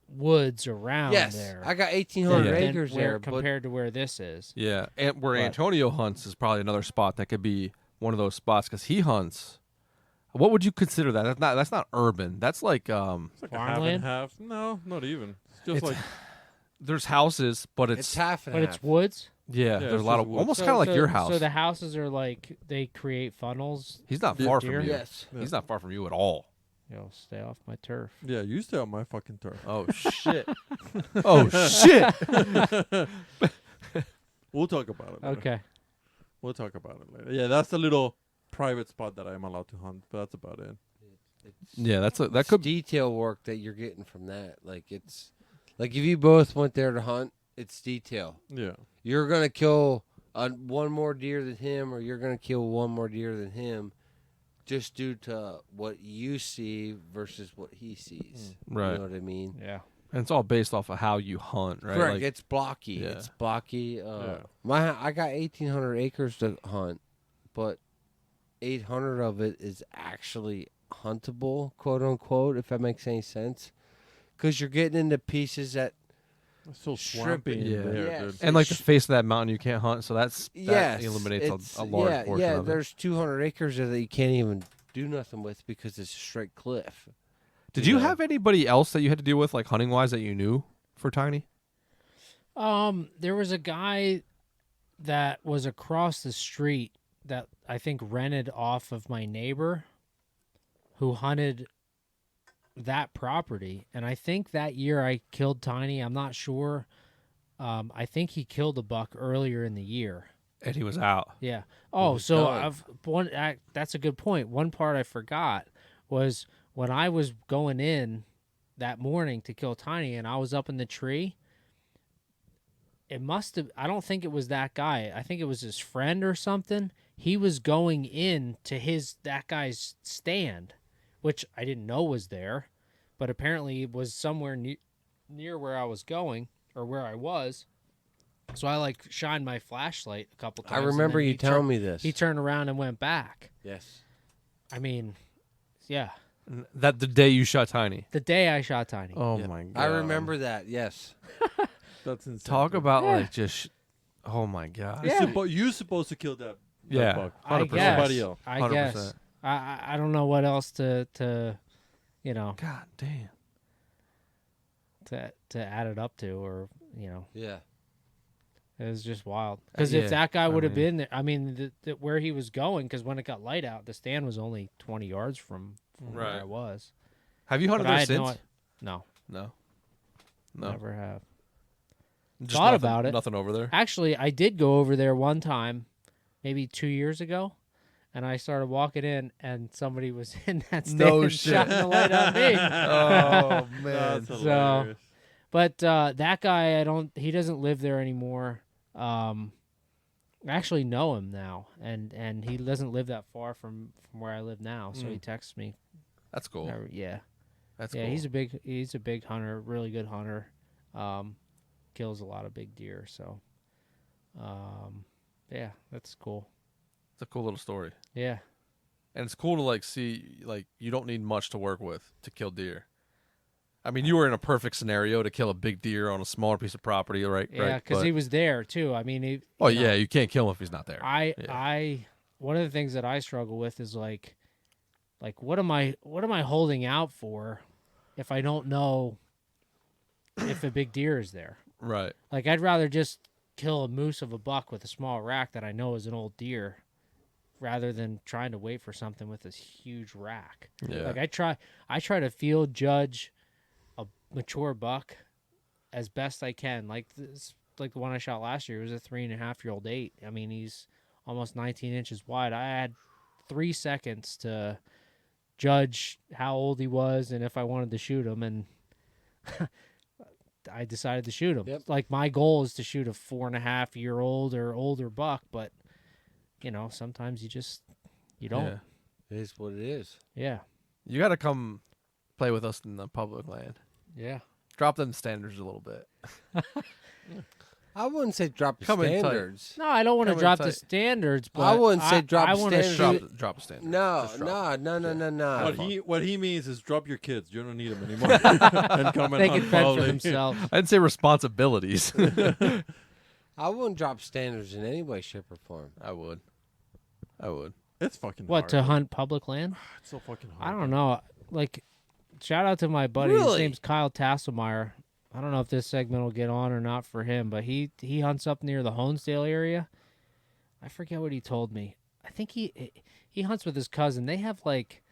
woods around yes, there. I got 1,800 Yeah. acres where, there, but compared to where this is. Yeah, and where But- Antonio hunts is probably another spot that could be one of those spots because he hunts. What would you consider that? That's not urban. That's like It's like a half and Farmland? half. No, not even. It's just It's- like there's houses, but it's it's half and But half. it's woods. yeah. it's There's a lot just of woods. almost So- kind of like so- your house. So the houses are like they create funnels. He's not Yeah. far from Deer? you. Yes. He's not far from you at all. Stay off my turf. yeah, you stay on my fucking turf. Oh shit! Oh shit! We'll talk about it. Later. Okay. We'll talk about it later. Yeah, that's the little private spot that I'm allowed to hunt, but that's about it. Yeah, that It's could. detail work that you're getting from that. Like it's like if you both went there to hunt, It's detail. Yeah. You're gonna kill one more deer than him, or you're gonna kill one more deer than him, just due to what you see versus what he sees. Right. You know what I mean? Yeah. And it's all based off of how you hunt, right? Correct. Like, It's blocky. Yeah. It's blocky. Yeah. I got 1,800 acres to hunt, but 800 of it is actually huntable, quote unquote, if that makes any sense. Because you're getting into pieces that It's so Strip swampy it. in Yeah. there, Yes. dude. and like the face of that mountain you can't hunt, so that yes, eliminates it's- a large yeah, portion yeah, of it. there's 200 acres there that you can't even do nothing with because it's a straight cliff. Did you know? have anybody else that you had to deal with, like hunting wise, that you knew for Tiny? There was a guy that was across the street that I think rented off of my neighbor who hunted that property. And I think that year I killed Tiny. I'm not sure. I think he killed a buck earlier in the year. And he was out. Yeah. Oh, was so done. that's a good point. One part I forgot was when I was going in that morning to kill Tiny and I was up in the tree. It must have, I don't think it was that guy. I think it was his friend or something. He was going in to that guy's stand, which I didn't know was there, but apparently it was somewhere near where I was going or where I was. So I like shined my flashlight a couple times. I and remember then you he telling me this. He turned around and went back. Yes. I mean, yeah. That the day you shot Tiny. The day I shot Tiny. Oh Yeah. my god! I remember that. Yes. That's insane. Talk dude. about Yeah. like just. Oh my god! Yeah. You're supposed to kill that Yeah. buck. I 100%. guess. Somebody else. I 100%. guess. I don't know what else to God damn. to add it up to, or Yeah. it was just wild. Because Yeah, if that guy I would have mean- been there, I mean, where he was going, because when it got light out, the stand was only 20 yards from where Right. I was. Have you hunted But I there had since? no, No. No. never have. Just Thought nothing- about it. Nothing over there. Actually, I did go over there one time, maybe 2 years ago, and I started walking in, and somebody was in that stand No and shit. shining the light on me. Oh man. That's So- hilarious. But that guy, he doesn't live there anymore. I actually know him now, and he doesn't live that far from where I live now. So he texts me. That's cool. Yeah, That's yeah. cool. He's a big hunter, really good hunter. Kills a lot of big deer. So, yeah, that's cool. It's a cool little story, Yeah, and it's cool to like see like you don't need much to work with to kill deer. I mean, you were in a perfect scenario to kill a big deer on a smaller piece of property, right? yeah, right? because But- he was there too. I mean, you Oh know, yeah, you can't kill him if he's not there. I one of the things that I struggle with is like what am I holding out for if I don't know if a big deer is there? Right. Like I'd rather just kill a moose of a buck with a small rack that I know is an old deer rather than trying to wait for something with this huge rack. Yeah. Like I try to field judge a mature buck as best I can. Like the one I shot last year was a 3.5-year-old 8. I mean, he's almost 19 inches wide. I had 3 seconds to judge how old he was and if I wanted to shoot him, and I decided to shoot him. Yep. Like my goal is to shoot a 4.5-year-old or older buck, but sometimes you don't. Yeah. It is what it is. Yeah. You got to come play with us in the public land. Yeah. Drop them standards a little bit. I wouldn't say drop the Come in tight. standards. No, I don't want to Come in drop the tight. standards, but I wouldn't say drop I wanna standards. shoot- Drop a standard. No, Just drop no. What he means is drop your kids. You don't need them anymore. And come and They can hunt fend for public. themselves. I'd say responsibilities. I wouldn't drop standards in any way, shape, or form. I would. It's fucking What, hard. to hunt public land? It's so fucking hard. I don't know. Like, shout out to my buddy. His Really? name's Kyle Tasselmeyer. I don't know if this segment will get on or not for him, but he hunts up near the Honesdale area. I forget what he told me. I think he hunts with his cousin. They have like,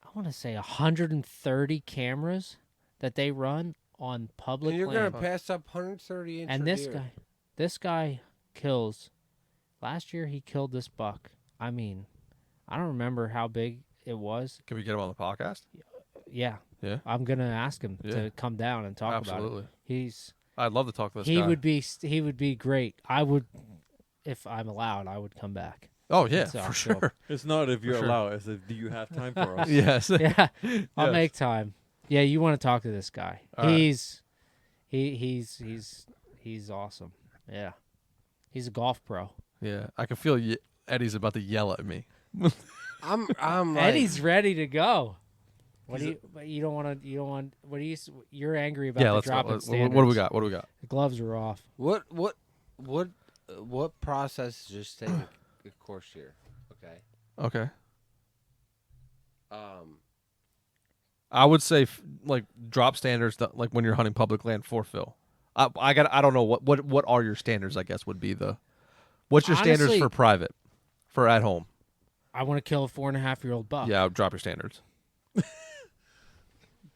I want to say 130 cameras that they run on public And you're land. gonna pass up 130 inch. And this guy kills. Last year he killed this buck. I mean, I don't remember how big it was. Can we get him on the podcast? Yeah. Yeah. I'm gonna ask him Yeah. to come down and talk about Absolutely. it. I'd love to talk to this he guy. would be great. I would, if I'm allowed, I would come back. Oh yeah, So, for so- sure. It's not if you're sure. allowed. It's if do you have time for us? Yes. Yeah, I'll Yes. make time. Yeah, you want to talk to this guy? All right. He's awesome. Yeah, he's a golf pro. Yeah, I can feel Eddie's about to yell at me. I'm like, Eddie's ready to go. What do you? But you don't want to. You don't want. What do you? You're angry about Yeah, the let's go. drop in What standards. do we got? What do we got? The gloves are off. what process is just taking a course here? Okay. Okay. Um, I would say like drop standards that, like when you're hunting public land for fill. I don't know what are your standards, I guess would be the what's your standards Honestly- for private for at home? I want to kill a 4.5-year-old buck. Yeah, drop your standards.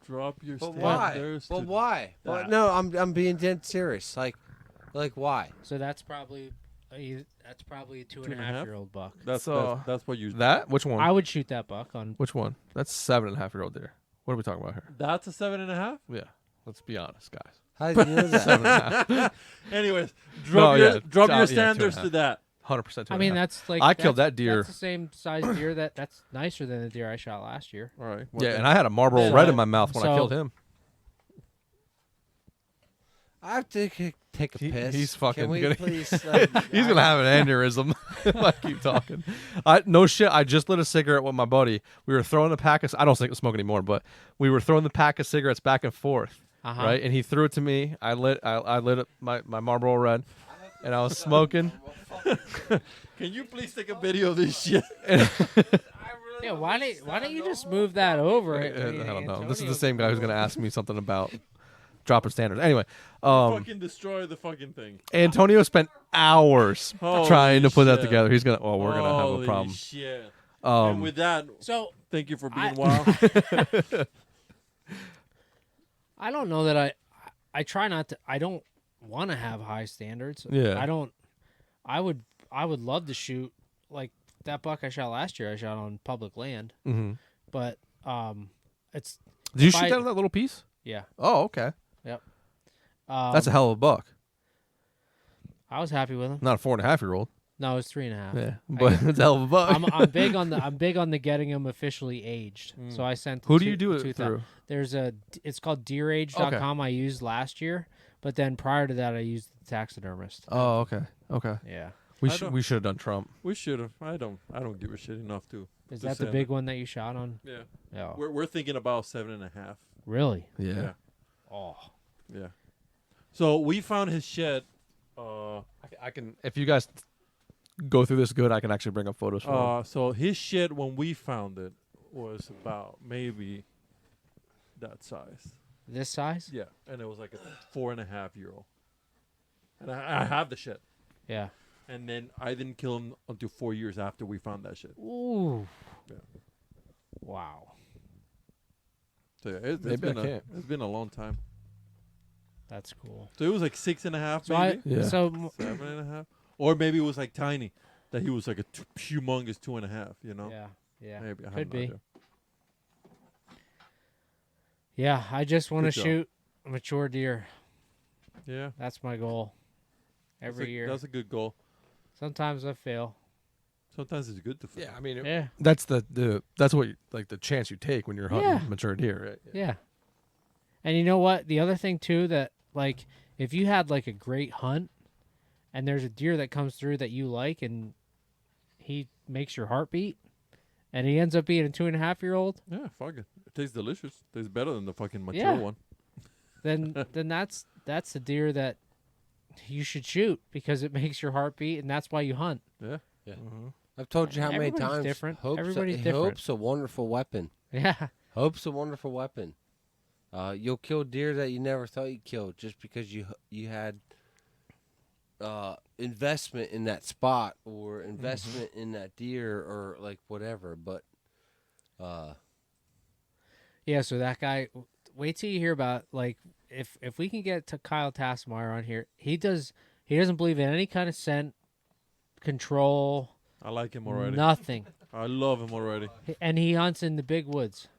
Drop your but why? standards. But to why? But that. no, I'm being dead serious. Like why? So that's probably a 2.5-year-old buck. That's what you. That which one? I would shoot that buck on. Which one? That's 7.5-year-old deer. What are we talking about here? That's a 7.5. Yeah, let's be honest, guys. How did you know that? 7.5. Anyways, No, yeah, drop yeah, your standards 2.5. to that. 100%. I mean, that's like I killed that's- that deer. That's the same size deer. That's nicer than the deer I shot last year. All right. Yeah, and I had a Marlboro Yeah. Red in my mouth when I So- killed him. I have to take a piss. He's fucking Can we gonna- please? He's gonna have an aneurysm if I keep talking. No shit. I just lit a cigarette with my buddy. We were throwing the pack of. I don't smoke anymore, but we were throwing the pack of cigarettes back and forth, Uh-huh. right? And he threw it to me. I lit up my Marlboro Red, and I was smoking. Can you please take a video of this shit? Yeah, why don't you just move that over? I don't know. This is the same guy who's gonna ask me something about dropping standards. Anyway, Fucking destroy the fucking thing. Antonio spent hours Holy trying to put that shit. together. He's gonna. Oh, we're gonna have a Holy problem. Shit. And with that, So thank you for I- being wild. I don't know that I try not to. I don't want to have high standards. Yeah. I don't. I would love to shoot like that buck I shot last year. I shot on public land, Mm-hmm. but it's Did you If shoot I- that on that little piece? yeah. Oh, okay. That's That's a hell of a buck. I was happy with him. Not a 4.5-year-old. No, it was 3.5. Yeah, but it's a hell of a buck. I'm big on the getting him officially aged. So I sent. Who do you do it 2,000. through? There's it's called deerage.com. I used last year, but then prior to that I used the taxidermist. Oh, okay, okay. Yeah. We I should don't- we should have done Trump. We should have. I don't give a shit enough to. Is to that the send big it. one that you shot on? Yeah. Yeah. We're thinking about 7.5. Really? Yeah. Yeah. Oh. Yeah. So we found his shed. I can. If you guys go through this good, I can actually bring up photos for him. So his shed when we found it was about maybe that size. This size? Yeah, and it was like a 4.5-year-old. And I have the shed. Yeah. And then I didn't kill him until 4 years after we found that shit. Ooh. Yeah. Wow. So yeah, Maybe I can't. it's been a long time. That's cool. So it was like 6.5, So maybe Yeah. 7.5, or maybe it was like tiny, that he was like a humongous 2.5. You know, yeah. maybe I have Could no be. idea. Yeah, I just want to Good job. shoot a mature deer. Yeah, That's my goal. Every year. That's a good goal. Sometimes I fail. Sometimes it's good to fail. Yeah, I mean, Yeah. that's that's what like the chance you take when you're hunting Yeah. mature deer, right? Yeah. And you know what? The other thing too that like if you had like a great hunt and there's a deer that comes through that you like and he makes your heart beat and he ends up being a 2.5-year-old, Yeah, fuck it. It tastes delicious. Tastes better than the fucking mature Yeah. one. then that's the deer that you should shoot because it makes your heart beat and that's why you hunt. Yeah. I've told you how many Everybody's times. different. Hope's Everybody's different. Hope's a wonderful weapon. Yeah. Hope's a wonderful weapon. You'll kill deer that you never thought you'd kill just because you had investment in that spot or investment in that deer or like whatever. But Yeah, so that guy wait till you hear about like if we can get to Kyle Tassmeyer on here, he doesn't believe in any kind of scent control, I like him already. nothing. I love him already. And he hunts in the big woods.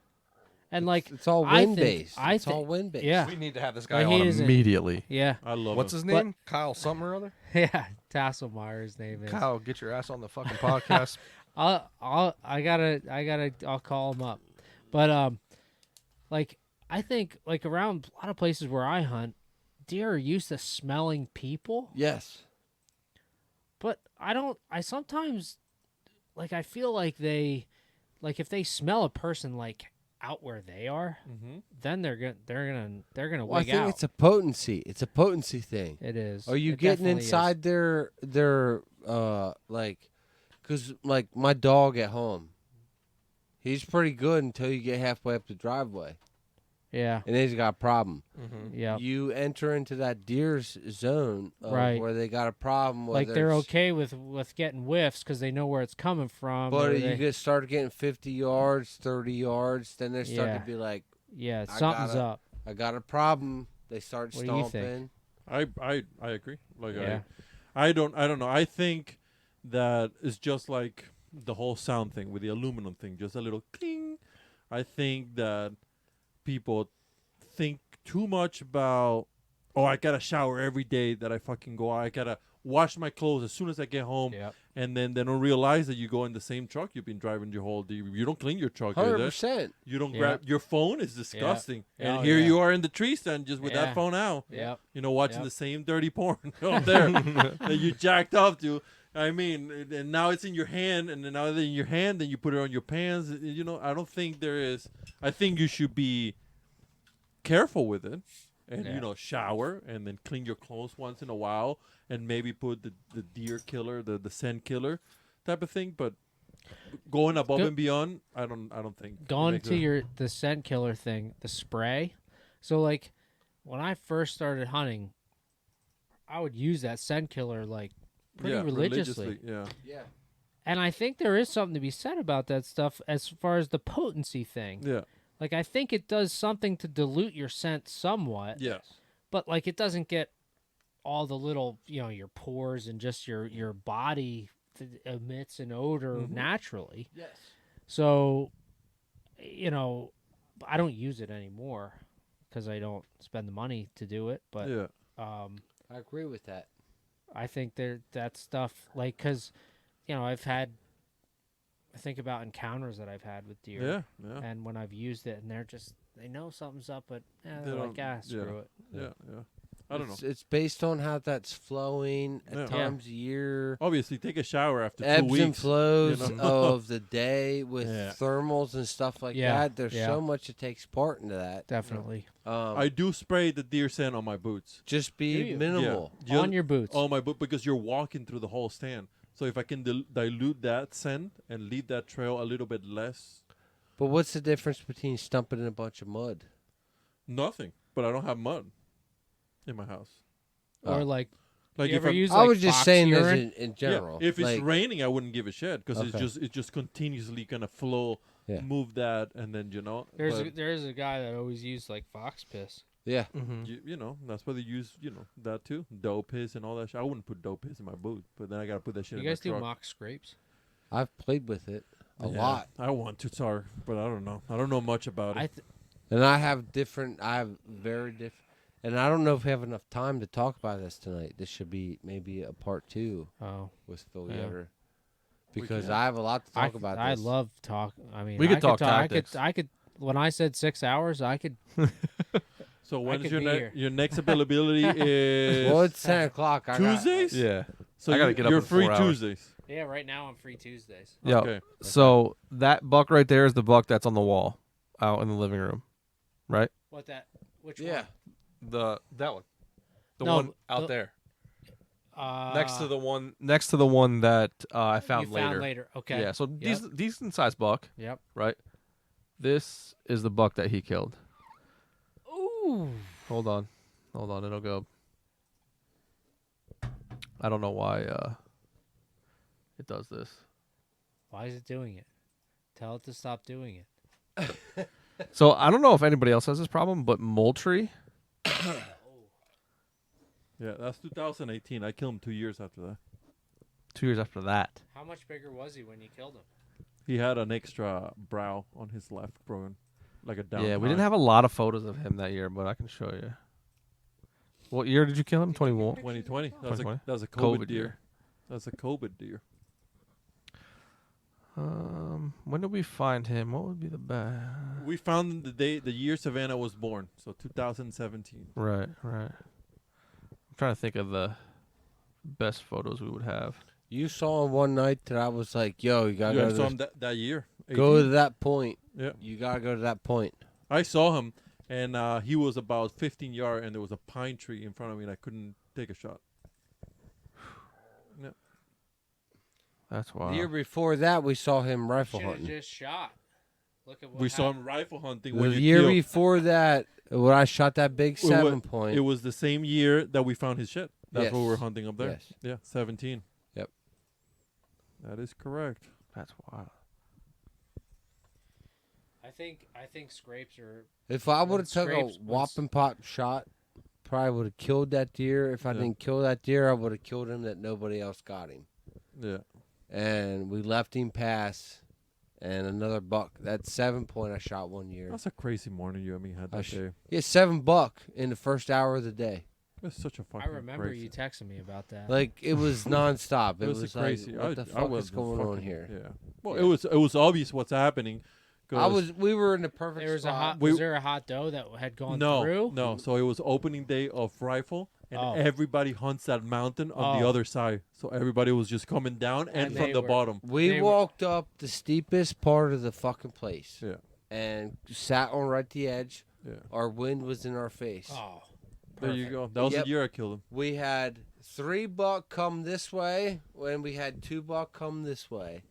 And like It's all I wind think- based. I It's all think- wind based. yeah. We need to have this But guy he on isn't- immediately. Yeah, I love What's him. his name? Kyle something or other. yeah. Tasselmeyer, his name is. Kyle, get your ass on the fucking podcast. I'll call him up. But like I think like around a lot of places where I hunt, deer are used to smelling people. Yes. But I sometimes like I feel like they like if they smell a person like out where they are, then they're gonna Well, I wig think out. it's a potency. It's a potency thing. It is. Are you It getting definitely is. inside their like, cause like my dog at home, he's pretty good until you get halfway up the driveway, Yeah. and then he's got a problem. Yeah. You enter into that deer's zone Right. where they got a problem. Like whether they're it's- okay with getting whiffs because they know where it's coming from. But or you they- start getting 50 yards, 30 yards, then they start Yeah. to be like, yeah, I something's gotta- up. I got a problem. They start What do you stomping. think? I agree. Like Yeah. I don't know. I think that it's just like the whole sound thing with the aluminum thing, just a little cling. I think that people think too much about, oh, I gotta shower every day that I fucking go out. I gotta wash my clothes as soon as I get home, Yep. and then they don't realize that you go in the same truck you've been driving your whole day. You don't clean your truck either. 100%. You don't Yeah. grab your phone is disgusting, and Oh, here yeah. you are in the tree stand just with Yeah. that phone out. Yep. You know, watching Yep. the same dirty porn out there that you jacked up to. I mean, and now it's in your hand, and then now that it's in your hand, then you put it on your pants. You know, I don't think there is. I think you should be careful with it, and Yeah. you know, shower and then clean your clothes once in a while, and maybe put the deer killer, the scent killer, type of thing. But going above Go- and beyond, I don't think. it Going makes to the scent killer thing, the spray. So like when I first started hunting, I would use that scent killer like pretty religiously. Yeah. Yeah. And I think there is something to be said about that stuff as far as the potency thing. Yeah. Like I think it does something to dilute your scent somewhat, Yes. but like it doesn't get all the little, your pores and just your body emits an odor Mhm. naturally. Yes. So, I don't use it anymore because I don't spend the money to do it. But Yeah. I agree with that. I think that stuff like because, I think about encounters that I've had with deer. Yeah. Yeah. And when I've used it, and they know something's up, but They they're like, don't- screw it. Yeah. I don't know. It's based on how that's flowing at Yeah. times of year. Obviously, take a shower after 2 Ebbs weeks. and flows you know? of the day with Yeah. thermals and stuff like Yeah, that. There's yeah. so much that takes part into that. Definitely. I do spray the deer scent on my boots. Just Do be you? minimal. Yeah. On your boots. On my boot because you're walking through the whole stand. So if I can dilute that scent and leave that trail a little bit less, But what's the difference between stumping in a bunch of mud? nothing. But I don't have mud in my house. Or Oh. like, Like you if ever I'm- use I like was just fox saying urine? this in general. Yeah, if it's Like, raining, I wouldn't give a shit because Okay. it's just continuously gonna flow, Yeah. move that, and then There's a guy that always used like fox piss. yeah. Mm-hmm. that's why they use that too, doe piss and all that shit. I wouldn't put doe piss in my boot, but then I gotta put that shit You in guys my do truck. mock scrapes? I've played with it a Yeah, lot. I want to, sorry, but I don't know. I don't know much about it. And I have very different. And I don't know if we have enough time to talk about this tonight. This should be maybe a part 2 Oh, with Phil Yeah. Yetter. We Because can. I have a lot to talk about I this. love talk. I mean, We could I talk I tactics. I could. When I said 6 hours, I could. So when's could your be here. your next availability is Well, it's 10 o'clock. Tuesdays? Yeah. So I gotta you- get up you're in free 4 hours. Tuesdays. Yeah, right now I'm free Tuesdays. Yeah. Okay. So that buck right there is the buck that's on the wall out in the living room, right? What that? Which Yeah. That one. The No, one out the- there. one? Next to the one that I found you later. Found later. Okay. Yeah, so Yep. decent sized buck, Yep. right? This is the buck that he killed. Ooh. Hold on, it'll go. I don't know why it does this. Why is it doing it? Tell it to stop doing it. So I don't know if anybody else has this problem, but Moultrie. Yeah, that's 2018. I killed him 2 years after that. 2 years after that. How much bigger was he when you killed him? He had an extra brow on his left, Brogan. like a down. Yeah, we didn't have a lot of photos of him that year, but I can show you. What year did you kill him? 21. 2020. That was 2020? that was a COVID COVID year. deer. That's a COVID deer. When did we find him? What would be the best? We found him the year Savannah was born, so 2017. Right. I'm trying to think of the best photos we would have. You saw him one night that I was like, "Yo, you gotta Yeah, I go, saw to him that year. go 18. to that point. Yeah. You gotta go to that point." I saw him, and he was about 15 yards, and there was a pine tree in front of me, and I couldn't take a shot. That's wild. The year before that, we saw him rifle Should have hunting. just shot. Look at what We saw happened. him rifle hunting. The when you year killed. before that, when I shot that big It wa- 7-point. It was the same year that we found his shit. That's what we were Yes. hunting up there. Yes. Yeah, 17. Yep. That is correct. That's wild. I think scrapes are. If I would have took a scrapes was- whopping pot shot, probably would have killed that deer. If I Yeah. didn't kill that deer, I would have killed him that nobody else got him. Yeah. And we left him pass and another buck. That 7-point I shot one year. That's a crazy morning you and me had I that sh- day. Yeah, 7 buck in the first hour of the day. It's such a I fucking remember crazy. you texting me about that. Like it was nonstop. It It was, was crazy. like, what the fuck is going on here? Yeah. Well, Yeah. it was obvious what's happening. We were in the perfect there was spot. was there a hot doe that had gone through? No. So it was opening day of rifle, and Oh. everybody hunts that mountain on the Oh. other side. So everybody was just coming down and And from they the were- bottom. We They were- walked up the steepest part of the fucking place. Yeah. And sat on right the edge. Yeah. Our wind was in our face. Oh, There you perfect. go. That was Yep. the year I killed him. We had 3 buck come this way when we had 2 buck come this way.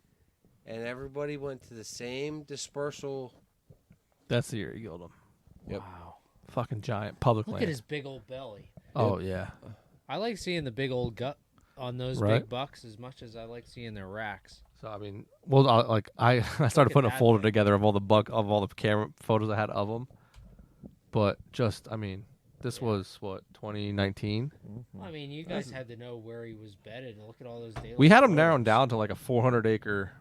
And everybody went to the same dispersal. That's the year you killed him. Yep. Wow. Fucking giant public Look land. at his big old belly. Oh yeah. I like seeing the big old gut on those Right. big bucks as much as I like seeing their racks. So I mean, well, I started at putting a that folder thing. together of all the camera photos I had of them, but just I mean, this was what 2019. Well, I mean, you guys had to know where he was bedded and look at all those daylight. We had him photos. narrowed down to like a 400 acre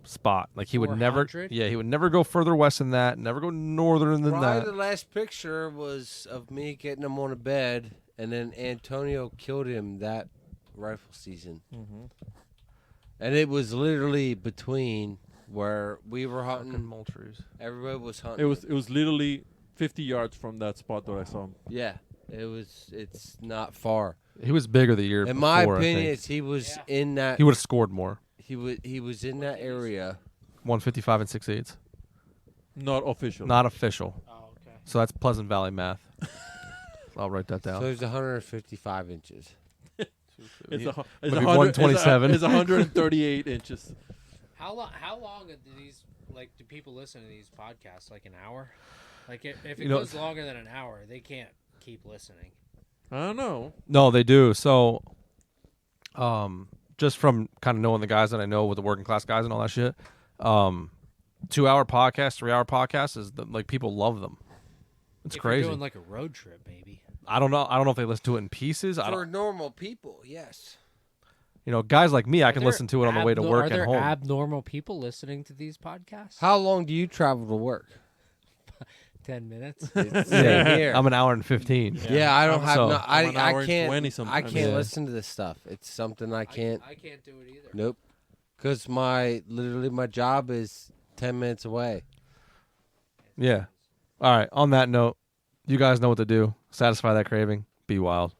spot. Like he would never, 400? he would never go further west than that. Never go northern than Probably that. the last picture was of me getting him on a bed. And then Antonio killed him that rifle season. Mm-hmm. And it was literally between where we were Fucking hunting. Moultries. Everybody was hunting. It was literally 50 yards from that spot that I saw him. Yeah. It's not far. He was bigger the year In before. my I opinion, think. it's he was Yeah. in that He would have scored more. he was in that area. 155 and 6/8. Not official. Not official. Oh, okay. So that's Pleasant Valley math. I'll write that down. So he's 155 inches. It's a, Maybe 127. 127. It's 138 inches. How long do these do people listen to these podcasts? Like an hour? Like if it You know- goes longer than an hour, they can't keep listening. I don't know. No, they do. So, just from kind of knowing the guys that I know with the working class guys and all that shit, 2-hour podcast, 3-hour podcast is like people love them. It's If crazy. You're doing like a road trip, maybe. I don't know. I don't know if they listen to it in pieces. I For don't. normal people, yes. You know, guys like me, I can Are there listen to it on the way to work Are there and home. abnormal people listening to these podcasts? How long do you travel to work? 10 minutes. Same here. I'm an hour and 15. Yeah, I don't have. So- no, I'm an hour I and can't. 20 I sometimes. can't Yeah. listen to this stuff. It's something I can't. I can't do it either. Nope. Because literally my job is 10 minutes away. Yeah. All right. On that note, you guys know what to do. Satisfy that craving. Be wild.